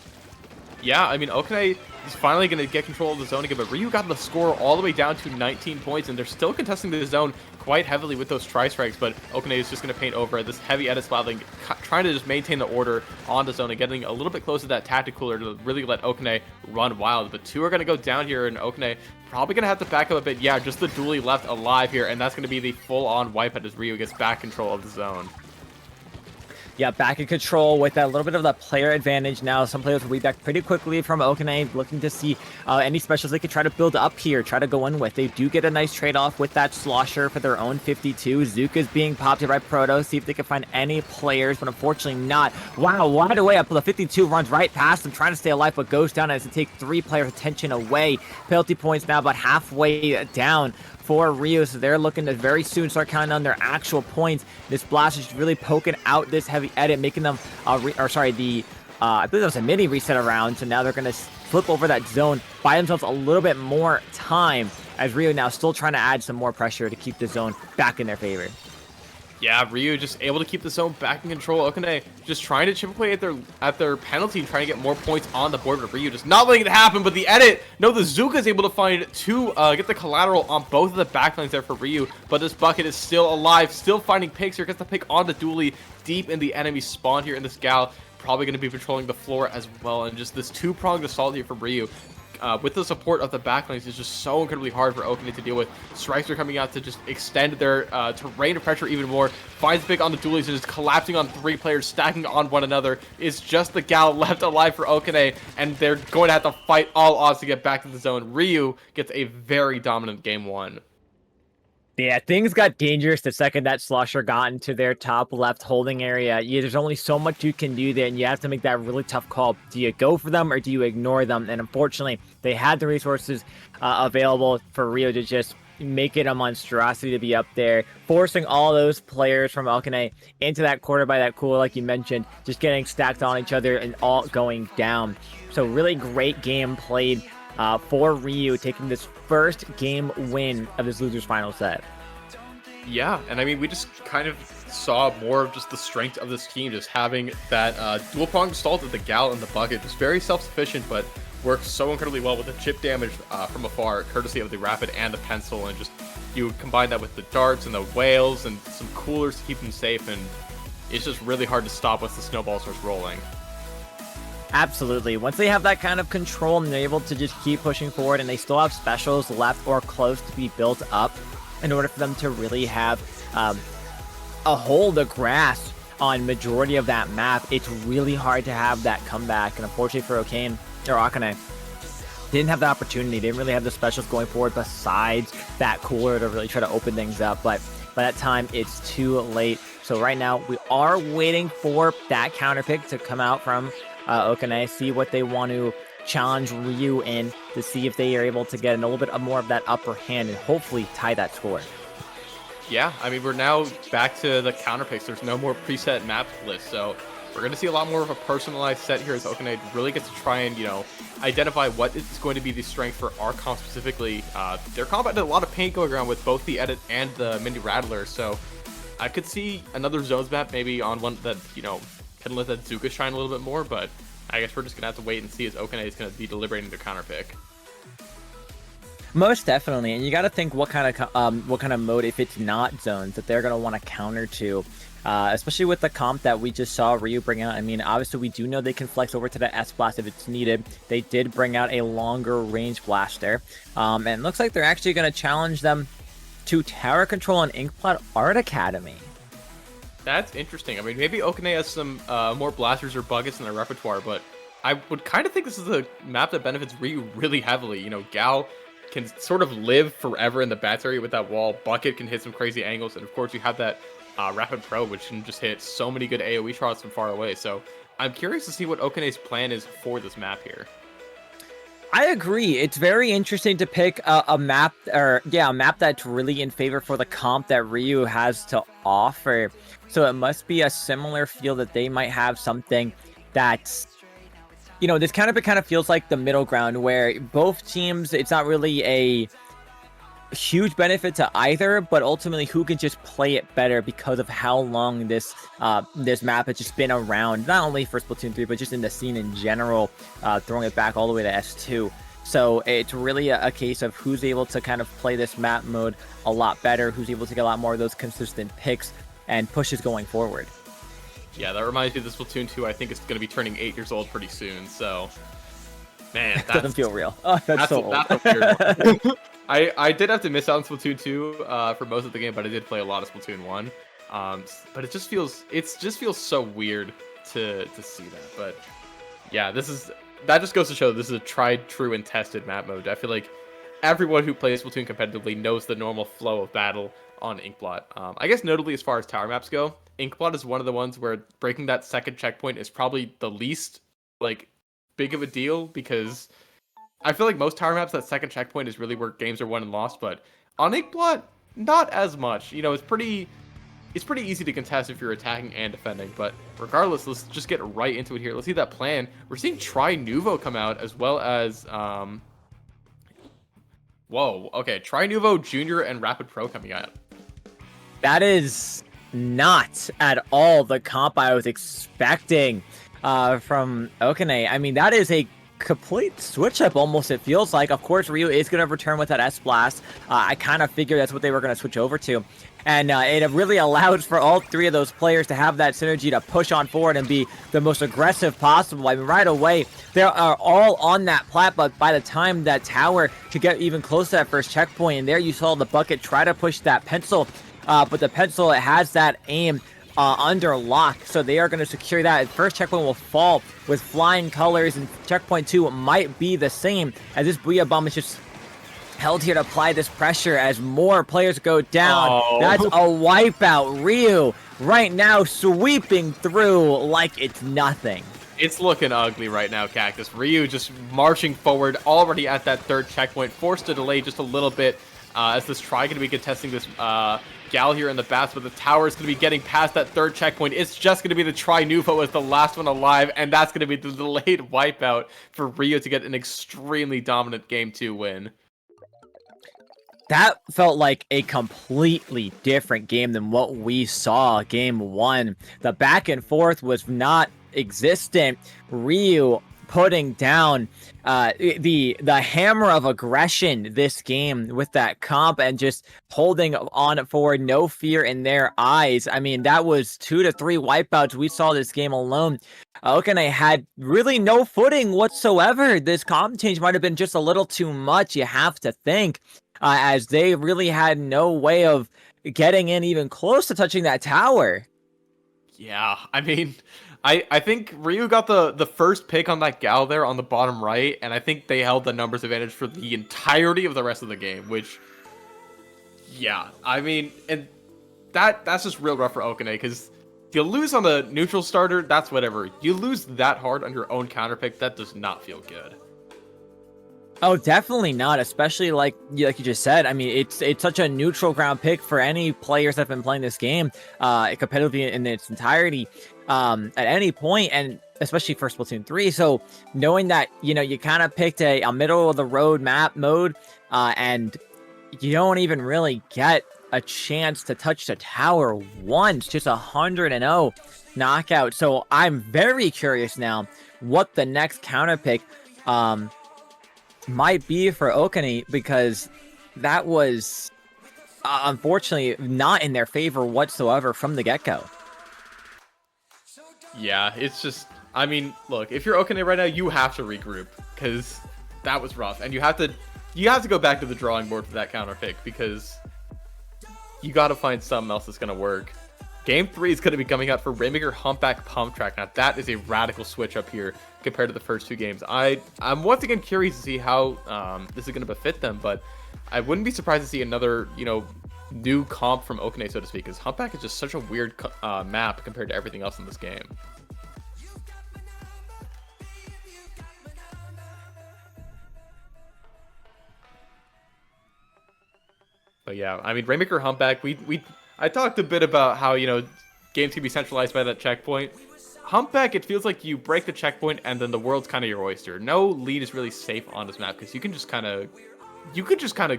Yeah, I mean, Okane is finally going to get control of the zone again, but Ryu got the score all the way down to 19 points, and they're still contesting the zone quite heavily with those tri-strikes, but Okane is just going to paint over this heavy edit splatling, trying to just maintain the order on the zone and getting a little bit closer to that tactic cooler to really let Okane run wild. But 2 are going to go down here, and Okane probably going to have to back up a bit. Yeah, just the dually left alive here, and that's going to be the full-on wipe as Ryu gets back control of the zone. Yeah, back in control with that little bit of that player advantage now. Some players will be back pretty quickly from Okane, looking to see any specials they could try to build up here, try to go in with. They do get a nice trade-off with that slosher for their own 52. Zuka's being popped here by Proto, see if they can find any players, but unfortunately not. Wow, wide away up. The 52 runs right past them, trying to stay alive, but goes down as to take 3 players' attention away. Penalty points now about halfway down for Ryu, so they're looking to very soon start counting on their actual points. This blast is really poking out this heavy edit, making them, I believe that was a mini reset around, so now they're going to flip over that zone, buy themselves a little bit more time, as Ryu now still trying to add some more pressure to keep the zone back in their favor. Yeah, Ryu just able to keep the zone back in control. Okane just trying to chip away at their penalty, trying to get more points on the board, but Ryu just not letting it happen. But the edit, no, the Zuka is able to find 2, get the collateral on both of the backlines there for Ryu, but this bucket is still alive, still finding picks here, gets the pick on the dually deep in the enemy spawn here in this gal. Probably going to be patrolling the floor as well, and just this 2-pronged assault here for Ryu. with the support of the backlines, it's just so incredibly hard for Okane to deal with. Strikes are coming out to just extend their terrain of pressure even more. Finds pick on the dualies and just collapsing on 3 players, stacking on one another. It's just the Gal left alive for Okane, and they're going to have to fight all odds to get back to the zone. Ryu gets a very dominant game 1. Yeah, things got dangerous the second that Slosher got into their top left holding area. Yeah, there's only so much you can do there, and you have to make that really tough call. Do you go for them or do you ignore them? And unfortunately, they had the resources available for Rio to just make it a monstrosity to be up there, forcing all those players from Okane into that quarter by that cool, like you mentioned, just getting stacked on each other and all going down. So really great game played for Ryu, taking this first game win of this loser's final set. Yeah, and I mean, we just kind of saw more of just the strength of this team, just having that dual-pronged assault of the Gal and the Bucket, just very self-sufficient, but works so incredibly well with the chip damage from afar, courtesy of the Rapid and the Pencil, and just you combine that with the darts and the whales and some coolers to keep them safe, and it's just really hard to stop once the snowball starts rolling. Absolutely. Once they have that kind of control and they're able to just keep pushing forward, and they still have specials left or close to be built up in order for them to really have a hold, a grasp on majority of that map, it's really hard to have that comeback. And unfortunately for Okane, didn't have the opportunity. Didn't really have the specials going forward besides that cooler to really try to open things up. But by that time, it's too late. So right now, we are waiting for that counter pick to come out from Okane, see what they want to challenge Ryu in, to see if they are able to get a little bit more of that upper hand and hopefully tie that score. Yeah, I mean, we're now back to the counter picks. There's no more preset map list, so we're going to see a lot more of a personalized set here as Okane really gets to try and, identify what is going to be the strength for our comp specifically. Their comp had a lot of paint going around with both the Edit and the Mini Rattler, so I could see another zones map maybe on one that, can let that Zuka shine a little bit more, but I guess we're just going to have to wait and see as Okane is going to be deliberating their counter pick. Most definitely, and you got to think what kind of mode, if it's not zones, that they're going to want to counter to, especially with the comp that we just saw Ryu bring out. I mean, obviously we do know they can flex over to the S blast if it's needed. They did bring out a longer range blaster, and it looks like they're actually going to challenge them to tower control on Inkblot Art Academy. That's interesting. I mean, maybe Okane has some more blasters or buckets in their repertoire, but I would kind of think this is a map that benefits Ryu really heavily. Gal can sort of live forever in the bats area with that wall. Bucket can hit some crazy angles, and of course you have that Rapid Pro, which can just hit so many good AoE shots from far away. So I'm curious to see what Okane's plan is for this map here. I agree. It's very interesting to pick a map, a map that's really in favor for the comp that Ryu has to offer. So it must be a similar feel that they might have something that's, this kind of feels like the middle ground where both teams, it's not really a huge benefit to either, but ultimately who can just play it better because of how long this map has just been around, not only for Splatoon 3, but just in the scene in general, throwing it back all the way to S2. So it's really a case of who's able to kind of play this map mode a lot better, who's able to get a lot more of those consistent picks and pushes going forward. Yeah, that reminds me of the Splatoon 2. I think it's going to be turning 8 years old pretty soon, so man, that doesn't feel real. Oh, that's so old. That's a weird one. I did have to miss out on Splatoon 2 for most of the game, but I did play a lot of Splatoon 1. But it just feels so weird to see that. But yeah, that just goes to show this is a tried, true, and tested map mode. I feel like everyone who plays Splatoon competitively knows the normal flow of battle on Inkblot. I guess notably as far as tower maps go, Inkblot is one of the ones where breaking that second checkpoint is probably the least big of a deal, because I feel like most tower maps, that second checkpoint is really where games are won and lost, but on Inkblot, not as much. It's pretty easy to contest if you're attacking and defending, but regardless, let's just get right into it here. Let's see that plan. We're seeing Tri Nuvo come out, as well as Tri Nuvo Junior and Rapid Pro coming out. That is not at all the comp I was expecting from Okane. I mean, that is a complete switch up almost, it feels like. Of course, Ryu is going to return with that S-Blast. I kind of figured that's what they were going to switch over to. And it really allows for all three of those players to have that synergy to push on forward and be the most aggressive possible. I mean, right away, they are all on that plat, but by the time that tower could get even close to that first checkpoint, and there you saw the bucket try to push that pencil, but the pencil, it has that aim under lock, so they are going to secure that. First checkpoint will fall with flying colors, and checkpoint 2 might be the same, as this Booyah Bomb is just held here to apply this pressure as more players go down. Oh. That's a wipeout. Ryu right now sweeping through like it's nothing. It's looking ugly right now, Cactus. Ryu just marching forward, already at that third checkpoint, forced to delay just a little bit as this try going to be contesting this gal here in the bats, but the tower is going to be getting past that third checkpoint. It's just going to be the Tri Nuvo as the last one alive, and that's going to be the delayed wipeout for Ryu to get an extremely dominant Game 2 win. That felt like a completely different game than what we saw Game 1. The back and forth was not existent. Ryu putting down the hammer of aggression this game with that comp and just holding on forward, no fear in their eyes. I mean, that was 2 to 3 wipeouts we saw this game alone. Okane had really no footing whatsoever. This comp change might have been just a little too much, you have to think. As they really had no way of getting in even close to touching that tower. Yeah, I mean, I think Ryu got the first pick on that gal there on the bottom right, and I think they held the numbers advantage for the entirety of the rest of the game, which, yeah, I mean, and that's just real rough for Okane, because you lose on the neutral starter, that's whatever. You lose that hard on your own counter pick, that does not feel good. Oh, definitely not, especially like you just said. I mean, it's such a neutral ground pick for any players that have been playing this game competitively in its entirety at any point, and especially for Splatoon 3. So knowing that, you kind of picked a middle of the road map mode and you don't even really get a chance to touch the tower once, just 100-0 knockout. So I'm very curious now what the next counter pick might be for Okane, because that was unfortunately not in their favor whatsoever from the get-go. Yeah, it's just, I mean, look, if you're Okane right now, you have to regroup, because that was rough, and you have to go back to the drawing board for that counter pick, because you got to find something else that's going to work. Game 3 is going to be coming out for Rainmaker Humpback Pump Track. Now, that is a radical switch up here compared to the first 2 games. I'm once again curious to see how this is going to befit them, but I wouldn't be surprised to see another, new comp from Okane, so to speak, because Humpback is just such a weird map compared to everything else in this game. But yeah, I mean, Rainmaker Humpback, I talked a bit about how, games can be centralized by that checkpoint. Humpback, it feels like you break the checkpoint and then the world's kind of your oyster. No lead is really safe on this map because you can just kind of,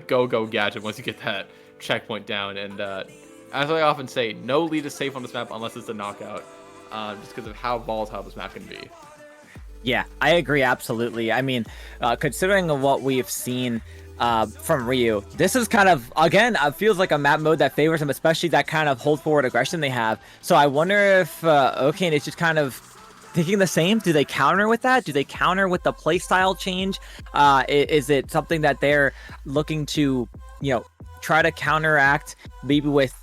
go gadget once you get that checkpoint down. And as I often say, no lead is safe on this map unless it's a knockout, just because of how volatile this map can be. Yeah, I agree absolutely. I mean, considering what we've seen from Ryu, this is kind of, again, feels like a map mode that favors him, especially that kind of hold forward aggression they have. So I wonder if Okane is just kind of thinking the same. Do they counter with that? Do they counter with the playstyle change? Is it something that they're looking to, try to counteract maybe with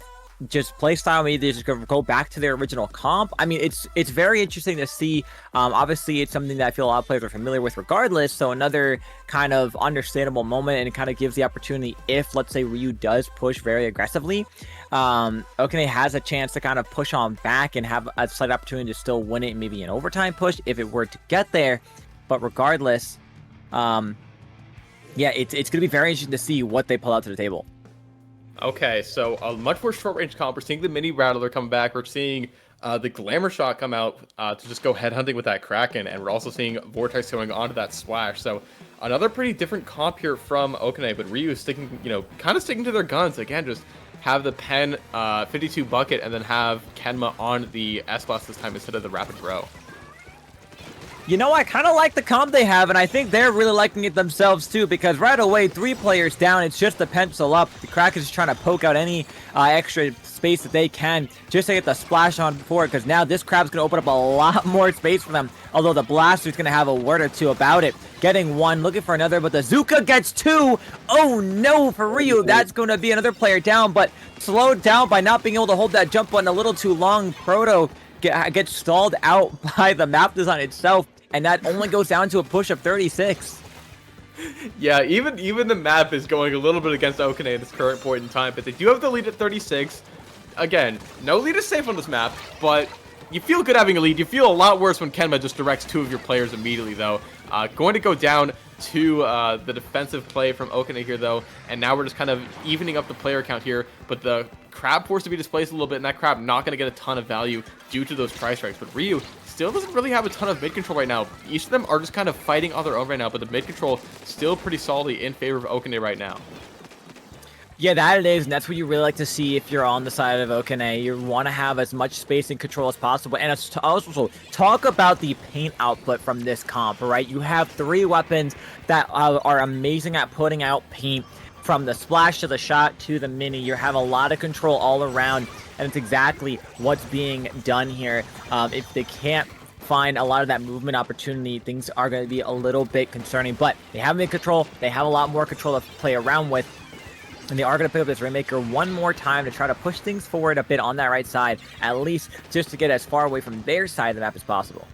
just playstyle? Maybe they just go back to their original comp. I mean, it's very interesting to see. Obviously, it's something that I feel a lot of players are familiar with regardless. So another kind of understandable moment, and it kind of gives the opportunity if, let's say, Ryu does push very aggressively, Okane has a chance to kind of push on back and have a slight opportunity to still win it, maybe an overtime push if it were to get there. But regardless, yeah, it's going to be very interesting to see what they pull out to the table. Okay, so a much more short-range comp. We're seeing the Mini Rattler come back. We're seeing the Glamour Shot come out to just go headhunting with that Kraken, and we're also seeing Vortex going onto that Splash. So another pretty different comp here from Okane, but Ryu is sticking, kind of sticking to their guns. Again, just have the Pen 52 bucket and then have Kenma on the S-Blast this time instead of the Rapid Bro. You know, I kind of like the comp they have, and I think they're really liking it themselves too, because right away, 3 players down, it's just the pencil up. The Kraken's just trying to poke out any extra space that they can just to get the splash on forward, because now this crab's going to open up a lot more space for them, although the Blaster's going to have a word or two about it. Getting 1, looking for another, but the Zuka gets 2. Oh no, for Ryu, that's going to be another player down, but slowed down by not being able to hold that jump button a little too long. Proto gets stalled out by the map design itself, and that only goes down to a push of 36. Yeah, even the map is going a little bit against Okane at this current point in time, but they do have the lead at 36. Again, no lead is safe on this map, but you feel good having a lead. You feel a lot worse when Kenma just directs 2 of your players immediately, though. Going to go down to the defensive play from Okane here, though, and now we're just kind of evening up the player count here, but the crab forced to be displaced a little bit, and that crab not going to get a ton of value due to those tri-strikes, but Ryu still doesn't really have a ton of mid control right now. Each of them are just kind of fighting on their own right now, but the mid control still pretty solidly in favor of Okane right now. Yeah, that it is, and that's what you really like to see if you're on the side of Okane. You want to have as much space and control as possible. And also, talk about the paint output from this comp, right? You have 3 weapons that are amazing at putting out paint. From the splash to the shot to the mini, you have a lot of control all around, and it's exactly what's being done here. If they can't find a lot of that movement opportunity, things are going to be a little bit concerning, but they have mid control. They have a lot more control to play around with. And they are going to pick up this Rainmaker one more time to try to push things forward a bit on that right side, at least just to get as far away from their side of the map as possible.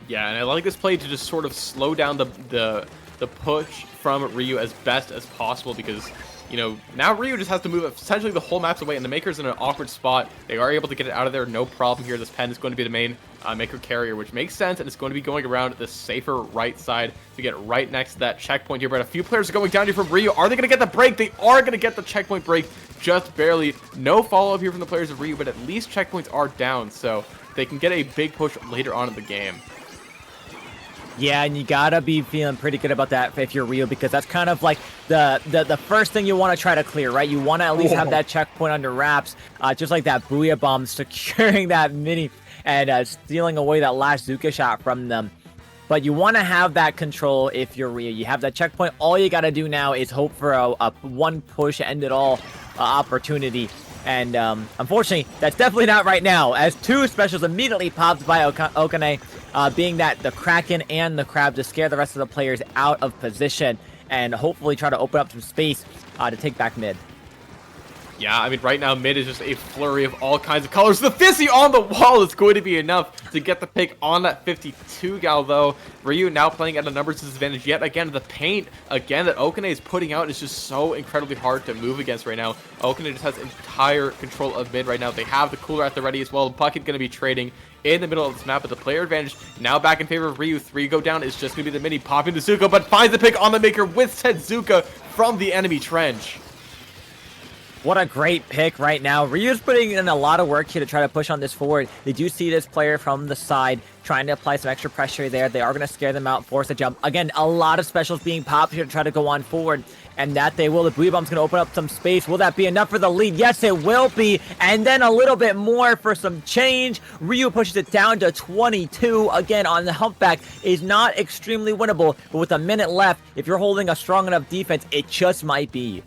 Yeah, and I like this play to just sort of slow down the push from Ryu as best as possible, because, you know, now Ryu just has to move essentially the whole map's away, and the Maker's in an awkward spot. They are able to get it out of there, no problem here. This pen is going to be the main Maker carrier, which makes sense, and it's going to be going around the safer right side to get right next to that checkpoint here. But a few players are going down here from Ryu. Are they going to get the break? They are going to get the checkpoint break, just barely. No follow-up here from the players of Ryu, but at least checkpoints are down, so they can get a big push later on in the game. Yeah, and you gotta be feeling pretty good about that if you're Ryu, because that's kind of like the first thing you want to try to clear, right? You want to at least have that checkpoint under wraps, just like that Booyah Bomb securing that mini and stealing away that last Zuka shot from them. But you want to have that control if you're Ryu. You have that checkpoint. All you gotta do now is hope for a one push end it all opportunity. And unfortunately, that's definitely not right now, as 2 specials immediately popped by Okane, being that the Kraken and the Crab to scare the rest of the players out of position and hopefully try to open up some space to take back mid. Yeah, I mean, right now, mid is just a flurry of all kinds of colors. The Fizzy on the wall is going to be enough to get the pick on that 52 gal, though. Ryu now playing at a numbers disadvantage yet again. The paint, again, that Okane is putting out is just so incredibly hard to move against right now. Okane just has entire control of mid right now. They have the cooler at the ready as well. Bucket going to be trading in the middle of this map, but the player advantage now back in favor of Ryu. 3 go down is just going to be the mini popping the Zuka, but finds the pick on the Maker with said Zuka from the enemy trench. What a great pick right now. Ryu's putting in a lot of work here to try to push on this forward. They do see this player from the side trying to apply some extra pressure there. They are going to scare them out, force a jump. Again, a lot of specials being popped here to try to go on forward. And that they will. The Booyah Bomb's going to open up some space. Will that be enough for the lead? Yes, it will be. And then a little bit more for some change. Ryu pushes it down to 22. Again, on the humpback is not extremely winnable. But with a minute left, if you're holding a strong enough defense, it just might be.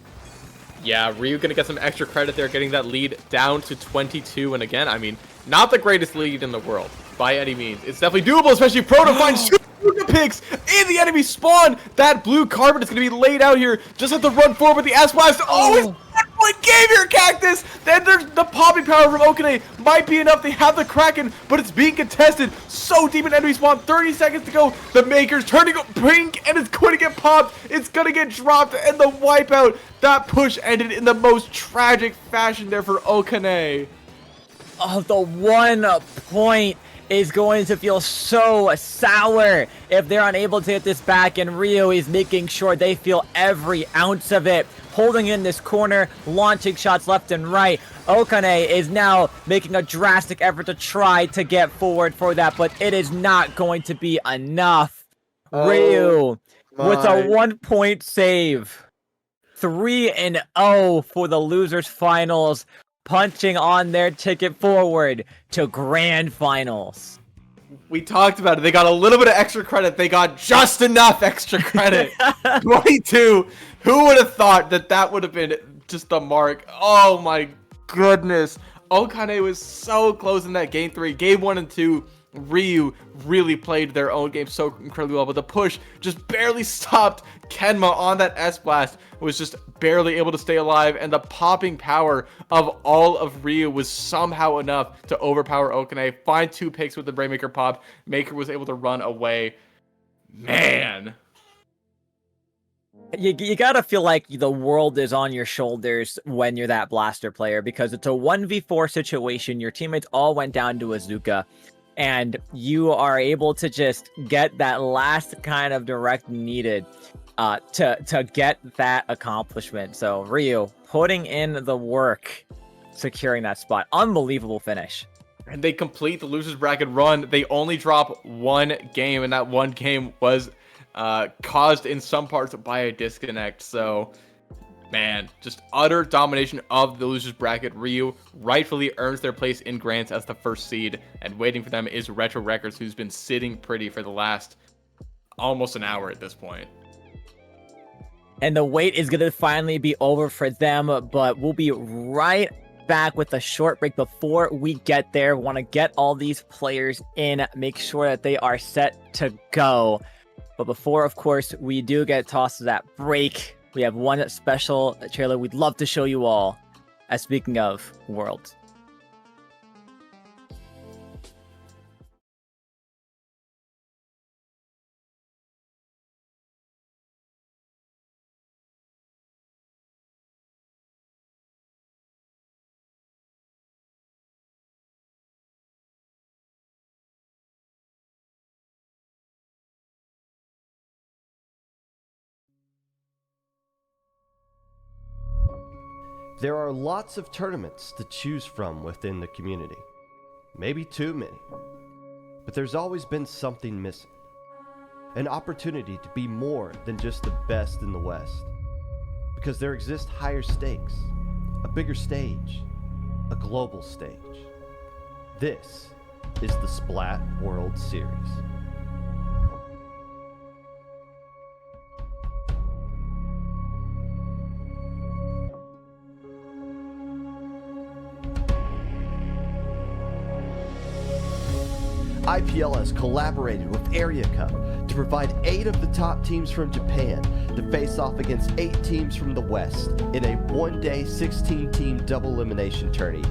Yeah, Ryu gonna get some extra credit there, getting that lead down to 22. And again, I mean, not the greatest lead in the world by any means. It's definitely doable, especially if Proto finds Zuka picks in the enemy spawn. That blue carbon is gonna be laid out here. Just have to run forward with the S-Blast. Oh, it's 1-point game here, Cactus. Then there's the popping power from Okane. Might be enough. They have the Kraken, but it's being contested so deep in enemy spawn. 30 seconds to go. The Maker's turning pink, and it's going to get popped. It's going to get dropped, and the wipeout. That push ended in the most tragic fashion there for Okane. Oh, the 1 point is going to feel so sour if they're unable to hit this back, and Ryu is making sure they feel every ounce of it. Holding in this corner, launching shots left and right. Okane is now making a drastic effort to try to get forward for that, but it is not going to be enough. Ryu with a 1-point save. 3-0 for the losers finals, punching on their ticket forward to grand finals. We talked about it. They got a little bit of extra credit. They got just enough extra credit. 22. Who would have thought that that would have been just the mark? Oh my goodness. Okane was so close in that game 3. Game 1 and 2, Ryu really played their own game so incredibly well, but the push just barely stopped Kenma on that S-Blast. Was just barely able to stay alive, and the popping power of all of Ryu was somehow enough to overpower Okane, find 2 picks with the Brainmaker pop. Maker was able to run away. Man. You gotta feel like the world is on your shoulders when you're that blaster player, because it's a 1v4 situation. Your teammates all went down to Azuka, and you are able to just get that last kind of direct needed to get that accomplishment. So Ryu putting in the work, securing that spot. Unbelievable finish. And they complete the losers bracket run. They only drop 1 game, and that 1 game was caused in some parts by a disconnect. So, man, just utter domination of the losers bracket. Ryu rightfully earns their place in Grants as the first seed, and waiting for them is Retro Records, who's been sitting pretty for the last almost an hour at this point. And the wait is going to finally be over for them, but we'll be right back with a short break. Before we get there, want to get all these players in, make sure that they are set to go. But before, of course, we do get tossed to that break, we have one special trailer we'd love to show you all. As speaking of Worlds. There are lots of tournaments to choose from within the community. Maybe too many. But there's always been something missing. An opportunity to be more than just the best in the West. Because there exist higher stakes, a bigger stage, a global stage. This is the Splat World Series. IPL has collaborated with Area Cup to provide 8 of the top teams from Japan to face off against 8 teams from the West in a one-day 16-team double elimination tourney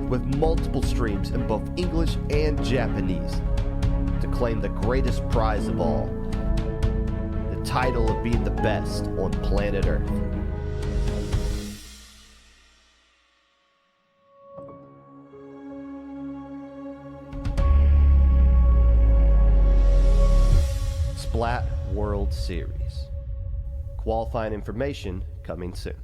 with multiple streams in both English and Japanese to claim the greatest prize of all, the title of being the best on planet Earth. Splat World Series. Qualifying information coming soon.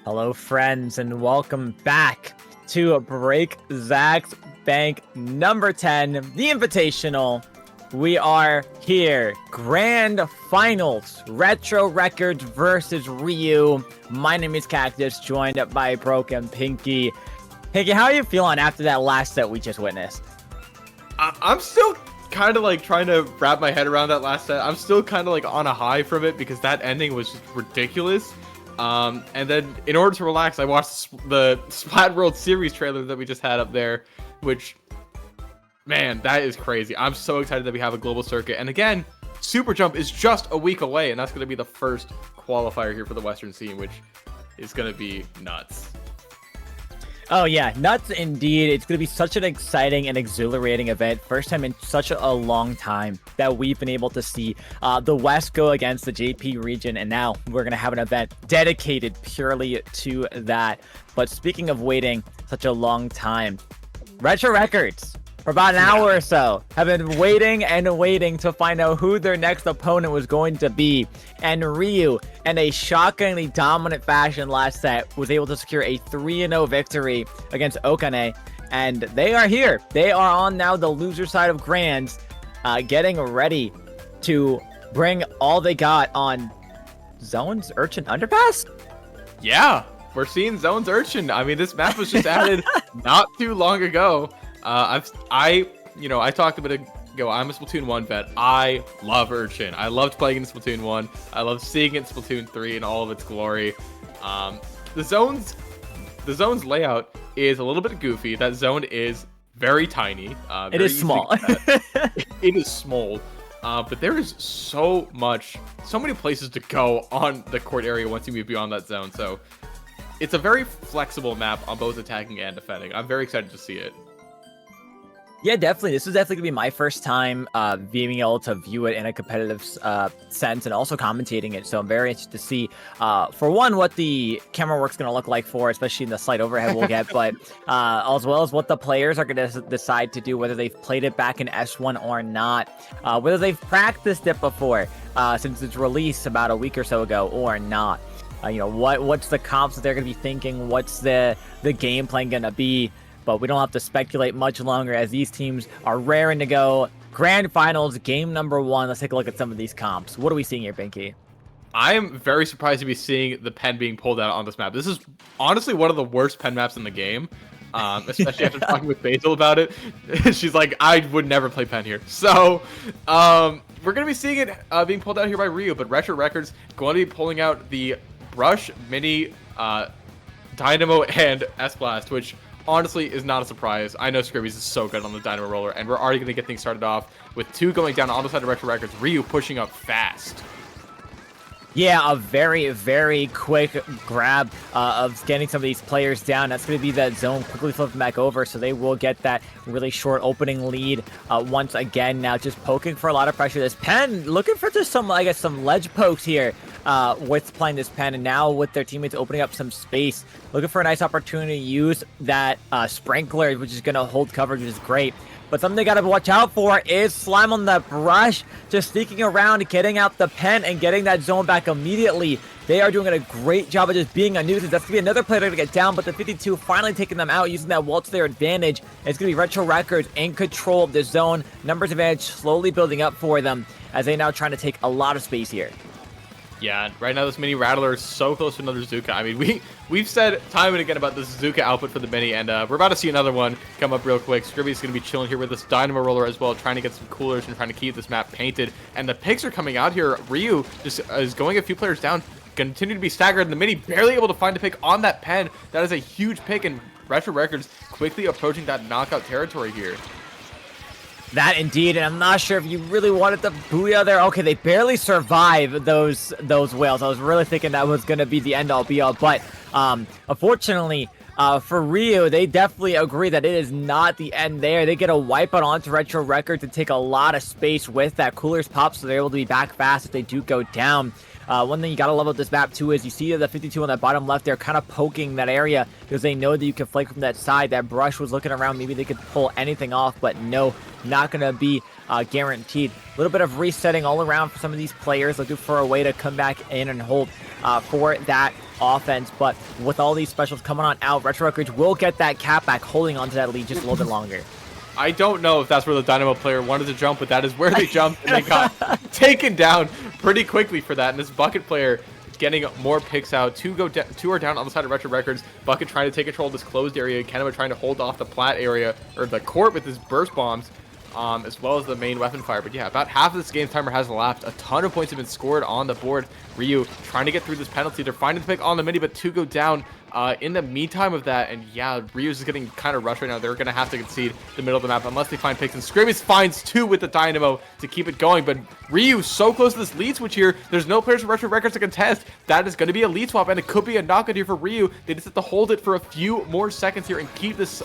Hello, friends, and welcome back to Break Zach's Bank number 10, the Invitational. We are here, Grand Finals, Retro Records versus Ryu. My name is Cactus, joined by Broken Pinky. Pinky, how are you feeling after that last set we just witnessed? I'm still kind of like trying to wrap my head around that last set. I'm still kind of like on a high from it because that ending was just ridiculous. And then in order to relax, I watched the Splat World Series trailer that we just had up there, which, man, that is crazy. I'm so excited that we have a global circuit. And again, Super Jump is just a week away, and that's going to be the first qualifier here for the Western scene, which is going to be nuts. Oh yeah, nuts indeed. It's going to be such an exciting and exhilarating event. First time in such a long time that we've been able to see the West go against the JP region, and now we're going to have an event dedicated purely to that. But speaking of waiting such a long time, Retro Records, for about an hour or so, have been waiting and waiting to find out who their next opponent was going to be. And Ryu, in a shockingly dominant fashion last set, was able to secure a 3-0 victory against Okane. And they are here. They are on now the loser side of Grands, getting ready to bring all they got on Zone's Urchin Underpass? Yeah, we're seeing Zone's Urchin. I mean, this map was just added not too long ago. I talked a bit ago. I'm a Splatoon 1 vet. I love Urchin. I loved playing in Splatoon 1. I love seeing it in Splatoon 3 in all of its glory. The zone's layout is a little bit goofy. That zone is very tiny. It is small. It is small. But there is so many places to go on the court area once you move beyond that zone. So it's a very flexible map on both attacking and defending. I'm very excited to see it. Yeah, definitely. This is definitely going to be my first time being able to view it in a competitive sense and also commentating it. So I'm very interested to see, for one, what the camera work's going to look like for, especially in the slight overhead we'll get, but as well as what the players are going to decide to do, whether they've played it back in S1 or not, whether they've practiced it before since its release about a week or so ago or not. What's the comps that they're going to be thinking? What's the game plan going to be? But we don't have to speculate much longer as these teams are raring to go. Grand Finals, game number 1. Let's take a look at some of these comps. What are we seeing here, Binky? I am very surprised to be seeing the pen being pulled out on this map. This is honestly one of the worst pen maps in the game, especially after talking with Basil about it. She's like, I would never play pen here. So we're going to be seeing it being pulled out here by Ryu, but Retro Records going to be pulling out the Brush, Mini, Dynamo, and S-Blast, which honestly is not a surprise. I know Scribby's is so good on the Dynamo Roller, and we're already going to get things started off with 2 going down on the side of Retro Records. Ryu pushing up fast. Yeah, a very, very quick grab of getting some of these players down. That's going to be that zone quickly flipping back over, so they will get that really short opening lead once again. Now just poking for a lot of pressure. This pen looking for just some, I guess, some ledge pokes here with playing this pen, and now with their teammates opening up some space, looking for a nice opportunity to use that sprinkler, which is going to hold coverage, which is great. But something they got to watch out for is Slime on the Brush, just sneaking around, getting out the pen, and getting that zone back immediately. They are doing a great job of just being a nuisance. That's going to be another player to get down, but the 52 finally taking them out, using that wall to their advantage. It's going to be Retro Records in control of the zone. Numbers advantage slowly building up for them as they now trying to take a lot of space here. Yeah, right now this Mini Rattler is so close to another Zuka. I mean, we've said time and again about this Zuka output for the Mini, and we're about to see another one come up real quick. Scribby's going to be chilling here with this Dynamo Roller as well, trying to get some coolers and trying to keep this map painted. And the picks are coming out here. Ryu just is going a few players down, continue to be staggered, and the Mini barely able to find a pick on that pen. That is a huge pick, and Retro Records quickly approaching that knockout territory here. That indeed, and I'm not sure if you really wanted the Booyah there. Okay, they barely survive those whales. I was really thinking that was going to be the end-all be-all, but unfortunately for Ryu, they definitely agree that it is not the end there. They get a wipeout onto Retro Records to take a lot of space with that Cooler's pop, so they're able to be back fast if they do go down. One thing you gotta love about this map too is you see the 52 on that bottom left, they're kind of poking that area because they know that you can flank from that side. That Brush was looking around, maybe they could pull anything off, but no, not gonna be guaranteed. A little bit of resetting all around for some of these players, looking for a way to come back in and hold for that offense, but with all these specials coming on out, Retro Records will get that cap back, holding onto that lead just a little bit longer. I don't know if that's where the Dynamo player wanted to jump, but that is where they jumped, and they got taken down pretty quickly for that. And this Bucket player getting more picks out. Two are down on the side of Retro Records. Bucket trying to take control of this closed area. Kenema trying to hold off the plat area, or the court with his burst bombs. as well as the main weapon fire. But yeah, about half of this game's timer has elapsed. A ton of points have been scored on the board. Ryu trying to get through this penalty. They're finding the pick on the mini, but 2 go down in the meantime of that. And yeah, Ryu's is getting kind of rushed right now. They're going to have to concede the middle of the map unless they find picks. And Scrimmies finds 2 with the Dynamo to keep it going. But Ryu so close to this lead switch here. There's no players from Retro Records to contest. That is going to be a lead swap, and it could be a knockout here for Ryu. They just have to hold it for a few more seconds here and keep this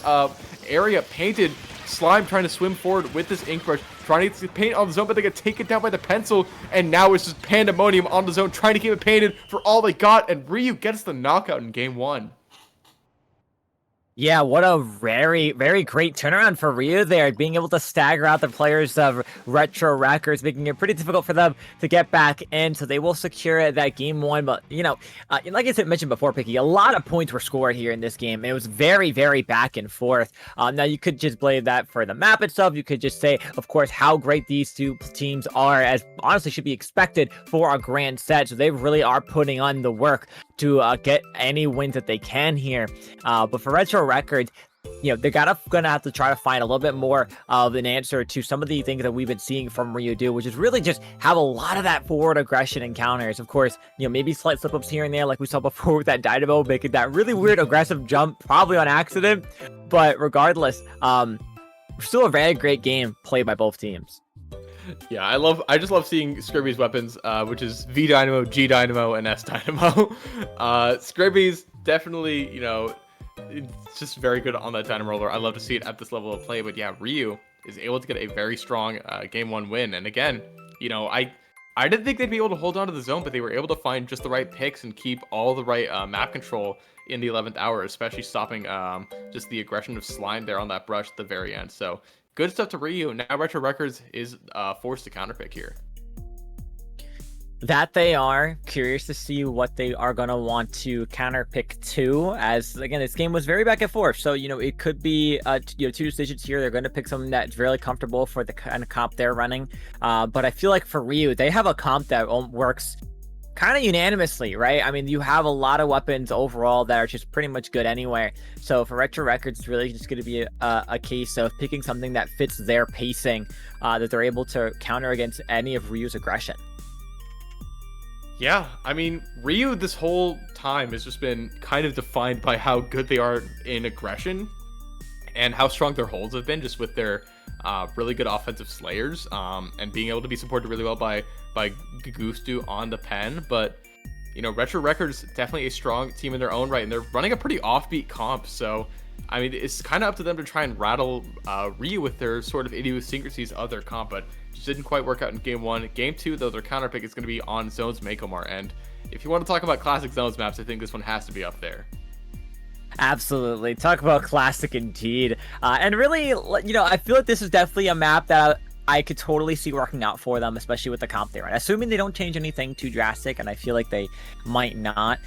area painted. Slime trying to swim forward with this ink brush, trying to get paint on the zone, but they get taken down by the pencil, and now it's just pandemonium on the zone, trying to keep it painted for all they got, and Ryu gets the knockout in game 1. Yeah, what a very, very great turnaround for Ryu there, being able to stagger out the players of Retro Records, making it pretty difficult for them to get back in, so they will secure that game 1. But, you know, like I mentioned before, Picky, a lot of points were scored here in this game. It was very, very back and forth. Now, you could just blame that for the map itself. You could just say, of course, how great these two teams are, as honestly should be expected for a grand set. So they really are putting on the work to get any wins that they can here. But for Retro Records, you know, they're gonna have to try to find a little bit more of an answer to some of the things that we've been seeing from Ryu do, which is really just have a lot of that forward aggression encounters. Of course, you know, maybe slight slip-ups here and there, like we saw before with that Dynamo, making that really weird aggressive jump, probably on accident. But regardless, still a very great game played by both teams. Yeah, I just love seeing Scribby's weapons, which is V Dynamo, G Dynamo, and S Dynamo. Scribby's definitely, you know, it's just very good on that Dynamo roller. I love to see it at this level of play. But yeah, Ryu is able to get a very strong game 1 win. And again, you know, I didn't think they'd be able to hold on to the zone, but they were able to find just the right picks and keep all the right map control in the 11th hour, especially stopping just the aggression of Slime there on that brush at the very end. So good stuff to Ryu. Now Retro Records is forced to counterpick here. That they are. Curious to see what they are going to want to counterpick to, as again, this game was very back and forth. So, you know, it could be, you know, 2 decisions here. They're going to pick something that's really comfortable for the kind of comp they're running. But I feel like for Ryu, they have a comp that works kind of unanimously, right? I mean, you have a lot of weapons overall that are just pretty much good anywhere. So for Retro Records, it's really just going to be a case of picking something that fits their pacing, that they're able to counter against any of Ryu's aggression. Yeah, I mean, Ryu this whole time has just been kind of defined by how good they are in aggression and how strong their holds have been, just with their really good offensive slayers, and being able to be supported really well by Gugustu on the pen. But, you know, Retro Records definitely a strong team in their own right, and they're running a pretty offbeat comp. So, I mean, it's kind of up to them to try and rattle Ryu with their sort of idiosyncrasies of their comp, but just didn't quite work out in game 1. Game 2, though, their counterpick is going to be on Zones Makomar, and if you want to talk about classic Zones maps, I think this one has to be up there. Absolutely. Talk about classic indeed. And really, you know, I feel like this is definitely a map that I could totally see working out for them, especially with the comp they run. Assuming they don't change anything too drastic, and I feel like they might not.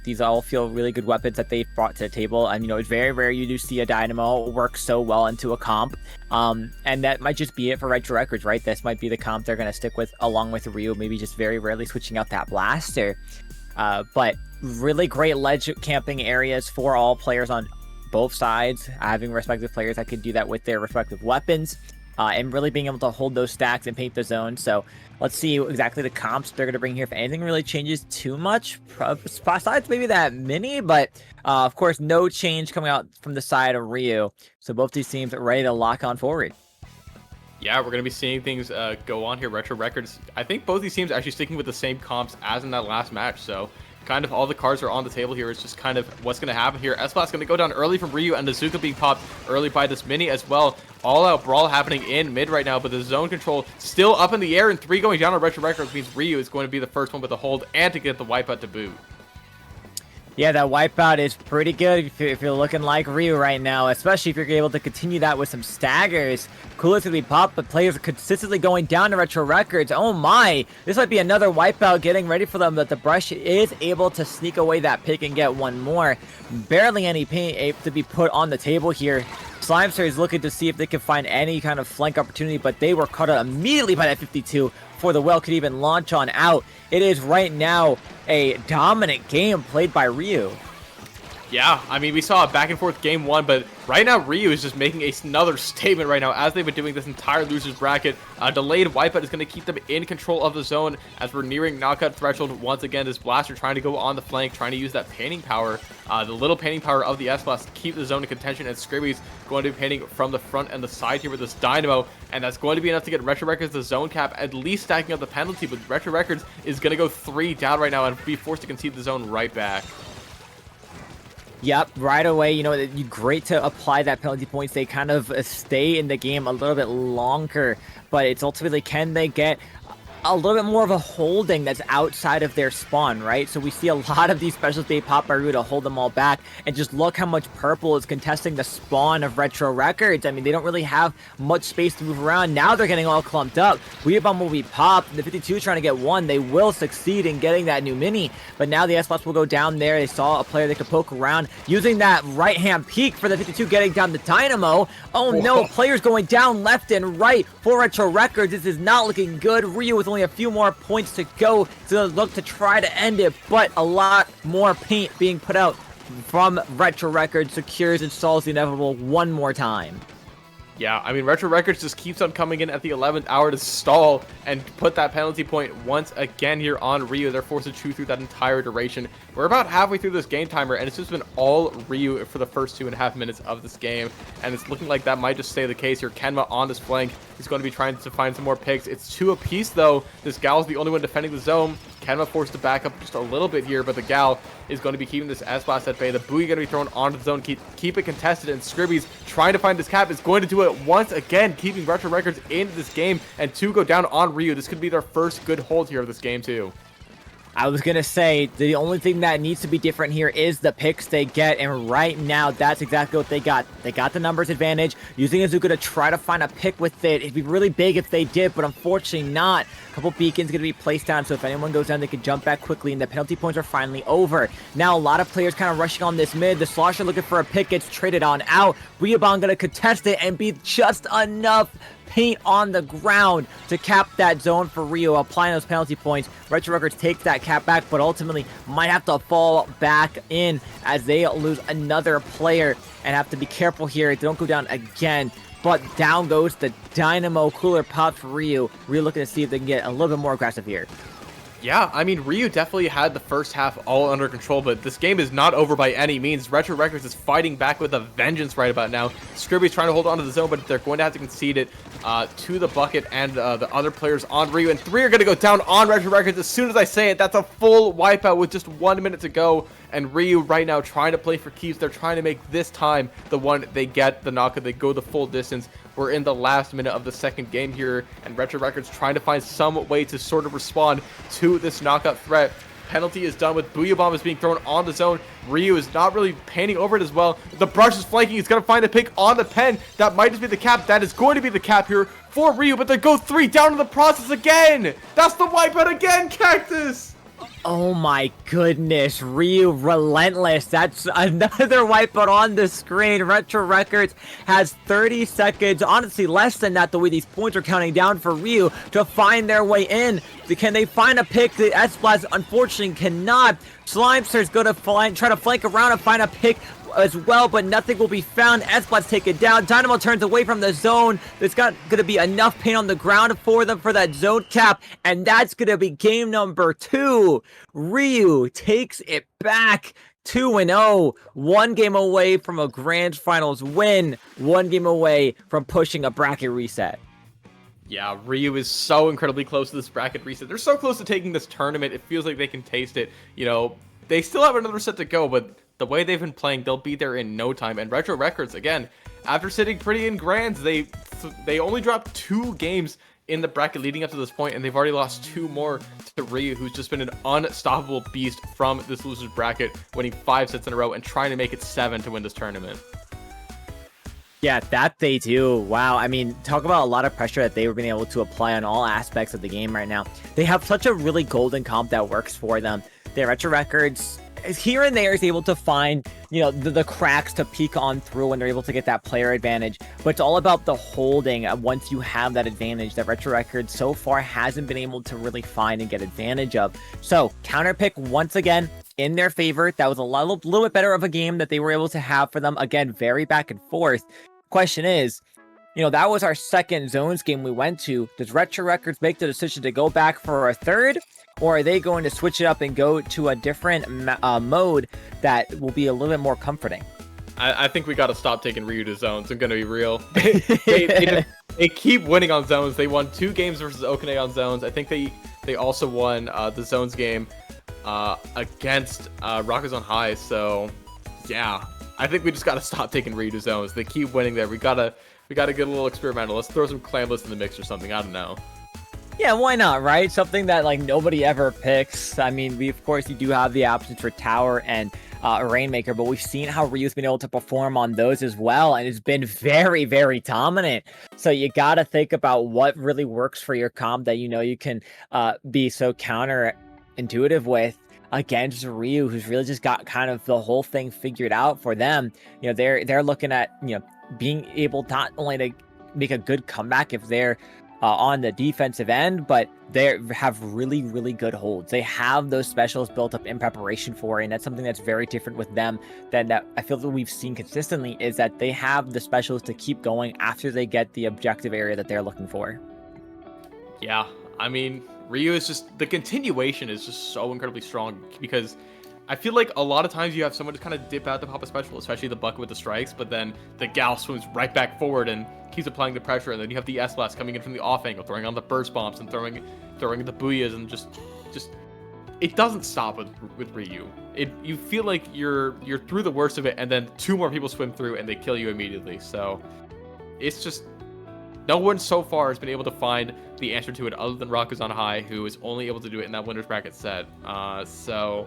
These all feel really good weapons that they've brought to the table. And, you know, it's very rare you do see a Dynamo work so well into a comp. And that might just be it for Retro Records, right? This might be the comp they're going to stick with along with Ryu, maybe just very rarely switching out that blaster. But really great ledge camping areas for all players on both sides, having respective players that could do that with their respective weapons, and really being able to hold those stacks and paint the zone. So let's see exactly the comps they're going to bring here, if anything really changes too much, besides maybe that mini. But of course, no change coming out from the side of Ryu. So both these teams are ready to lock on forward. Yeah, we're going to be seeing things go on here. Retro Records, I think both these teams are actually sticking with the same comps as in that last match. So kind of all the cards are on the table here. It's just kind of what's going to happen here. Esplat's going to go down early from Ryu, and the Zuka being popped early by this mini as well. All out brawl happening in mid right now, but the zone control still up in the air, and 3 going down on Retro Records means Ryu is going to be the first one with a hold and to get the wipeout to boot. Yeah, that wipeout is pretty good if you're looking like Ryu right now, especially if you're able to continue that with some staggers. Coolest to be popped, but players are consistently going down to Retro Records. Oh my, this might be another wipeout getting ready for them, but the brush is able to sneak away that pick and get one more. Barely any paint to be put on the table here. Slimester is looking to see if they can find any kind of flank opportunity, but they were cut out immediately by that 52 before the well could even launch on out. It is right now a dominant game played by Ryu. Yeah, I mean, we saw a back and forth game one, but right now Ryu is just making another statement right now, as they've been doing this entire losers bracket. Delayed wipeout is going to keep them in control of the zone as we're nearing knockout threshold once again. This Blaster trying to go on the flank, trying to use that painting power, the little painting power of the S-Blast to keep the zone in contention, and Scribby's going to be painting from the front and the side here with this Dynamo, and that's going to be enough to get Retro Records the zone cap, at least stacking up the penalty, but Retro Records is going to go 3 down right now and be forced to concede the zone right back. Yep, right away, you know, great to apply that penalty points. They kind of stay in the game a little bit longer, but it's ultimately, can they get a little bit more of a holding that's outside of their spawn, right? So we see a lot of these specials they pop by Ryu to hold them all back, and just look how much purple is contesting the spawn of Retro Records. I mean, they don't really have much space to move around. Now they're getting all clumped up. Weeabomb will be popped. The 52 is trying to get one. They will succeed in getting that new mini, but now the S-Bots will go down there. They saw a player they could poke around, using that right-hand peek for the 52, getting down the Dynamo. Oh no, players going down left and right for Retro Records. This is not looking good. Ryu with only a few more points to go to look to try to end it, but a lot more paint being put out from Retro Records secures and stalls the inevitable one more time. Yeah, I mean, Retro Records just keeps on coming in at the 11th hour to stall and put that penalty point once again here on Ryu. They're forced to chew through that entire duration. We're about halfway through this game timer, and it's just been all Ryu for the first 2.5 minutes of this game, and it's looking like that might just stay the case here. Kenma on this flank. He's going to be trying to find some more picks. It's 2 apiece, though. This Gal's the only one defending the zone. Kenma forced to back up just a little bit here, but the Gal is going to be keeping this S-Blast at bay. The Boogie going to be thrown onto the zone, keep it contested, and Scribby's trying to find this cap. Is going to do it once again, keeping Retro Records into this game, and 2 go down on Ryu. This could be their first good hold here of this game, too. I was going to say, the only thing that needs to be different here is the picks they get, and right now, that's exactly what they got. They got the numbers advantage, using Azuka to try to find a pick with it. It'd be really big if they did, but unfortunately not. A couple beacons going to be placed down, so if anyone goes down, they can jump back quickly, and the penalty points are finally over. Now, a lot of players kind of rushing on this mid. The Slosher looking for a pick, gets traded on out. Weeabong going to contest it and be just enough paint on the ground to cap that zone for Ryu, applying those penalty points. Retro Records takes that cap back, but ultimately might have to fall back in as they lose another player and have to be careful here. They don't go down again, but down goes the Dynamo. Cooler pop for Ryu. Ryu looking to see if they can get a little bit more aggressive here. Yeah, I mean, Ryu definitely had the first half all under control, but this game is not over by any means. Retro Records is fighting back with a vengeance right about now. Scribby's trying to hold on to the zone, but they're going to have to concede it to the bucket and the other players on Ryu. And 3 are going to go down on Retro Records. As soon as I say it, that's a full wipeout with just 1 minute to go. And Ryu right now trying to play for keeps. They're trying to make this time the one they get the knockout. They go the full distance. We're in the last minute of the second game here, and Retro Records trying to find some way to sort of respond to this knockout threat. Penalty is done with Booyah Bomb is being thrown on the zone. Ryu is not really painting over it as well. The brush is flanking. He's going to find a pick on the pen. That might just be the cap. That is going to be the cap here for Ryu, but they go 3 down in the process again. That's the wipeout again, Cactus. Oh my goodness, Ryu relentless. That's another wipeout on the screen. Retro Records has 30 seconds, honestly less than that, the way these points are counting down for Ryu to find their way in. Can they find a pick? The S-Blast unfortunately cannot. Slimster's going to try to flank around and find a pick as well, but nothing will be found. S-Blast take it down. Dynamo turns away from the zone. There's going to be enough paint on the ground for them for that zone cap, and that's going to be game number 2. Ryu takes it back 2-0, 1 game away from a grand finals win, 1 game away from pushing a bracket reset. Yeah, Ryu is so incredibly close to this bracket reset. They're so close to taking this tournament. It feels like they can taste it. You know, they still have another set to go, but the way they've been playing, they'll be there in no time. And Retro Records, again, after sitting pretty in grands, they only dropped 2 games in the bracket leading up to this point, and they've already lost 2 more to Ryu, who's just been an unstoppable beast from this loser's bracket, winning 5 sets in a row and trying to make it 7 to win this tournament. Yeah, that they do. Wow. I mean, talk about a lot of pressure that they were being able to apply on all aspects of the game right now. They have such a really golden comp that works for them. Their Retro Records here and there is able to find, you know, the cracks to peek on through when they're able to get that player advantage. But it's all about the holding once you have that advantage that Retro Records so far hasn't been able to really find and get advantage of. So, counter pick once again in their favor. That was a little bit better of a game that they were able to have for them. Again, very back and forth. Question is, that was our second zones game we went to. Does Retro Records make the decision to go back for a third? Or are they going to switch it up and go to a different mode that will be a little bit more comforting? I think we got to stop taking Ryu to zones. I'm going to be real. They keep winning on zones. They won 2 games versus Okane on zones. I think they also won the zones game against Rakuzan High. So, yeah. I think we just got to stop taking Ryu to zones. They keep winning there. We gotta get a little experimental. Let's throw some clan lists in the mix or something. I don't know. Yeah, why not, right? Something that like nobody ever picks. I mean, you do have the options for Tower and Rainmaker, but we've seen how Ryu's been able to perform on those as well, and it's been very, very dominant. So you gotta think about what really works for your comp that you can be so counterintuitive with against Ryu, who's really just got kind of the whole thing figured out for them. They're looking at being able not only to make a good comeback if they're on the defensive end, but they have really, really good holds. They have those specials built up in preparation for, and that's something that's very different with them than that I feel that we've seen consistently, is that they have the specials to keep going after they get the objective area that they're looking for. Yeah, I mean, Ryu is just, the continuation is just so incredibly strong, because I feel like a lot of times you have someone just kind of dip out to pop a special, especially the bucket with the strikes, but then the gal swims right back forward and keeps applying the pressure, and then you have the S-Blast coming in from the off angle, throwing on the burst bombs and throwing the booyahs, and just it doesn't stop with Ryu. You feel like you're through the worst of it, and then 2 more people swim through and they kill you immediately. So it's just, no one so far has been able to find the answer to it other than Rakuzan High, who is only able to do it in that winner's bracket set. So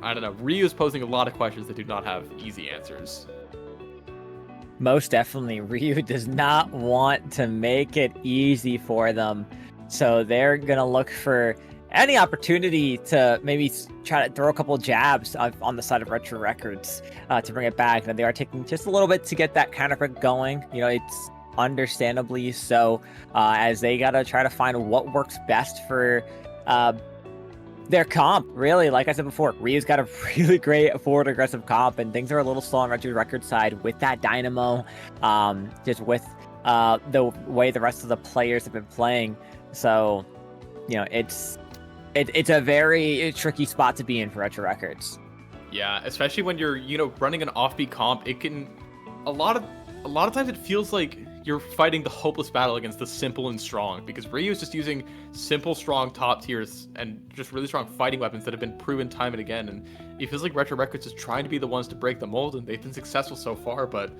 I don't know. Ryu is posing a lot of questions that do not have easy answers. Most definitely, Ryu does not want to make it easy for them. So they're going to look for any opportunity to maybe try to throw a couple jabs on the side of Retro Records to bring it back. And they are taking just a little bit to get that counter pick going. It's understandably so, as they got to try to find what works best for their comp. Really, like I said before, Ryu's got a really great forward aggressive comp, and things are a little slow on Retro Records side with that Dynamo, just with the way the rest of the players have been playing. So, it's a very tricky spot to be in for Retro Records. Yeah, especially when you're, running an offbeat comp, it can, a lot of times it feels like you're fighting the hopeless battle against the simple and strong, because Ryu is just using simple, strong top tiers and just really strong fighting weapons that have been proven time and again, and it feels like Retro Records is trying to be the ones to break the mold, and they've been successful so far, but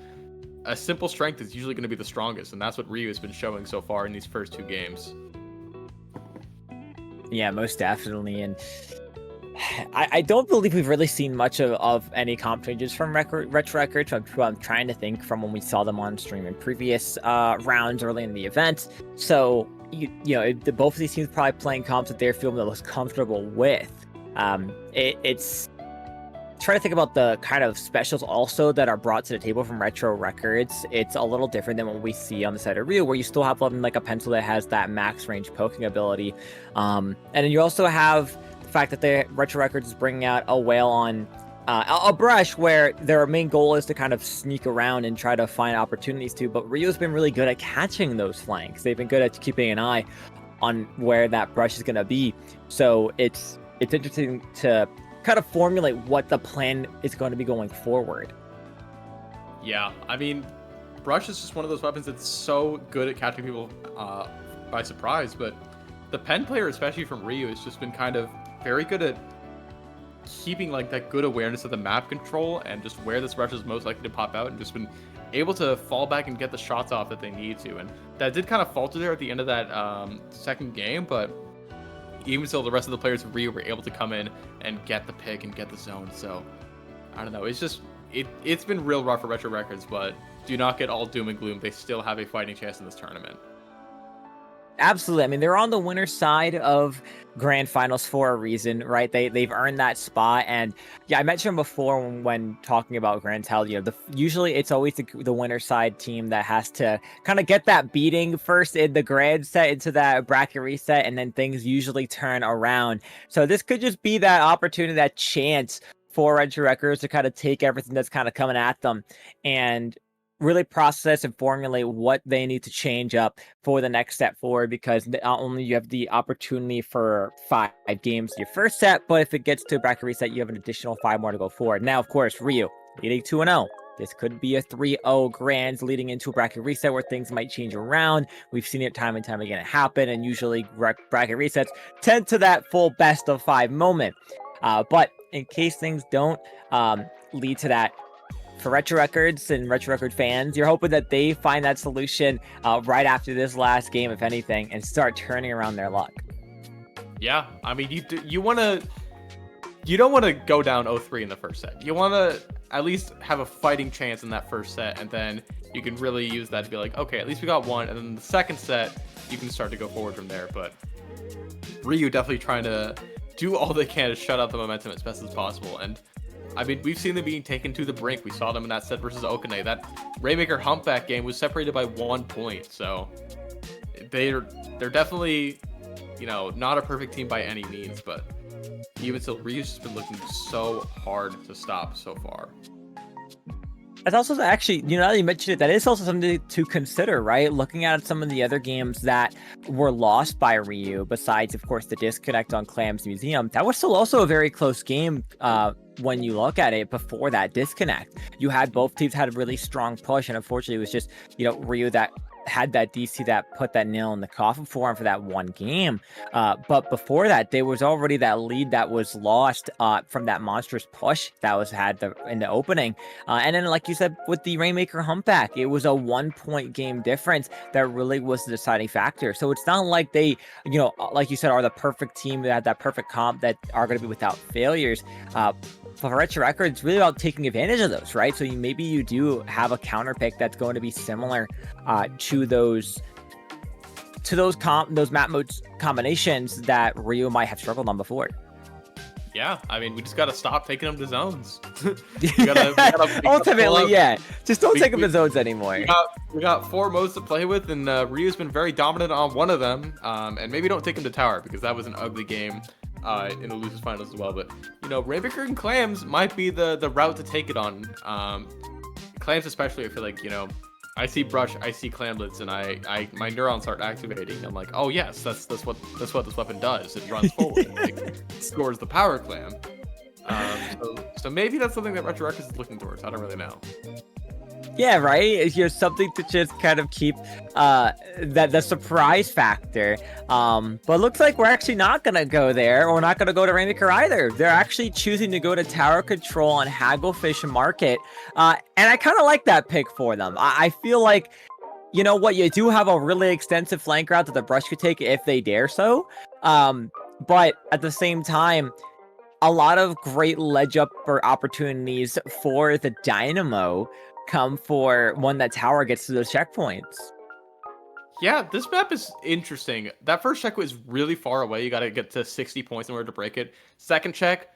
a simple strength is usually going to be the strongest, and that's what Ryu has been showing so far in these first 2 games. Yeah, most definitely, and I don't believe we've really seen much of any comp changes from Retro Records. I'm trying to think from when we saw them on stream in previous rounds early in the event. So, both of these teams probably playing comps that they're feeling the most comfortable with. It's trying to think about the kind of specials also that are brought to the table from Retro Records. It's a little different than what we see on the side of Ryu, where you still have like a pencil that has that max range poking ability. And then you also have fact that the Retro Records is bringing out a whale on a brush, where their main goal is to kind of sneak around and try to find opportunities to, but Ryu's been really good at catching those flanks. They've been good at keeping an eye on where that brush is going to be. So it's interesting to kind of formulate what the plan is going to be going forward. Yeah, I mean, brush is just one of those weapons that's so good at catching people by surprise, but the pen player, especially from Ryu, has just been kind of very good at keeping like that good awareness of the map control and just where this rush is most likely to pop out, and just been able to fall back and get the shots off that they need to. And that did kind of falter there at the end of that second game, but even so, the rest of the players of Ryu were able to come in and get the pick and get the zone. So I don't know, it's just it's been real rough for Retro Records, but do not get all doom and gloom. They still have a fighting chance in this tournament. Absolutely. I mean, they're on the winner side of grand finals for a reason, right? They've earned that spot. And yeah, I mentioned before when talking about Grand Tel, usually it's always the winner side team that has to kind of get that beating first in the grand set into that bracket reset, and then things usually turn around. So this could just be that opportunity, that chance for Retro Records to kind of take everything that's kind of coming at them and really process and formulate what they need to change up for the next step forward, because not only you have the opportunity for 5 games in your first set, but if it gets to a bracket reset, you have an additional 5 more to go forward. Now, of course, Ryu leading 2-0. This could be a 3-0 grands leading into a bracket reset where things might change around. We've seen it time and time again happen, and usually bracket resets tend to that full best of 5 moment. But in case things don't lead to that, for Retro Records and Retro Record fans, you're hoping that they find that solution right after this last game, if anything, and start turning around their luck. Yeah, I mean, you don't want to go down 0-3 in the first set. You want to at least have a fighting chance in that first set, and then you can really use that to be like, okay, at least we got one, and then the second set, you can start to go forward from there. But Ryu definitely trying to do all they can to shut out the momentum as best as possible, and I mean, we've seen them being taken to the brink. We saw them in that set versus Okane. That Rainmaker Humpback game was separated by 1 point. So they're definitely, not a perfect team by any means. But even still, Ryu's just been looking so hard to stop so far. That's also actually, now that you mentioned it, that is also something to consider, right? Looking at some of the other games that were lost by Ryu, besides, of course, the disconnect on Clam's Museum, that was still also a very close game when you look at it before that disconnect. You had both teams had a really strong push, and unfortunately, it was just, Ryu that had that DC that put that nail in the coffin for him for that one game. But before that, there was already that lead that was lost from that monstrous push that was had in the opening. And then, like you said, with the Rainmaker Humpback, it was a 1 point game difference that really was the deciding factor. So it's not like they, like you said, are the perfect team that had that perfect comp that are going to be without failures. For Retro Records, it's really about taking advantage of those, right? So maybe you do have a counter pick that's going to be similar to those map modes combinations that Ryu might have struggled on before. Yeah, I mean, we just gotta stop taking them to zones. we gotta Ultimately, yeah, just don't take them to zones anymore. We got 4 modes to play with, and Ryu's been very dominant on one of them. And maybe don't take him to tower, because that was an ugly game in the losers finals as well. But Rainmaker and Clams might be the route to take it on. Clams especially, I feel like I see brush, I see clamlets, and my neurons start activating. I'm like, oh yes, that's what this weapon does. It runs forward and scores the power clam. So maybe that's something that Retro Records is looking towards. I don't really know. Yeah, right. It's something to just kind of keep the surprise factor. But looks like we're actually not gonna go there, or not gonna go to Rainmaker either. They're actually choosing to go to Tower Control on Hagglefish Market, and I kind of like that pick for them. I feel like, you do have a really extensive flank route that the Brush could take if they dare so. But at the same time, a lot of great ledge up or opportunities for the Dynamo come for when that tower gets to those checkpoints. Yeah, this map is interesting. That first check was really far away. You got to get to 60 points in order to break it. Second check,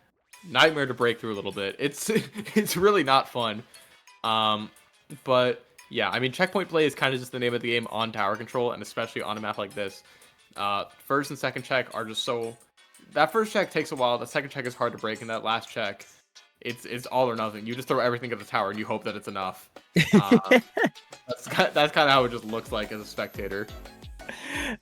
nightmare to break through a little bit. It's really not fun. But yeah, I mean, checkpoint play is kind of just the name of the game on Tower Control, and especially on a map like this. First and second check are just so... That first check takes a while. The second check is hard to break, and that last check... It's all or nothing. You just throw everything at the tower and you hope that it's enough. That's kind of how it just looks like as a spectator.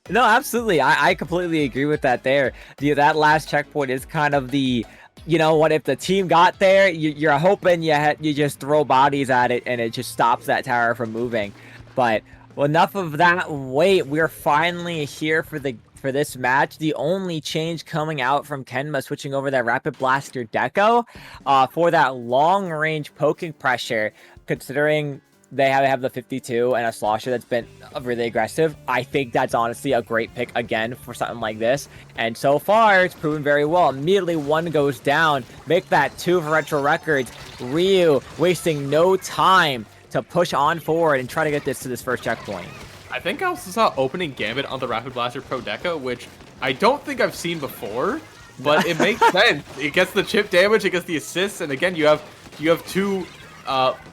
No, absolutely. I completely agree with that there. That last checkpoint is kind of the, what if the team got there, you're hoping you just throw bodies at it and it just stops that tower from moving. But enough of that. Wait, we're finally here for this match. The only change coming out from Kenma switching over that Rapid Blaster Deco for that long range poking pressure, considering they have the 52 and a slosher that's been really aggressive. I think that's honestly a great pick again for something like this. And so far, it's proven very well. Immediately one goes down. Make that 2 for Retro Records. Ryu wasting no time to push on forward and try to get this to this first checkpoint. I think I also saw opening Gambit on the Rapid Blaster Pro Deca, which I don't think I've seen before, but it makes sense. It gets the chip damage, it gets the assists, and again, you have two,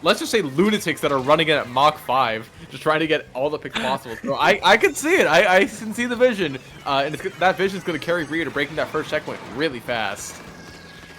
let's just say lunatics that are running it at Mach 5, just trying to get all the picks possible. So I can see it. I can see the vision, and that vision is going to carry Ryu to breaking that first checkpoint really fast.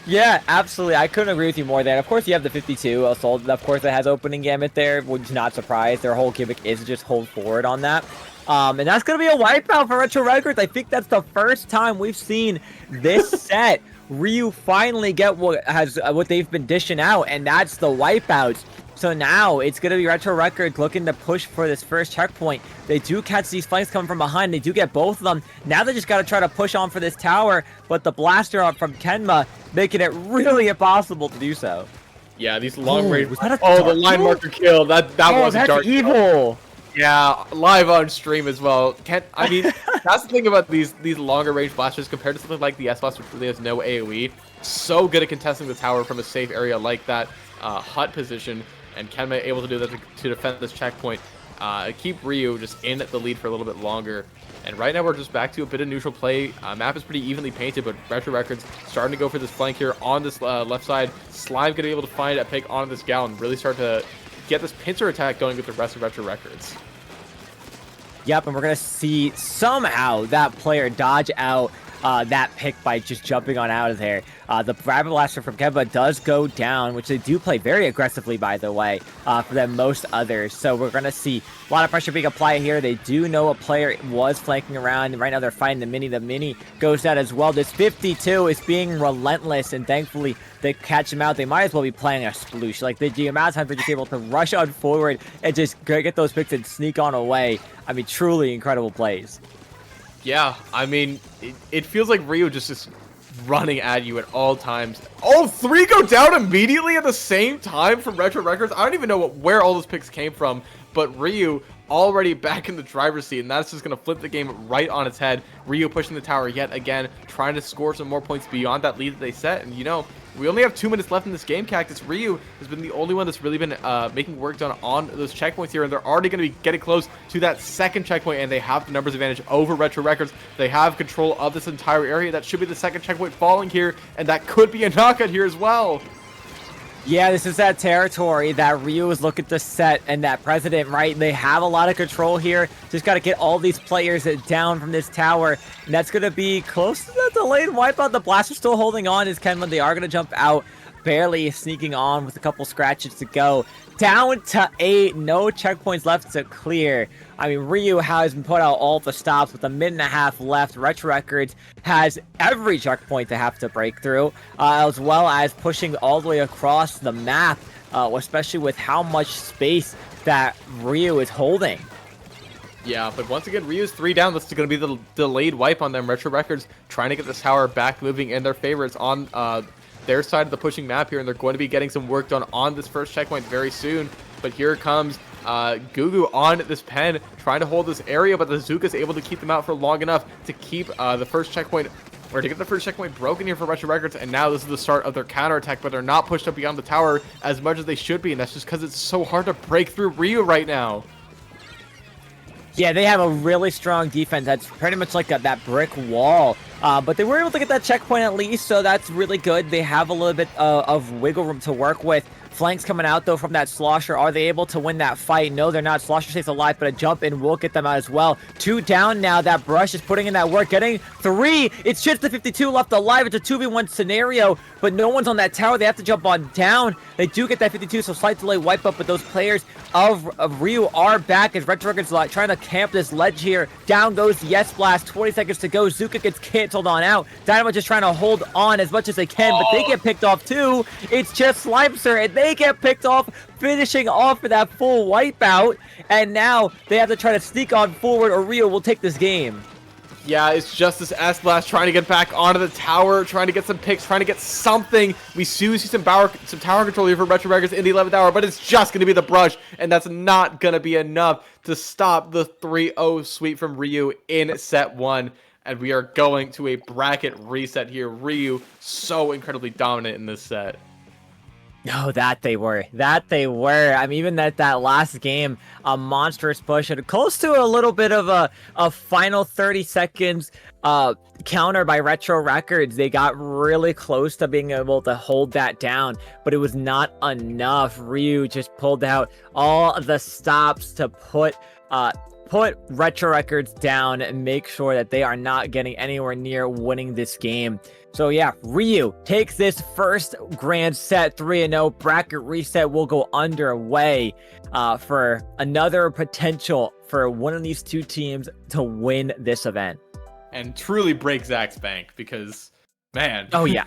Yeah, absolutely. I couldn't agree with you more there. Of course, you have the 52 assault. Of course, it has opening gambit there, which is not surprised. Their whole gimmick is just hold forward on that. And that's going to be a wipeout for Retro Records. I think that's the first time we've seen this set Ryu finally get what they've been dishing out, and that's the wipeouts. So now it's going to be Retro Records looking to push for this first checkpoint. They do catch these flanks coming from behind. They do get both of them. Now they just got to try to push on for this tower, but the blaster up from Kenma making it really impossible to do so. Yeah, these long range. Was that a Oh, the dark line kill? marker kill. That was a that's dark kill. evil. Yeah, live on stream as well. I mean, that's the thing about these longer range blasters compared to something like the S-Blast, which really has no AoE. So good at contesting the tower from a safe area like that hut position, and Kenma able to do that to defend this checkpoint. Keep Ryu just in the lead for a little bit longer. And right now we're just back to a bit of neutral play. Map is pretty evenly painted, but Retro Records starting to go for this flank here on this left side. Slime going to be able to find a pick on this gal and really start to get this pincer attack going with the rest of Retro Records. Yep, and we're going to see somehow that player dodge out that pick by just jumping on out of there. The Rapid Blaster from Kemba does go down, which they do play very aggressively, by the way, for than most others. So we're going to see a lot of pressure being applied here. They do know a player was flanking around, and right now they're fighting the mini. The mini goes down as well. This 52 is being relentless, and thankfully they catch him out. They might as well be playing a sploosh. Like, the amount of times they're just able to rush on forward and just get those picks and sneak on away. I mean, truly incredible plays. Yeah, I mean, it feels like Ryu just is running at you at all times. Oh, 3 go down immediately at the same time from Retro Records. I don't even know where all those picks came from, but Ryu already back in the driver's seat, and that's just going to flip the game right on its head. Ryu pushing the tower yet again, trying to score some more points beyond that lead that they set, and you know, we only have 2 minutes left in this game, Cactus. Ryu has been the only one that's really been making work done on those checkpoints here, and they're already going to be getting close to that second checkpoint, and they have the numbers advantage over Retro Records. They have control of this entire area. That should be the second checkpoint falling here, and that could be a knockout here as well. Yeah, this is that territory that Ryu is looking to set, and that President, right? They have a lot of control here. Just got to get all these players down from this tower, and that's going to be close to the delayed wipeout. The Blaster's still holding on as Kenma. They are going to jump out, barely sneaking on with a couple scratches to go. Down to 8, no checkpoints left to clear. I mean, Ryu has been put out all the stops with a minute and a half left. Retro Records has every checkpoint they have to break through, as well as pushing all the way across the map, especially with how much space that Ryu is holding. Yeah, but once again, Ryu's 3 down. This is going to be the delayed wipe on them. Retro Records trying to get this tower back moving in their favorites on their side of the pushing map here, and they're going to be getting some work done on this first checkpoint very soon. But here comes Gugu on this pen, trying to hold this area, but the Zuka is able to keep them out for long enough to keep the first checkpoint, or to get the first checkpoint broken here for Retro Records. And now this is the start of their counterattack, but they're not pushed up beyond the tower as much as they should be, and that's just because it's so hard to break through Ryu right now. Yeah, they have a really strong defense. That's pretty much like that brick wall. But they were able to get that checkpoint at least, so that's really good. They have a little bit of wiggle room to work with. Flanks coming out, though, from that Slosher. Are they able to win that fight? No, they're not. Slosher stays alive, but a jump in will get them out as well. 2 down now. That Brush is putting in that work. Getting 3. It's just the 52 left alive. It's a 2v1 scenario, but no one's on that tower. They have to jump on down. They do get that 52, so slight delay wipe up, but those players of Ryu are back as Retro Records trying to camp this ledge here. Down goes the S-Blast. 20 seconds to go. Zuka gets canceled on out. Dynamo just trying to hold on as much as they can, but they get picked off too. It's just Slimeser, and they get picked off, finishing off for that full wipeout. And now they have to try to sneak on forward, or Ryu will take this game. Yeah, it's just this S-Blast trying to get back onto the tower, trying to get some picks, trying to get something. We do see some tower control here for Retro Records in the 11th hour, but it's just going to be the Brush, and that's not going to be enough to stop the 3-0 sweep from Ryu in set 1. And we are going to a bracket reset here. Ryu so incredibly dominant in this set. No, that they were. That they were. I mean, even that last game, a monstrous push and close to a little bit of a final 30 seconds counter by Retro Records. They got really close to being able to hold that down, but it was not enough. Ryu just pulled out all the stops to put Retro Records down and make sure that they are not getting anywhere near winning this game. So yeah, Ryu takes this first grand set 3-0. Bracket reset will go underway for another potential for one of these two teams to win this event. And truly break Zach's bank because, man. Oh yeah.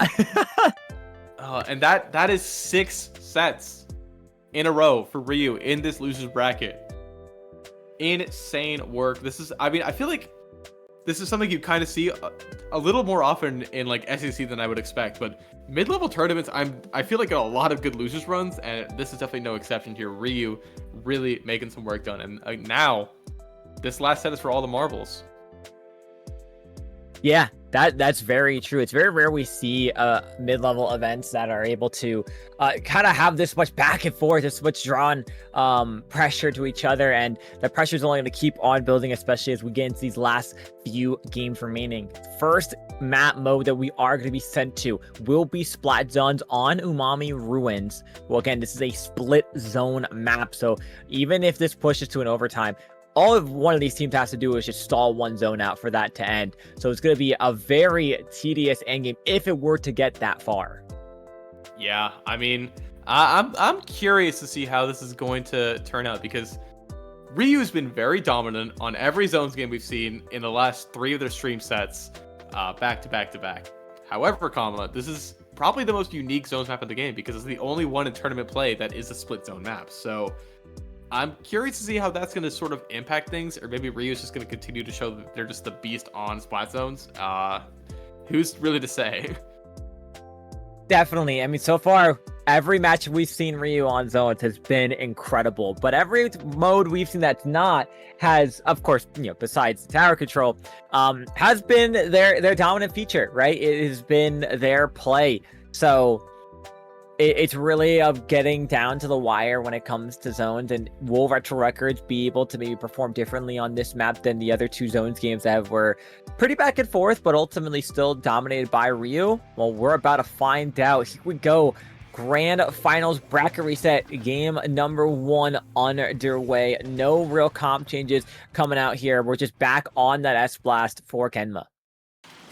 And that is 6 sets in a row for Ryu in this losers bracket. Insane work. This is, I mean, I feel like this is something you kind of see a little more often in like SEC than I would expect, but mid-level tournaments, I feel like a lot of good losers runs, and this is definitely no exception here. Ryu really making some work done, and now this last set is for all the marbles. Yeah, that's very true. It's very rare we see mid-level events that are able to kind of have this much back and forth, this much drawn pressure to each other, and the pressure is only going to keep on building, especially as we get into these last few games remaining. First map mode that we are going to be sent to will be Splat Zones on Umami Ruins. Well, again, this is a split zone map, so even if this pushes to an overtime, all of one of these teams has to do is just stall one zone out for that to end. So it's going to be a very tedious endgame if it were to get that far. Yeah, I mean, I'm curious to see how this is going to turn out because Ryu's been very dominant on every zones game we've seen in the last 3 of their stream sets, back to back to back. However, this is probably the most unique zones map in the game because it's the only one in tournament play that is a split zone map. So I'm curious to see how that's going to sort of impact things, or maybe Ryu's just going to continue to show that they're just the beast on splat zones. Who's really to say? Definitely. I mean, so far, every match we've seen Ryu on zones has been incredible, but every mode we've seen that's not has, of course, besides tower control, has been their dominant feature, right? It has been their play. So it's really of getting down to the wire when it comes to zones, and will Retro Records be able to maybe perform differently on this map than the other 2 zones games that were pretty back and forth, but ultimately still dominated by Ryu? Well, we're about to find out. Here we go. Grand Finals bracket reset, game number 1 underway. No real comp changes coming out here. We're just back on that S-Blast for Kenma.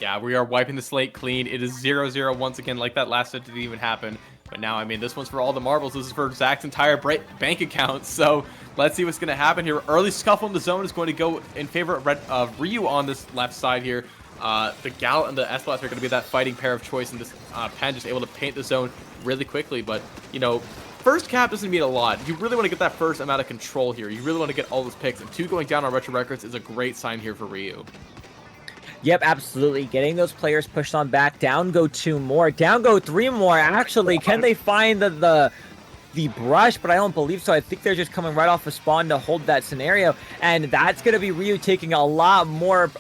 Yeah, we are wiping the slate clean. It is 0-0 once again, like that last set didn't even happen. But now, I mean, this one's for all the marbles. This is for Zach's entire bank account. So let's see what's going to happen here. Early scuffle in the zone is going to go in favor of Ryu on this left side here. The Gal and the S-Blast are going to be that fighting pair of choice, and this Pen just able to paint the zone really quickly. But, first cap doesn't mean a lot. You really want to get that first amount of control here. You really want to get all those picks. And 2 going down on Retro Records is a great sign here for Ryu. Yep, absolutely. Getting those players pushed on back. Down go 2 more. Down go 3 more. Actually, can they find the brush? But I don't believe so. I think they're just coming right off a spawn to hold that scenario. And that's going to be Ryu taking a lot more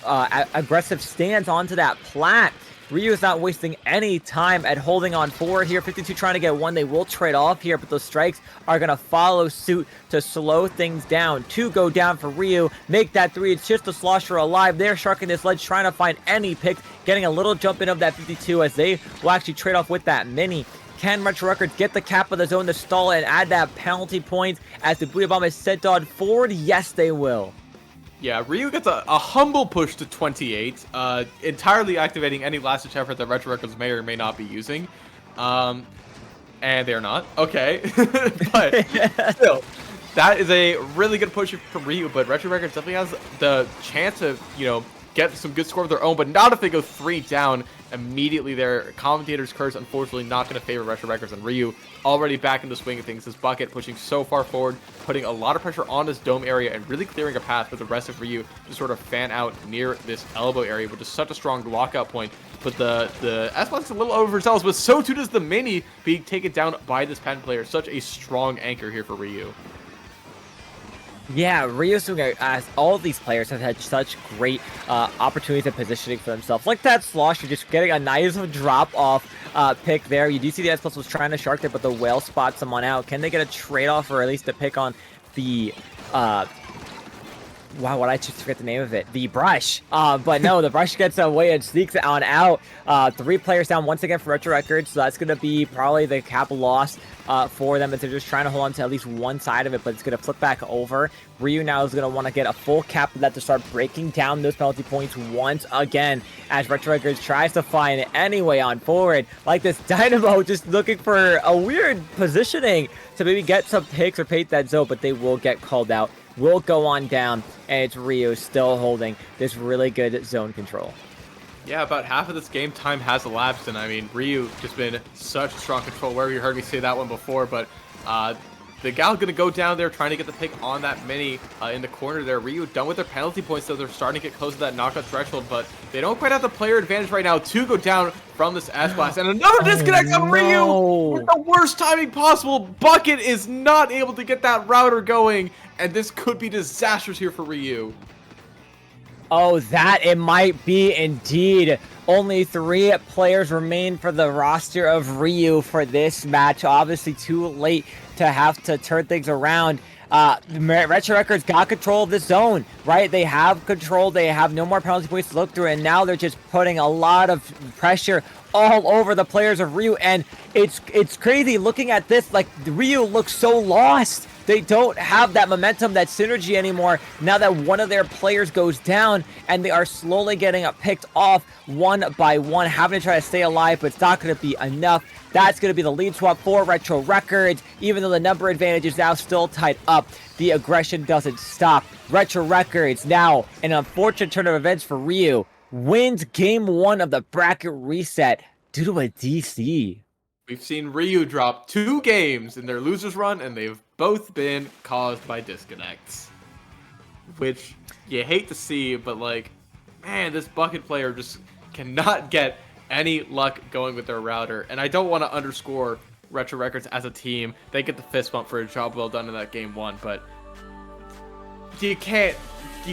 aggressive stance onto that plat. Ryu is not wasting any time at holding on forward here. 52 trying to get 1. They will trade off here, but those strikes are going to follow suit to slow things down. 2 go down for Ryu. Make that 3. It's just the Slosher alive. They're sharking this ledge, trying to find any picks. Getting a little jump in of that 52 as they will actually trade off with that mini. Can Retro Records get the cap of the zone to stall and add that penalty point as the Booyah Bomb is sent on forward? Yes, they will. Yeah, Ryu gets a humble push to 28, entirely activating any last-ditch effort that Retro Records may or may not be using. And they're not. Okay. But still, that is a really good push from Ryu, but Retro Records definitely has the chance to, get some good score of their own, but not if they go 3 down immediately. Their commentator's curse, unfortunately, not going to favor Retro Records, and Ryu already back in the swing of things. This bucket pushing so far forward, putting a lot of pressure on this dome area and really clearing a path for the rest of Ryu to sort of fan out near this elbow area, which is such a strong lockout point. But the S-Blast is a little overzealous, but so too does the mini being taken down by this Pen player. Such a strong anchor here for Ryu. Yeah, Ryu Suga, as all of these players have had such great opportunities of positioning for themselves. Like that slosh, you're just getting a nice drop-off pick there. You do see the S Plus was trying to shark there, but the whale spots someone out. Can they get a trade-off or at least a pick on the... Wow, what I just forget the name of it? The brush. But no, the brush gets away and sneaks on out. 3 players down once again for Retro Records, so that's going to be probably the cap loss for them. But they're just trying to hold on to at least one side of it, but it's going to flip back over. Ryu now is going to want to get a full cap of that to start breaking down those penalty points once again as Retro Records tries to find any way on forward. Like this Dynamo just looking for a weird positioning to maybe get some picks or paint that zone, but they will get called out. Will go on down, and it's Ryu still holding this really good zone control. Yeah, about half of this game time has elapsed, and I mean, Ryu just been such strong control. Where you heard me say that one before, but the gal gonna go down there trying to get the pick on that mini in the corner there. Ryu done with their penalty points, so they're starting to get close to that knockout threshold, but they don't quite have the player advantage right now to go down from this S-Blast. And another disconnect on Ryu with the worst timing possible. Bucket is not able to get that router going, and this could be disastrous here for Ryu. Oh, that it might be indeed. Only 3 players remain for the roster of Ryu for this match. Obviously too late to have to turn things around. Retro Records got control of the zone, right? They have control. They have no more penalty points to look through, and now they're just putting a lot of pressure all over the players of Ryu, and it's crazy looking at this. Like, Ryu looks so lost. They don't have that momentum, that synergy anymore now that one of their players goes down, and they are slowly getting picked off one by one, having to try to stay alive, but it's not going to be enough. That's going to be the lead swap for Retro Records. Even though the number advantage is now still tied up, the aggression doesn't stop. Retro Records now, an unfortunate turn of events for Ryu, wins game 1 of the bracket reset due to a DC. We've seen Ryu drop 2 games in their losers run, and they've both been caused by disconnects. Which you hate to see, but like, man, this bucket player just cannot get any luck going with their router. And I don't want to underscore Retro Records as a team. They get the fist bump for a job well done in that game 1, but you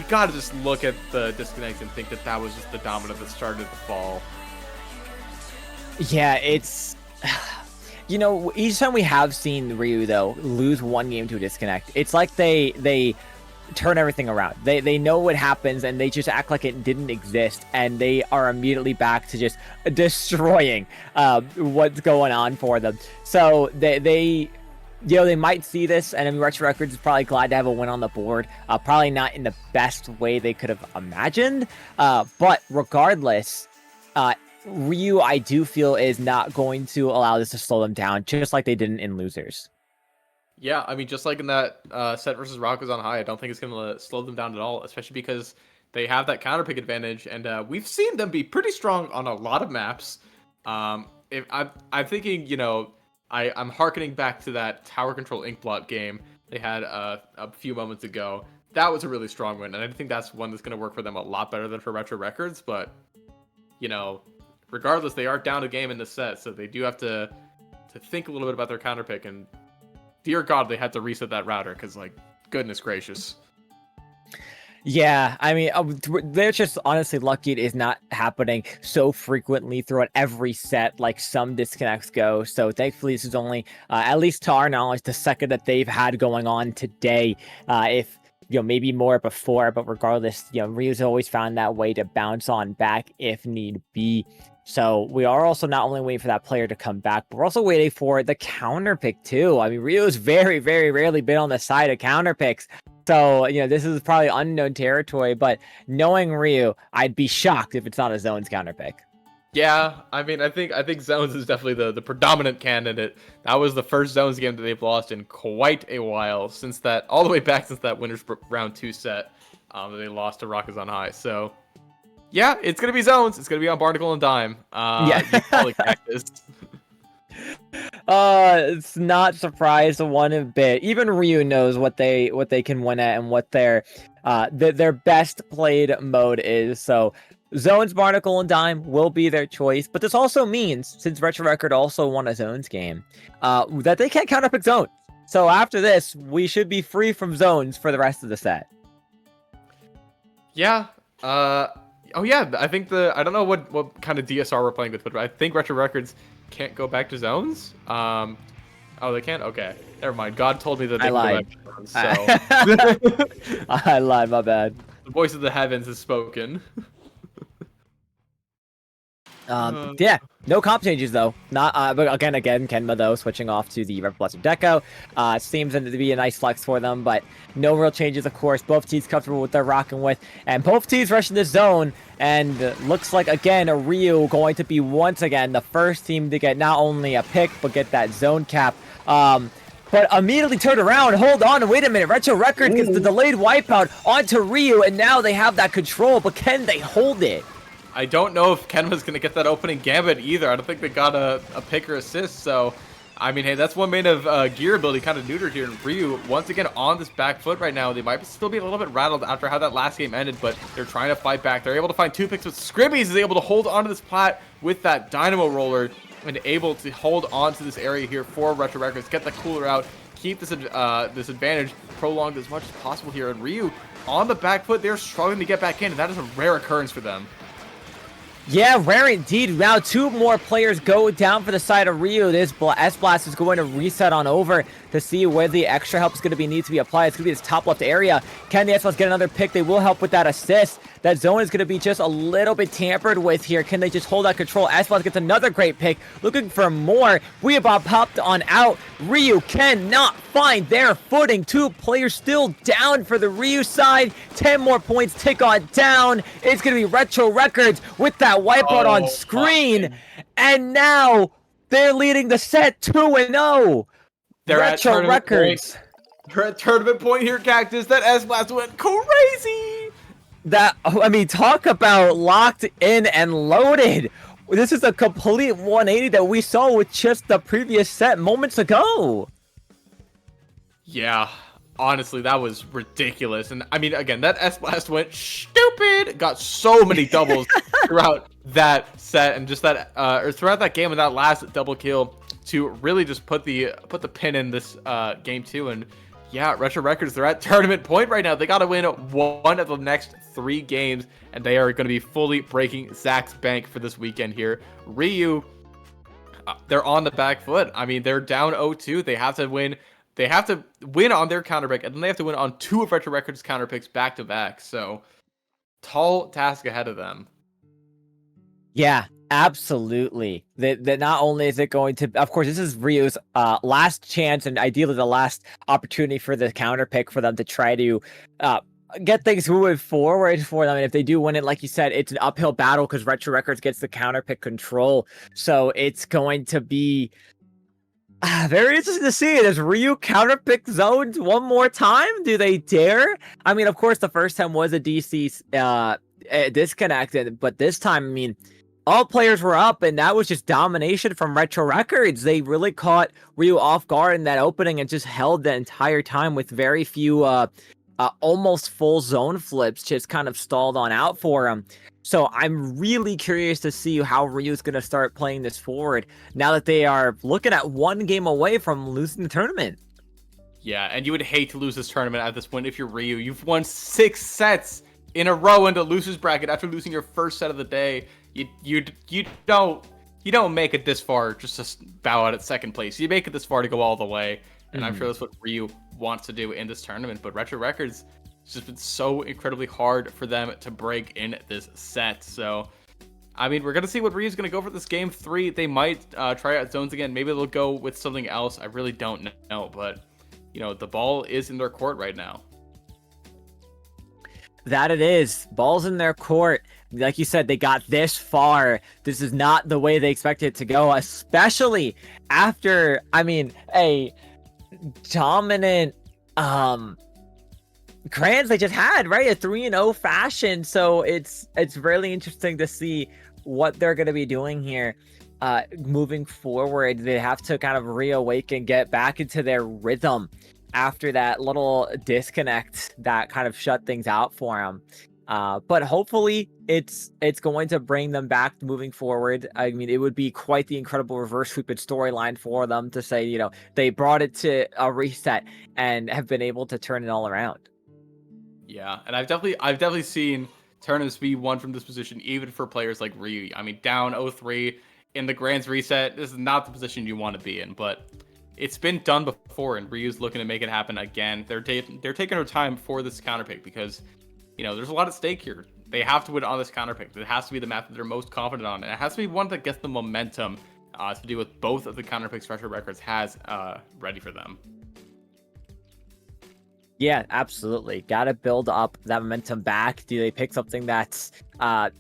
gotta just look at the disconnects and think that that was just the domino that started the fall. Yeah, it's... You know, each time we have seen Ryu, though, lose one game to a disconnect, it's like they turn everything around. They know what happens, and they just act like it didn't exist, and they are immediately back to just destroying what's going on for them. So they you know, they might see this, and I mean, Retro Records is probably glad to have a win on the board. Probably not in the best way they could have imagined, but regardless, Ryu, I do feel, is not going to allow this to slow them down, just like they did in losers. Yeah, I mean, just like in that set versus Rakuzan High, I don't think it's going to slow them down at all, especially because they have that counter pick advantage, and we've seen them be pretty strong on a lot of maps. If I'm thinking, you know, I'm hearkening back to that Tower Control Inkblot game they had a few moments ago. That was a really strong win, and I think that's one that's going to work for them a lot better than for Retro Records, but, you know, regardless, they are down a game in the set, so they do have to think a little bit about their counter pick, and dear God, they had to reset that router, because, like, goodness gracious. Yeah, I mean, they're just honestly lucky it is not happening so frequently throughout every set like some disconnects go. So thankfully, this is only, at least to our knowledge, the second that they've had going on today. If you know, maybe more before, but regardless, you know, Ryu's always found that way to bounce on back if need be. So we are also not only waiting for that player to come back, but we're also waiting for the counter pick too. I mean, Ryu's very, very rarely been on the side of counter picks. So, you know, this is probably unknown territory, but knowing Ryu, I'd be shocked if it's not a Zones counter pick. Yeah, I mean, I think Zones is definitely the predominant candidate. That was the first Zones game that they've lost in quite a while, since that, all the way back since that winners round 2 set that they lost to Rakuzan High. So, yeah, it's going to be Zones. It's going to be on Barnacle and Dime. Yeah. Cactus. It's not surprised one bit. Even Ryu knows what they can win at and what their best played mode is. So Zones, Barnacle, and Dime will be their choice. But this also means, since Retro Record also won a Zones game, that they can't counterpick Zones. So after this, we should be free from zones for the rest of the set. Yeah. Oh yeah. I think I don't know what kind of DSR we're playing with, but I think Retro Records can't go back to zones. Oh, they can't. Okay, never mind. God told me that they I can lied. go back to zones, so I lied, my bad. the voice of the heavens has spoken. Yeah, no comp changes though. Not but again, Kenma though switching off to the Red Blessed Deco. Seems to be a nice flex for them, but no real changes, of course. Both teams comfortable with their rocking with, and both teams rushing this zone. And looks like again Ryu going to be once again the first team to get not only a pick but get that zone cap. But immediately turned around. Hold on, wait a minute. Retro Records gets the delayed wipeout onto Ryu, and now they have that control. But can they hold it? I don't know if Kenma's going to get that opening gambit either. I don't think they got a pick or assist. So, I mean, hey, that's one main of gear ability kind of neutered here. And Ryu, once again, on this back foot right now. They might still be a little bit rattled after how that last game ended, but they're trying to fight back. They're able to find 2 picks, but Scribbies is able to hold onto this plat with that Dynamo Roller and able to hold on to this area here for Retro Records, get the cooler out, keep this this advantage prolonged as much as possible here. And Ryu, on the back foot, they're struggling to get back in, and that is a rare occurrence for them. Yeah, rare indeed. Now 2 more players go down for the side of Ryu. This S-Blast is going to reset on over to see where the extra help is going to need to be applied. It's going to be this top left area. Can the S-Blast get another pick? They will help with that assist. That zone is going to be just a little bit tampered with here. Can they just hold that control? S-Blast gets another great pick. Looking for more. Weeabop popped on out. Ryu cannot find their footing. 2 players still down for the Ryu side. 10 more points tick on down. It's going to be Retro Records with that wipeout on screen. And now they're leading the set 2-0. They're Retro at Records. They're at tournament point here, Cactus. That S-Blast went crazy. That, I mean, talk about locked in and loaded. This is a complete 180 that we saw with just the previous set moments ago. Yeah, honestly, that was ridiculous. And I mean, again, that S-Blast went stupid. Got so many doubles throughout that set and just that, or throughout that game and that last double kill to really just put the pin in this game 2. And yeah, Retro Records, they're at tournament point right now. They got to win 1 of the next 3 games, and they are going to be fully breaking Zach's bank for this weekend here. Ryu, they're on the back foot. I mean, they're down 0-2. They have to win. They have to win on their counter pick, and then they have to win on 2 of Retro Records counter picks back to back. So, tall task ahead of them. Yeah, absolutely. That not only is it going to, of course, this is Ryu's last chance and ideally the last opportunity for the counter pick for them to try to get things moving forward for them. And if they do win it, like you said, it's an uphill battle because Retro Records gets the counter pick control. So it's going to be very interesting to see. Does Ryu counter pick zones one more time? Do they dare? I mean, of course, the first time was a DC disconnected, but this time, I mean, all players were up, and that was just domination from Retro Records. They really caught Ryu off guard in that opening and just held the entire time with very few almost full zone flips, just kind of stalled on out for him. So I'm really curious to see how Ryu's going to start playing this forward now that they are looking at 1 game away from losing the tournament. Yeah, and you would hate to lose this tournament at this point if you're Ryu. You've won 6 sets in a row into losers bracket after losing your first set of the day. You don't make it this far just to bow out at second place. You make it this far to go all the way, and I'm sure that's what Ryu wants to do in this tournament. But Retro Records, it's just been so incredibly hard for them to break in this set. So, I mean, we're gonna see what Ryu's gonna go for this game 3. They might try out zones again. Maybe they'll go with something else. I really don't know, but you know, the ball is in their court right now. That it is. Ball's in their court. Like you said, they got this far. This is not the way they expected it to go, especially after, I mean, a dominant Crayons they just had, right? A 3-0 fashion. So it's really interesting to see what they're going to be doing here moving forward. They have to kind of reawaken, get back into their rhythm after that little disconnect that kind of shut things out for them. But hopefully it's going to bring them back moving forward. I mean, it would be quite the incredible reverse sweeping storyline for them to say, they brought it to a reset and have been able to turn it all around. Yeah, and I've definitely seen tournaments be won from this position, even for players like Ryu. I mean, down 0-3 in the Grands reset, this is not the position you want to be in, but it's been done before, and Ryu's looking to make it happen again. They're taking their time for this counter pick because, there's a lot at stake here. They have to win on this counter pick. It has to be the map that they're most confident on, and it has to be one that gets the momentum to do with both of the counter picks Retro Records has ready for them. Yeah, absolutely. Got to build up that momentum back. Do they pick something that's gonna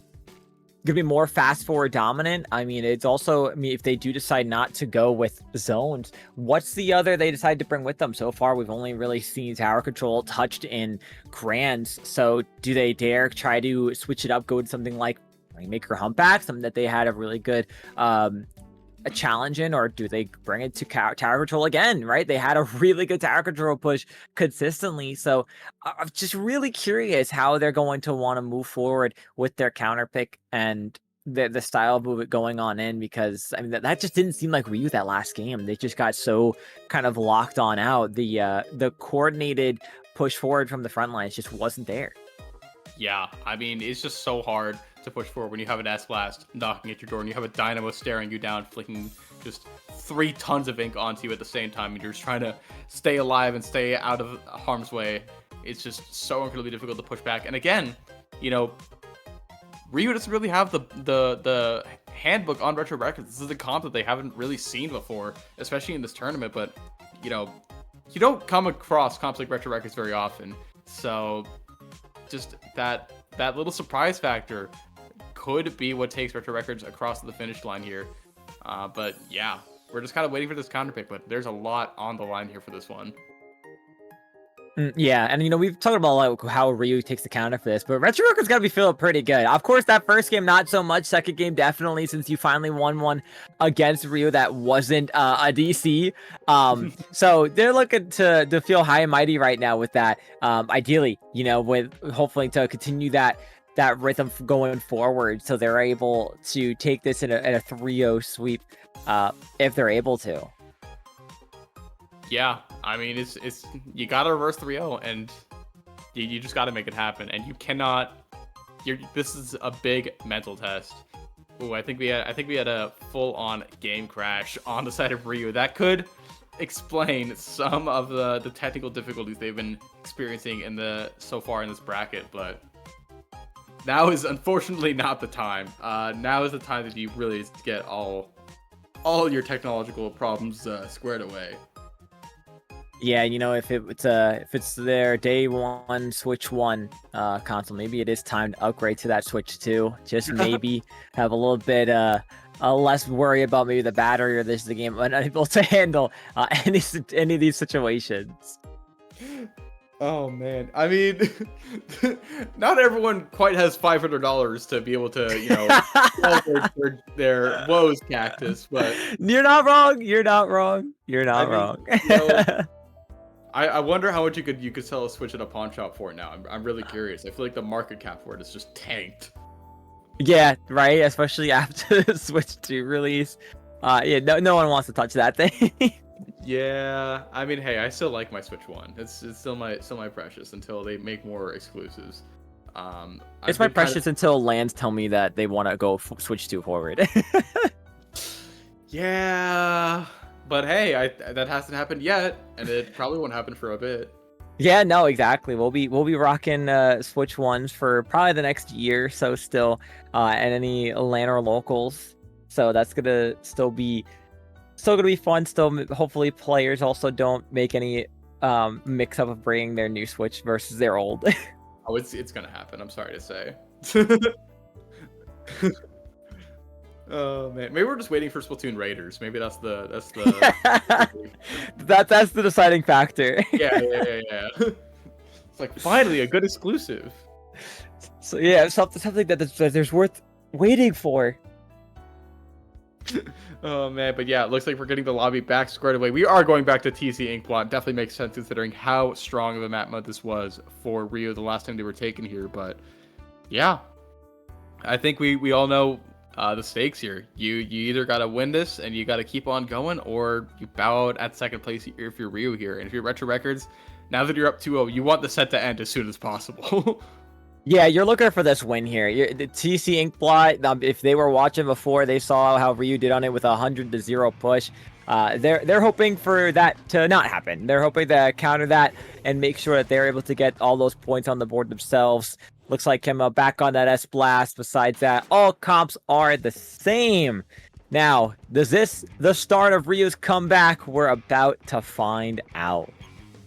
be more fast forward dominant? I mean, it's also, if they do decide not to go with zones, what's the other they decide to bring with them? So far, we've only really seen tower control touched in Grands. So do they dare try to switch it up, go with something like Rainmaker Humpback, something that they had a really good a challenge in, or do they bring it to tower control again? Right, they had a really good tower control push consistently, so I'm just really curious how they're going to want to move forward with their counter pick and the style of movement going on in, because I mean that just didn't seem like Ryu that last game. They just got so kind of locked on out. The coordinated push forward from the front lines just wasn't there. Yeah, I mean, it's just so hard to push forward when you have an S-Blast knocking at your door and you have a Dynamo staring you down, flicking just 3 tons of ink onto you at the same time, and you're just trying to stay alive and stay out of harm's way. It's just so incredibly difficult to push back. And again, Ryu doesn't really have the handbook on Retro Records. This is a comp that they haven't really seen before, especially in this tournament, but, you don't come across comps like Retro Records very often. So just that little surprise factor could be what takes Retro Records across the finish line here. But yeah, we're just kind of waiting for this counter pick, but there's a lot on the line here for this one. Yeah, and we've talked about like how Ryu takes the counter for this, but Retro Records got to be feeling pretty good. Of course, that first game not so much. Second game definitely, since you finally won one against Ryu that wasn't a DC. So they're looking to feel high and mighty right now with that. Ideally, with hopefully to continue that rhythm going forward, so they're able to take this in a 3-0 sweep if they're able to. Yeah, I mean, it's you gotta reverse 3-0, and you just gotta make it happen, and you cannot. This is a big mental test. Ooh, I think we had a full-on game crash on the side of Ryu. That could explain some of the technical difficulties they've been experiencing so far in this bracket, but now is unfortunately not the time. Now is the time that you really get all your technological problems squared away. Yeah, if it's their day one Switch 1 console, maybe it is time to upgrade to that Switch 2. Just maybe have a little bit less worry about maybe the battery or the game unable to handle any of these situations. Oh man, I mean, not everyone quite has $500 to be able to, solve their woes, Cactus. But you're not wrong. You're not wrong. Wrong. I wonder how much you could sell a Switch at a pawn shop for now. I'm really curious. I feel like the market cap for it is just tanked. Yeah, right. Especially after the Switch 2 release. Yeah, no one wants to touch that thing. Yeah, I mean, hey, I still like my Switch 1. It's still my precious until they make more exclusives. It's my precious until Lands tell me that they want to go Switch 2 forward. Yeah, but hey, that hasn't happened yet, and it probably won't happen for a bit. Yeah, no, exactly. We'll be rocking Switch 1s for probably the next year, so still, and any LAN or locals. So that's gonna still gonna be fun. Still, hopefully, players also don't make any mix up of bringing their new Switch versus their old. Oh, it's gonna happen. I'm sorry to say. Oh man, maybe we're just waiting for Splatoon Raiders. Maybe that's the that's the deciding factor. Yeah. It's like finally a good exclusive. So yeah, something that there's worth waiting for. Oh man, but yeah, it looks like we're getting the lobby back squared away. We are going back to TC Inkblot. Definitely makes sense considering how strong of a map mode this was for Rio the last time they were taken here. But Yeah, I think we all know the stakes here. You either gotta win this and you gotta keep on going, or you bow out at second place if you're Ryu here. And if you're Retro Records, now that you're up 2-0, you want the set to end as soon as possible. Yeah, you're looking for this win here. The TC Inkblot, if they were watching before, they saw how Ryu did on it with a 100-0 push. They're hoping for that to not happen. They're hoping to counter that and make sure that they're able to get all those points on the board themselves. Looks like Kemba back on that S Blast. Besides that, all comps are the same. Now, is this the start of Ryu's comeback? We're about to find out.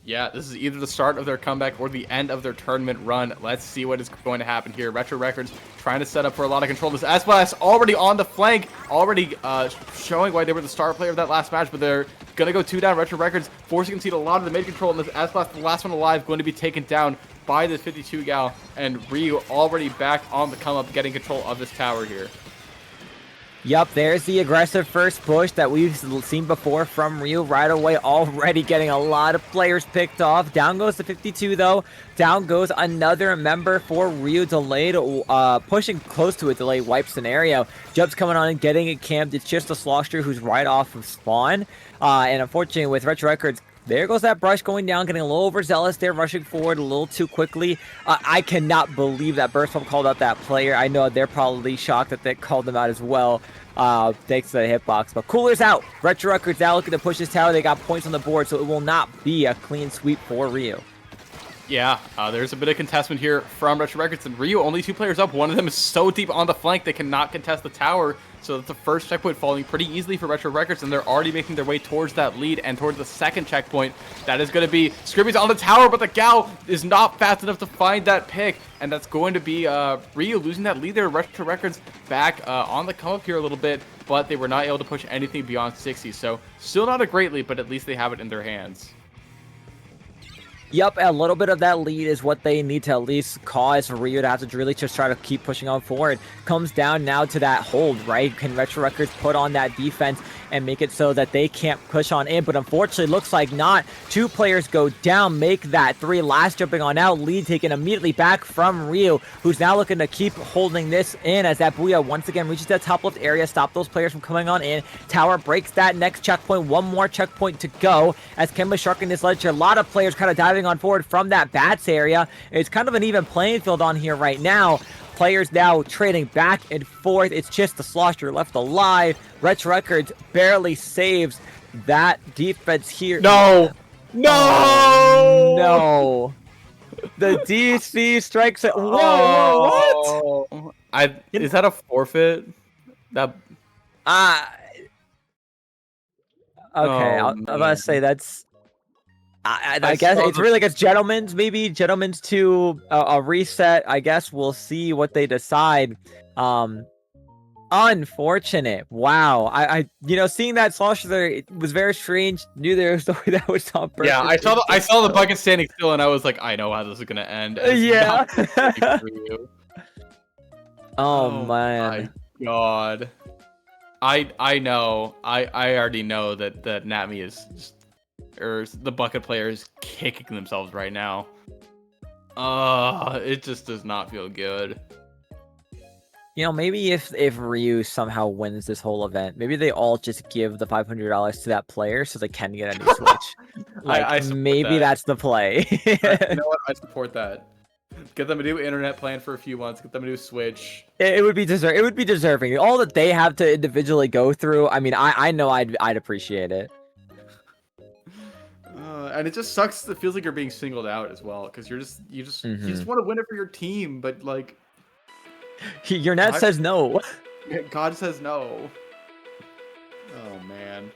Yeah, this is either the start of their comeback or the end of their tournament run. Let's see what is going to happen here. Retro Records trying to set up for a lot of control. This S-Blast already on the flank, already showing why they were the star player of that last match, but they're going to go 2 down. Retro Records forcing concede a lot of the mid control, and this S-Blast, the last one alive, going to be taken down by this 52 gal, and Ryu already back on the come up, getting control of this tower here. Yup, there's the aggressive first push that we've seen before from Ryu right away, already getting a lot of players picked off. Down goes the 52 though. Down goes another member for Ryu, delayed, pushing close to a delayed wipe scenario. Jub's coming on and getting it camped. It's just a Slosher who's right off of spawn. And unfortunately with Retro Records, there goes that brush going down, getting a little overzealous there, rushing forward a little too quickly. I cannot believe that Burst Pump called out that player. I know they're probably shocked that they called them out as well, thanks to the hitbox. But Cooler's out. Retro Records out looking to push this tower. They got points on the board, so it will not be a clean sweep for Ryu. Yeah, there's a bit of contestment here from Retro Records, and Ryu only 2 players up. One of them is so deep on the flank they cannot contest the tower, so that's the first checkpoint falling pretty easily for Retro Records, and they're already making their way towards that lead and towards the second checkpoint. That is going to be Scrimmy's on the tower, but the Gal is not fast enough to find that pick, and that's going to be Ryu losing that lead there. Retro Records back on the come up here a little bit, but they were not able to push anything beyond 60, so still not a great lead, but at least they have it in their hands. Yep, a little bit of that lead is what they need to at least cause Ryu to have to really just try to keep pushing on forward. Comes down now to that hold, right? Can Retro Records put on that defense and make it so that they can't push on in? But unfortunately, looks like not. 2 players go down, make that 3. Last jumping on out, lead taken immediately back from Ryu, who's now looking to keep holding this in as that Booyah once again reaches that top left area, stop those players from coming on in. Tower breaks that next checkpoint. 1 more checkpoint to go as Kemba sharking this ledge here. A lot of players kind of diving on forward from that bats area. It's kind of an even playing field on here right now. Players now trading back and forth. It's just the Slosher left alive. Retro Records barely saves that defense here. No! No! The DC strikes it. Whoa, what? Is that a forfeit? That Okay, I'm gonna say that's. I guess it's really like it's gentlemen's, maybe gentlemen's to a reset. I guess we'll see what they decide. Unfortunate. Wow. I seeing that Slosher there, it was very strange. Knew there was the way that was on purpose. Yeah, I saw the bucket standing still, and I was like, I know how this is gonna end. Yeah. Oh man. My God. I know. I already know that Nami is just, or the bucket player is kicking themselves right now. It just does not feel good. Maybe if Ryu somehow wins this whole event, maybe they all just give the $500 to that player so they can get a new Switch. I maybe that's the play. You know what? I support that. Get them a new internet plan for a few months. Get them a new Switch. It would be deserving. All that they have to individually go through. I mean, I know I'd appreciate it. And it just sucks. It feels like you're being singled out as well, because you just want to win it for your team, but like your net says no. God says no. Oh man.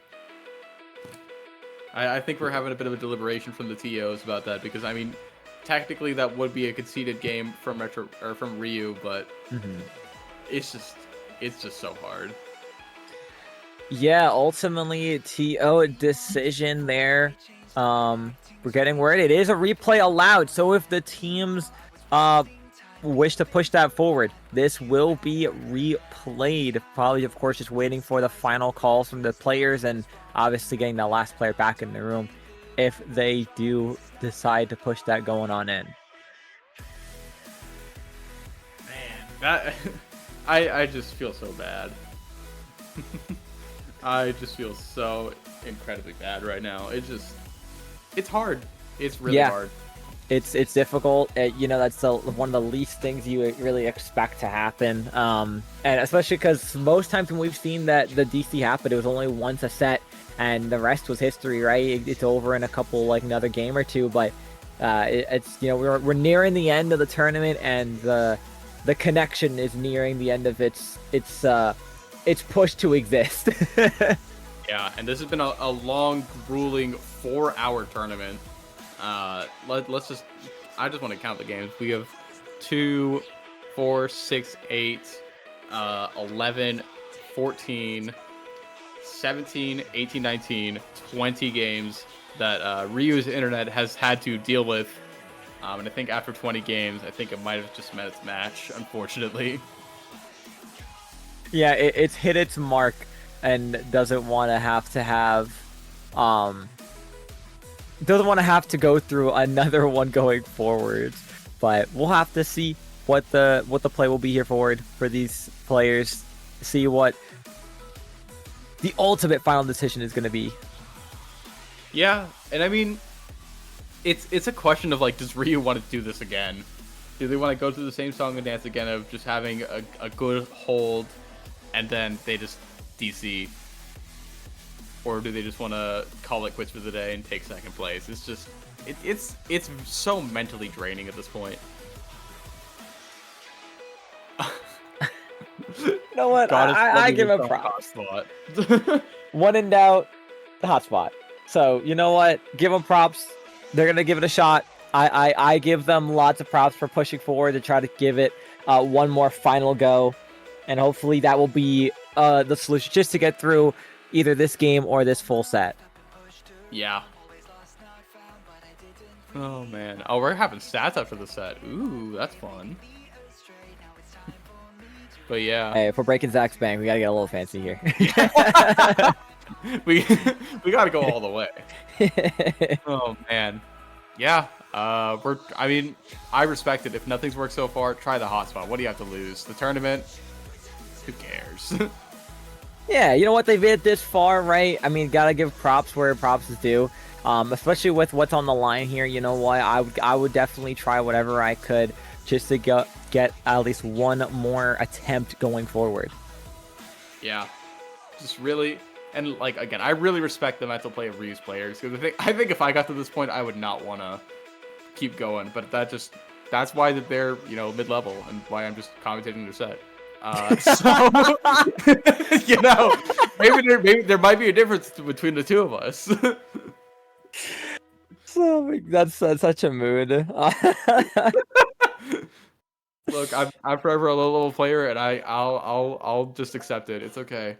I think we're having a bit of a deliberation from the TOs about that, because I mean, technically that would be a conceded game from Ryu, but it's just so hard. Yeah, ultimately TO decision there. We're getting word it is a replay allowed, so if the teams wish to push that forward, this will be replayed. Probably, of course, just waiting for the final calls from the players and obviously getting that last player back in the room if they do decide to push that going on in. That I just feel so bad. I just feel so incredibly bad right now. It's hard. It's really hard. It's difficult. You know, that's one of the least things you really expect to happen. And especially because most times when we've seen that the DC happen, it was only once a set, and the rest was history, right? It's over in a couple, like another game or two. But it's, you know, we're nearing the end of the tournament, and the connection is nearing the end of its push to exist. Yeah, and this has been a long, grueling 4-hour tournament. Let's just, I just want to count the games. We have 2, 4, 6, 8, 11, 14, 17, 18, 19, 20 games that Ryu's internet has had to deal with. And I think after 20 games, I think it might have just met its match, unfortunately. Yeah, it's hit its mark and doesn't want to have to go through another one going forward. But we'll have to see what the play will be here forward for these players. See what the ultimate final decision is going to be. Yeah, and I mean, it's a question of, like, does Ryu want to do this again? Do they want to go through the same song and dance again of just having a good hold and then they just DC? Or do they just want to call it quits for the day and take second place? It's just, it's so mentally draining at this point. You know what? I give him props. When in doubt, the hotspot. So, you know what? Give them props. They're going to give it a shot. I give them lots of props for pushing forward to try to give it one more final go. And hopefully that will be the solution just to get through either this game or this full set. Yeah. Oh, man. Oh, we're having stats after the set. Ooh, that's fun. But yeah. Hey, if we're breaking Zach's bank, we gotta get a little fancy here. we gotta go all the way. Oh, man. Yeah. I mean, I respect it. If nothing's worked so far, try the hotspot. What do you have to lose? The tournament? Who cares? Yeah, you know what? They've made it this far, right? I mean, gotta give props where props is due. Especially with what's on the line here. You know what? I would definitely try whatever I could just to get at least one more attempt going forward. Yeah. Just really, and like, again, I really respect the mental play of Ryu's players, because I think if I got to this point, I would not want to keep going. But that's why they're, you know, mid-level, and why I'm just commentating their set. So, you know, maybe there might be a difference between the two of us. So that's such a mood. Look, I'm forever a low-level player, and I'll just accept it. It's okay.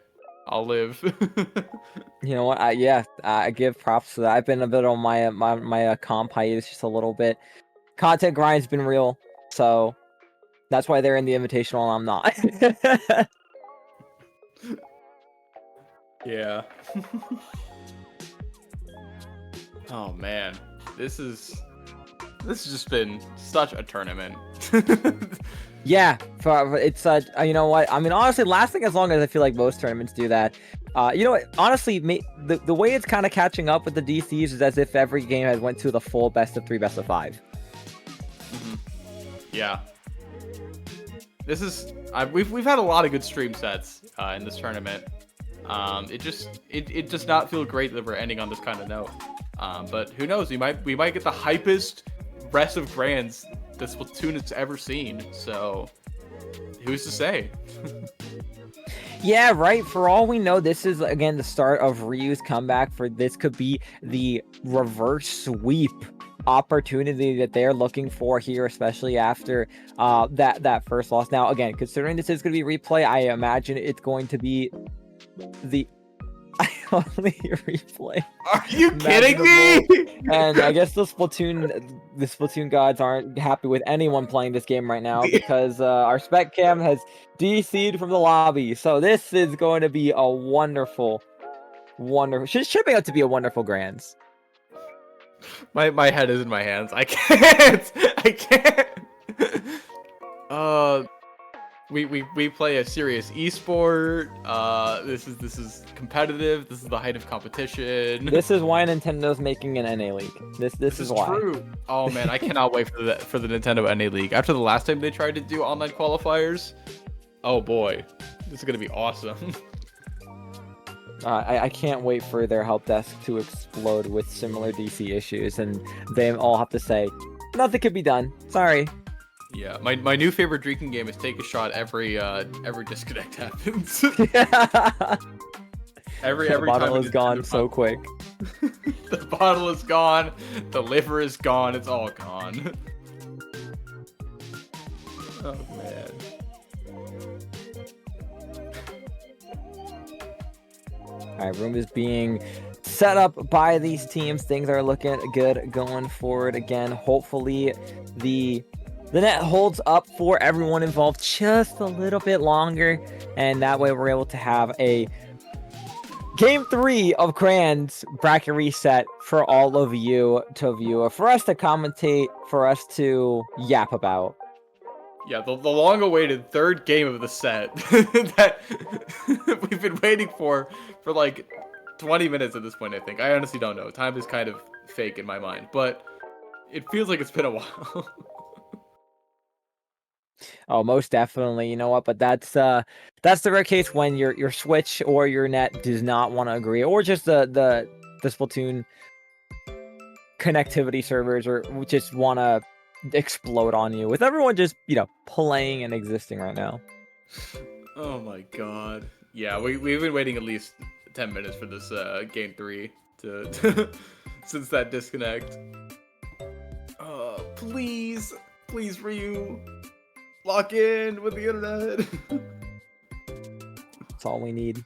I'll live. You know what? I give props to that. I've been a bit on my comp hiatus just a little bit. Content grind's been real, so that's why they're in the Invitational and I'm not. Yeah. Oh man, this has just been such a tournament. Yeah, it's you know what? I mean, honestly, lasting as long as I feel like most tournaments do that. You know what? Honestly, the way it's kind of catching up with the DCs is as if every game has went to the full best of 3, best of 5. Mm-hmm. Yeah. This is we've had a lot of good stream sets in this tournament. It does not feel great that we're ending on this kind of note. But who knows? We might get the hypest rest of grands this Splatoon has ever seen. So who's to say? Yeah, right. For all we know, this is again the start of Ryu's comeback. For this could be the reverse sweep opportunity that they're looking for here, especially after that first loss. Now, again, considering this is going to be replay, I imagine it's going to be the only replay. Are you kidding me? And I guess the Splatoon gods aren't happy with anyone playing this game right now because our spec cam has DC'd from the lobby. So this is going to be a wonderful, she's shaping up to be a wonderful grands. My head is in my hands. I can't. we play a serious esport. This is competitive. This is the height of competition. This is why Nintendo's making an NA League. This is why. True. Oh man, I cannot wait for the Nintendo NA League. After the last time they tried to do online qualifiers, oh boy, this is gonna be awesome. I can't wait for their help desk to explode with similar DC issues, and they all have to say, nothing could be done. Sorry. Yeah, my new favorite drinking game is take a shot every disconnect happens. every The time bottle it is gone so quick. The bottle is gone. The liver is gone. It's all gone. Oh man. Alright, room is being set up by these teams. Things are looking good going forward again. Hopefully the net holds up for everyone involved just a little bit longer, and that way we're able to have a Game 3 of Cran's bracket reset for all of you to view, for us to commentate, for us to yap about. Yeah, the long-awaited third game of the set that we've been waiting for like 20 minutes at this point, I think. I honestly don't know. Time is kind of fake in my mind, but it feels like it's been a while. Oh, most definitely. You know what? But that's the rare case when your Switch or your net does not want to agree, or just the Splatoon connectivity servers, or just want to explode on you. With everyone just playing and existing right now. Oh my god. Yeah, we've been waiting at least 10 minutes for this game 3 to since that disconnect. Please Ryu. Lock in with the internet. That's all we need.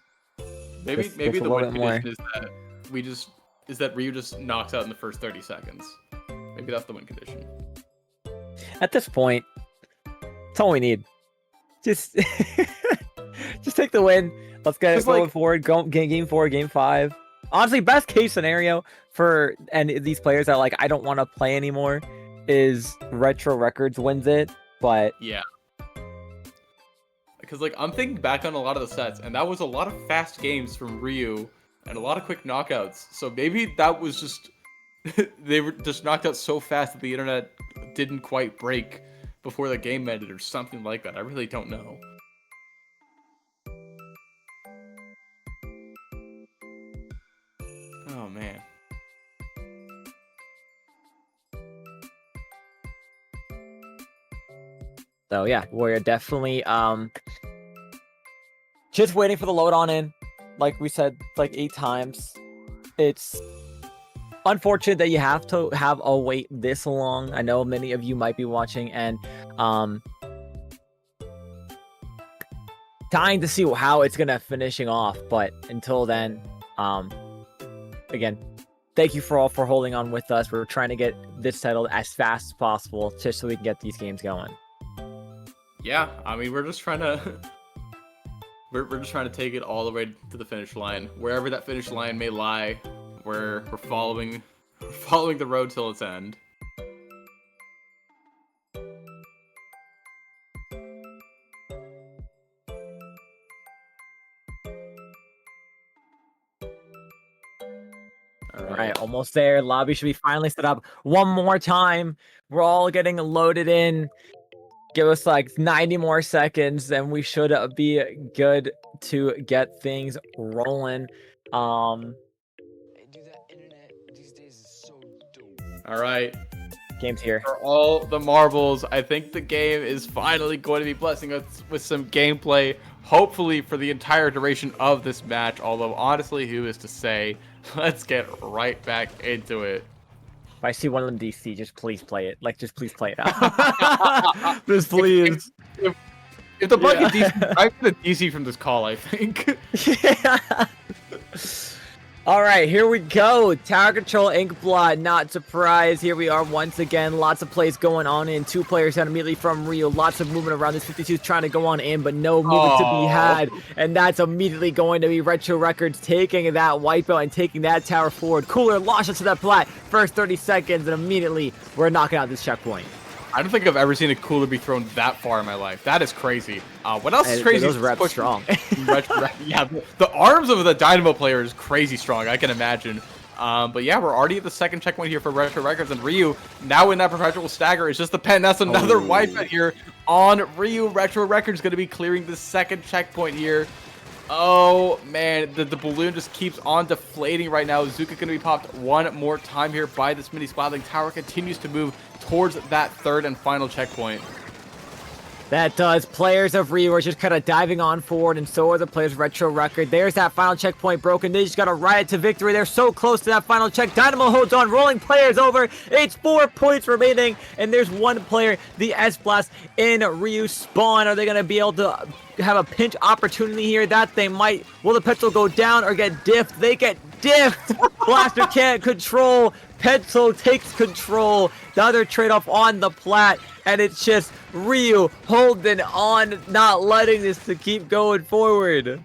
Maybe Just the a little win bit more. condition is that Ryu just knocks out in the first 30 seconds. Maybe that's the win condition. At this point, that's all we need. Just just take the win. Let's get it going forward. Go game 4, game 5. Honestly, best case scenario for these players that I don't want to play anymore is Retro Records wins it. But yeah, because I'm thinking back on a lot of the sets, and that was a lot of fast games from Ryu and a lot of quick knockouts. So maybe that was just they were just knocked out so fast that the internet didn't quite break before the game ended, or something like that. I really don't know. Oh man. So yeah, we're definitely just waiting for the load on in. Like we said, 8 times. It's unfortunate that you have to have a wait this long. I know many of you might be watching and dying to see how it's gonna finishing off. But until then, again, thank you for holding on with us. We're trying to get this settled as fast as possible, just so we can get these games going. Yeah, I mean, we're just trying to take it all the way to the finish line. Wherever that finish line may lie, we're following the road till its end. All right, almost there. Lobby should be finally set up one more time. We're all getting loaded in. Give us 90 more seconds, and we should be good to get things rolling. Dude, that internet these days is so dope. All right. Game's here. For all the marbles, I think the game is finally going to be blessing us with some gameplay, hopefully for the entire duration of this match. Although, honestly, who is to say? Let's get right back into it. If I see one of them DC, just please play it. Just please play it out. Just please. If the bug is DC, I'm gonna DC from this call, I think. Yeah. All right, here we go. Tower Control, Inkblot, not surprised. Here we are once again. Lots of plays going on in. 2 players down immediately from Rio. Lots of movement around. This 52 is trying to go on in, but no movement to be had. And that's immediately going to be Retro Records taking that wipeout and taking that tower forward. Cooler launches to that plat. First 30 seconds, and immediately we're knocking out this checkpoint. I don't think I've ever seen a cooler be thrown that far in my life. That is crazy. What else is crazy? Those reps strong. Yeah, the arms of the Dynamo player is crazy strong, I can imagine. But yeah, we're already at the second checkpoint here for Retro Records, and Ryu now in that perpetual stagger is just the pen. That's another wipeout here on Ryu. Retro Records going to be clearing the second checkpoint here. Oh man, the balloon just keeps on deflating right now. Zuka going to be popped one more time here by this mini Splatling Tower. Continues to move towards that third and final checkpoint. That does. Players of Ryu are just kind of diving on forward, and so are the players of Retro Record. There's that final checkpoint broken. They just got to ride to victory. They're so close to that final check. Dynamo holds on, rolling players over. It's 4 points remaining, and there's one player, the S-Blast, in Ryu spawn. Are they going to be able to have a pinch opportunity here? That they might. Will the Pencil go down or get diffed? They get diffed. Blaster can't control. Pencil takes control. The other trade-off on the plat, and it's just Ryu holding on, not letting this to keep going forward.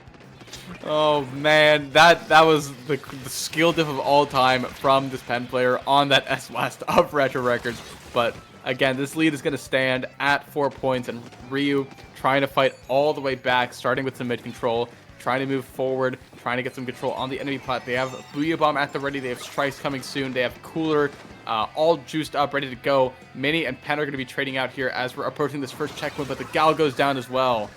Oh man, that was the skill diff of all time from this pen player on that S-Blast of Retro Records. But again, this lead is going to stand at 4 points, and Ryu trying to fight all the way back, starting with some mid control, trying to move forward, trying to get some control on the enemy plat. They have Booyah Bomb at the ready. They have Strikes coming soon. They have Cooler all juiced up, ready to go. Mini and Pen are going to be trading out here as we're approaching this first checkpoint, but the Gal goes down as well.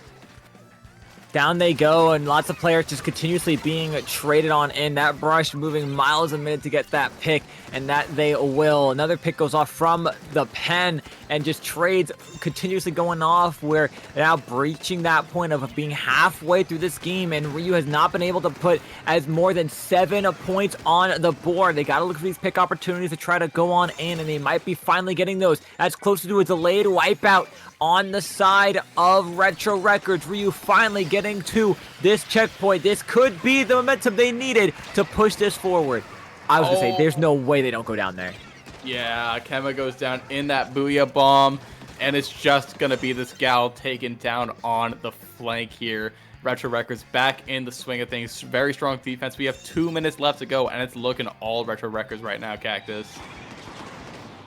Down they go, and lots of players just continuously being traded on in. That Brush moving miles a minute to get that pick, and that they will. Another pick goes off from the Pen, and just trades continuously going off. We're now breaching that point of being halfway through this game, and Ryu has not been able to put as more than 7 points on the board. They got to look for these pick opportunities to try to go on in, and they might be finally getting those. That's closer to a delayed wipeout on the side of Retro Records. Ryu finally getting to this checkpoint. This could be the momentum they needed to push this forward. I was going to say, there's no way they don't go down there. Yeah, Kemba goes down in that Booyah Bomb, and it's just going to be this Gal taken down on the flank here. Retro Records back in the swing of things. Very strong defense. We have 2 minutes left to go, and it's looking all Retro Records right now, Cactus.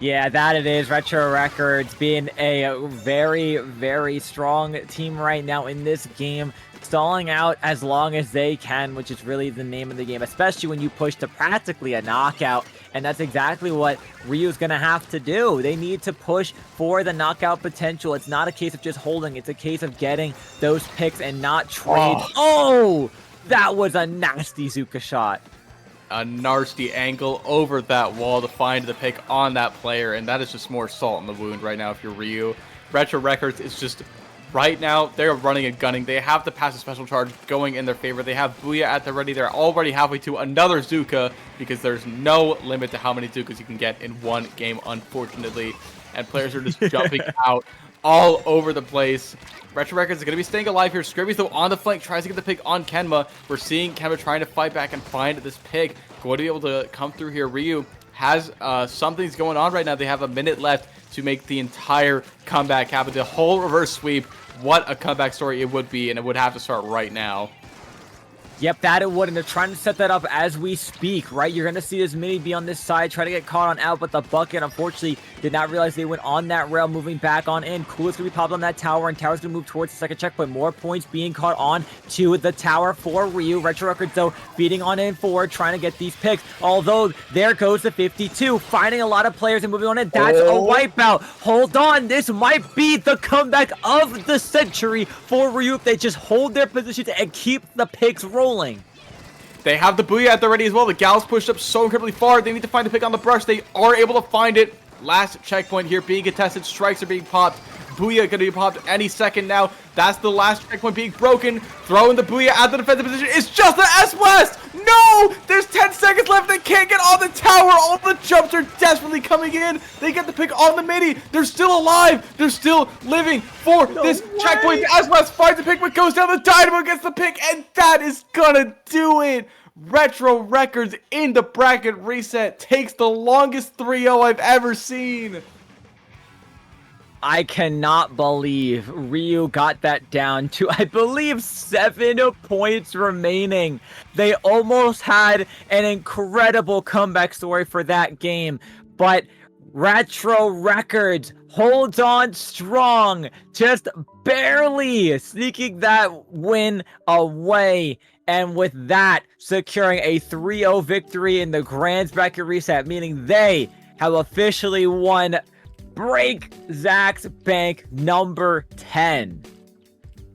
Yeah, that it is. Retro Records being a very, very strong team right now in this game, stalling out as long as they can, which is really the name of the game, especially when you push to practically a knockout. And that's exactly what Ryu's going to have to do. They need to push for the knockout potential. It's not a case of just holding. It's a case of getting those picks and not trade. Oh, that was a nasty Zuka shot. A nasty angle over that wall to find the pick on that player, and that is just more salt in the wound right now if you're Ryu. Retro Records is just, right now, they're running and gunning. They have the passive special charge going in their favor. They have Booyah at the ready. They're already halfway to another Zuka because there's no limit to how many Zukas you can get in one game, unfortunately. And players are just jumping out all over the place. Retro Records is going to be staying alive here. Scribby's though on the flank, tries to get the pick on Kenma. We're seeing Kenma trying to fight back and find this pick. Going to be able to come through here. Ryu has something's going on right now. They have a minute left to make the entire comeback happen. The whole reverse sweep. What a comeback story it would be, and it would have to start right now. Yep, that it would, and they're trying to set that up as we speak, right? You're going to see this mini be on this side, try to get caught on out, but the bucket, unfortunately, did not realize they went on that rail, moving back on in. Coolest going to be popped on that tower, and Tower's going to move towards the second checkpoint. More points being caught on to the tower for Ryu. Retro Records, though, feeding on in forward, trying to get these picks, although there goes the 52, finding a lot of players and moving on in. That's a wipeout. Hold on, this might be the comeback of the century for Ryu if they just hold their positions and keep the picks rolling. They have the Booyah at the ready as well. The Gal's pushed up so incredibly far. They need to find the pick on the brush. They are able to find it. Last checkpoint here being contested. Strikes are being popped. Booyah going to be popped any second now. That's the last checkpoint being broken. Throwing the Booyah at the defensive position. It's just the S-Blast! No! There's 10 seconds left. They can't get on the tower. All the jumps are desperately coming in. They get the pick on the mini. They're still alive. They're still living for this checkpoint. The S-Blast finds the pick, but goes down. The Dynamo gets the pick, and that is gonna do it. Retro Records in the bracket reset takes the longest 3-0 I've ever seen. I cannot believe Ryu got that down to, I believe, 7 points remaining. They almost had an incredible comeback story for that game, but Retro Records holds on strong, just barely sneaking that win away. And with that, securing a 3-0 victory in the Grand Bracket Reset, meaning they have officially won Break Zach's Bank number 10.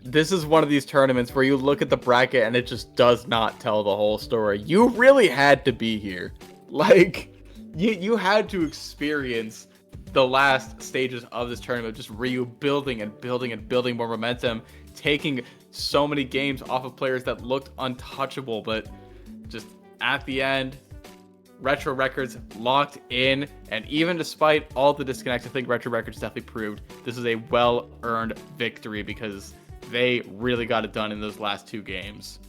This is one of these tournaments where you look at the bracket and it just does not tell the whole story. You really had to be here. Like, you had to experience the last stages of this tournament, just Ryu building and building and building more momentum, taking so many games off of players that looked untouchable, but just at the end, Retro Records locked in, and even despite all the disconnects, I think Retro Records definitely proved this is a well-earned victory because they really got it done in those last 2 games.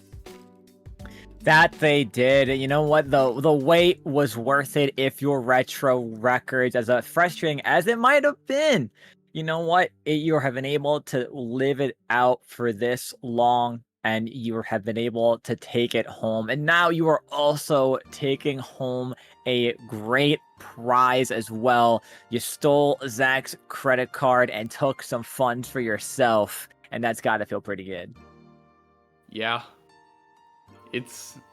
That they did. You know what? The wait was worth it if you're Retro Records, as frustrating as it might have been. You know what? You have been able to live it out for this long, and you have been able to take it home. And now you are also taking home a great prize as well. You stole Zach's credit card and took some funds for yourself, and that's got to feel pretty good. Yeah.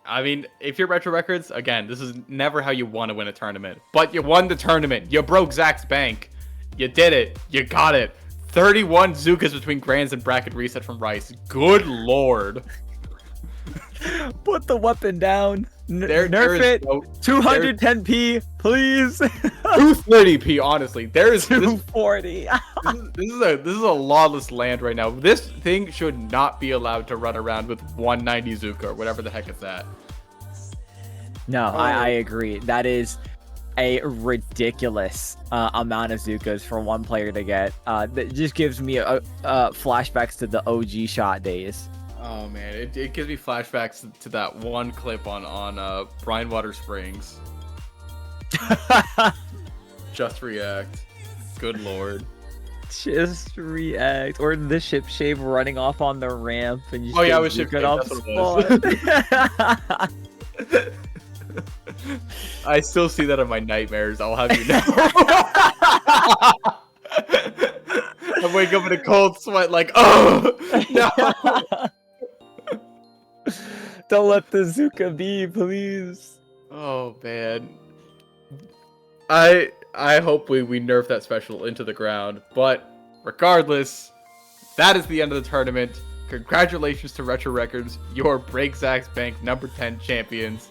I mean, if you're Retro Records, again, this is never how you want to win a tournament. But you won the tournament. You broke Zach's bank. You did it. You got it. 31 Zukas between Grands and Bracket Reset from Rice. Good lord. Put the weapon down. Nerf it. 210p, please. 230p, honestly. There's 240. This is a lawless land right now. This thing should not be allowed to run around with 190 Zuka or whatever the heck it's at. No, I agree. That is a ridiculous amount of Zukas for one player to get. That just gives me flashbacks to the OG shot days. Oh man, it gives me flashbacks to that one clip on Brine Water Springs. Just react. Good lord. Just react. Or the ship shave running off on the ramp and you I was ship shave, off that's what it was. I still see that in my nightmares, I'll have you know. I wake up in a cold sweat like, oh no. Don't let the Zuka be, please. Oh man. I hope we nerf that special into the ground, but regardless, that is the end of the tournament. Congratulations to Retro Records, your Break Zach's Bank number 10 champions.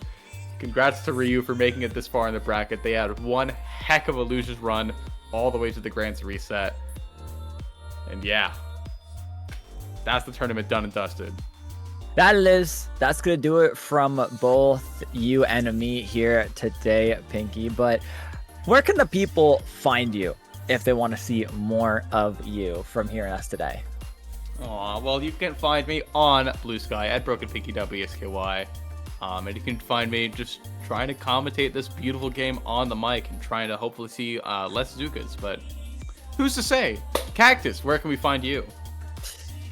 Congrats to Ryu for making it this far in the bracket. They had one heck of a loser's run all the way to the Grands Reset. And yeah, that's the tournament done and dusted. That it is. That's going to do it from both you and me here today, Pinky. But where can the people find you if they want to see more of you from hearing us today? Aw, well, you can find me on Blue Sky at BrokenPinkyWSKY. And you can find me just trying to commentate this beautiful game on the mic and trying to hopefully see less Zukas. But who's to say? Cactus, where can we find you?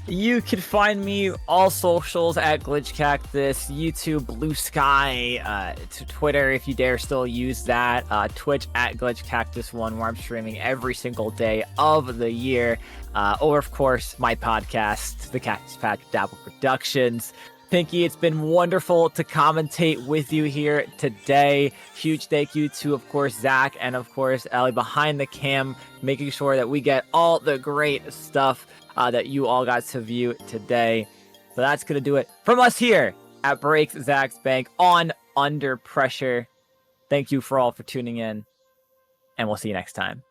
You can find me all socials at Glitch Cactus, YouTube, Blue Sky, to Twitter if you dare still use that, Twitch at Glitch Cactus 1, where I'm streaming every single day of the year, or of course my podcast, The Cactus Patch Dabble Productions. Pinky, it's been wonderful to commentate with you here today. Huge thank you to, of course, Zach and, of course, Ellie behind the cam, making sure that we get all the great stuff that you all got to view today. So that's going to do it from us here at Break Zach's Bank on Under Pressure. Thank you for all for tuning in, and we'll see you next time.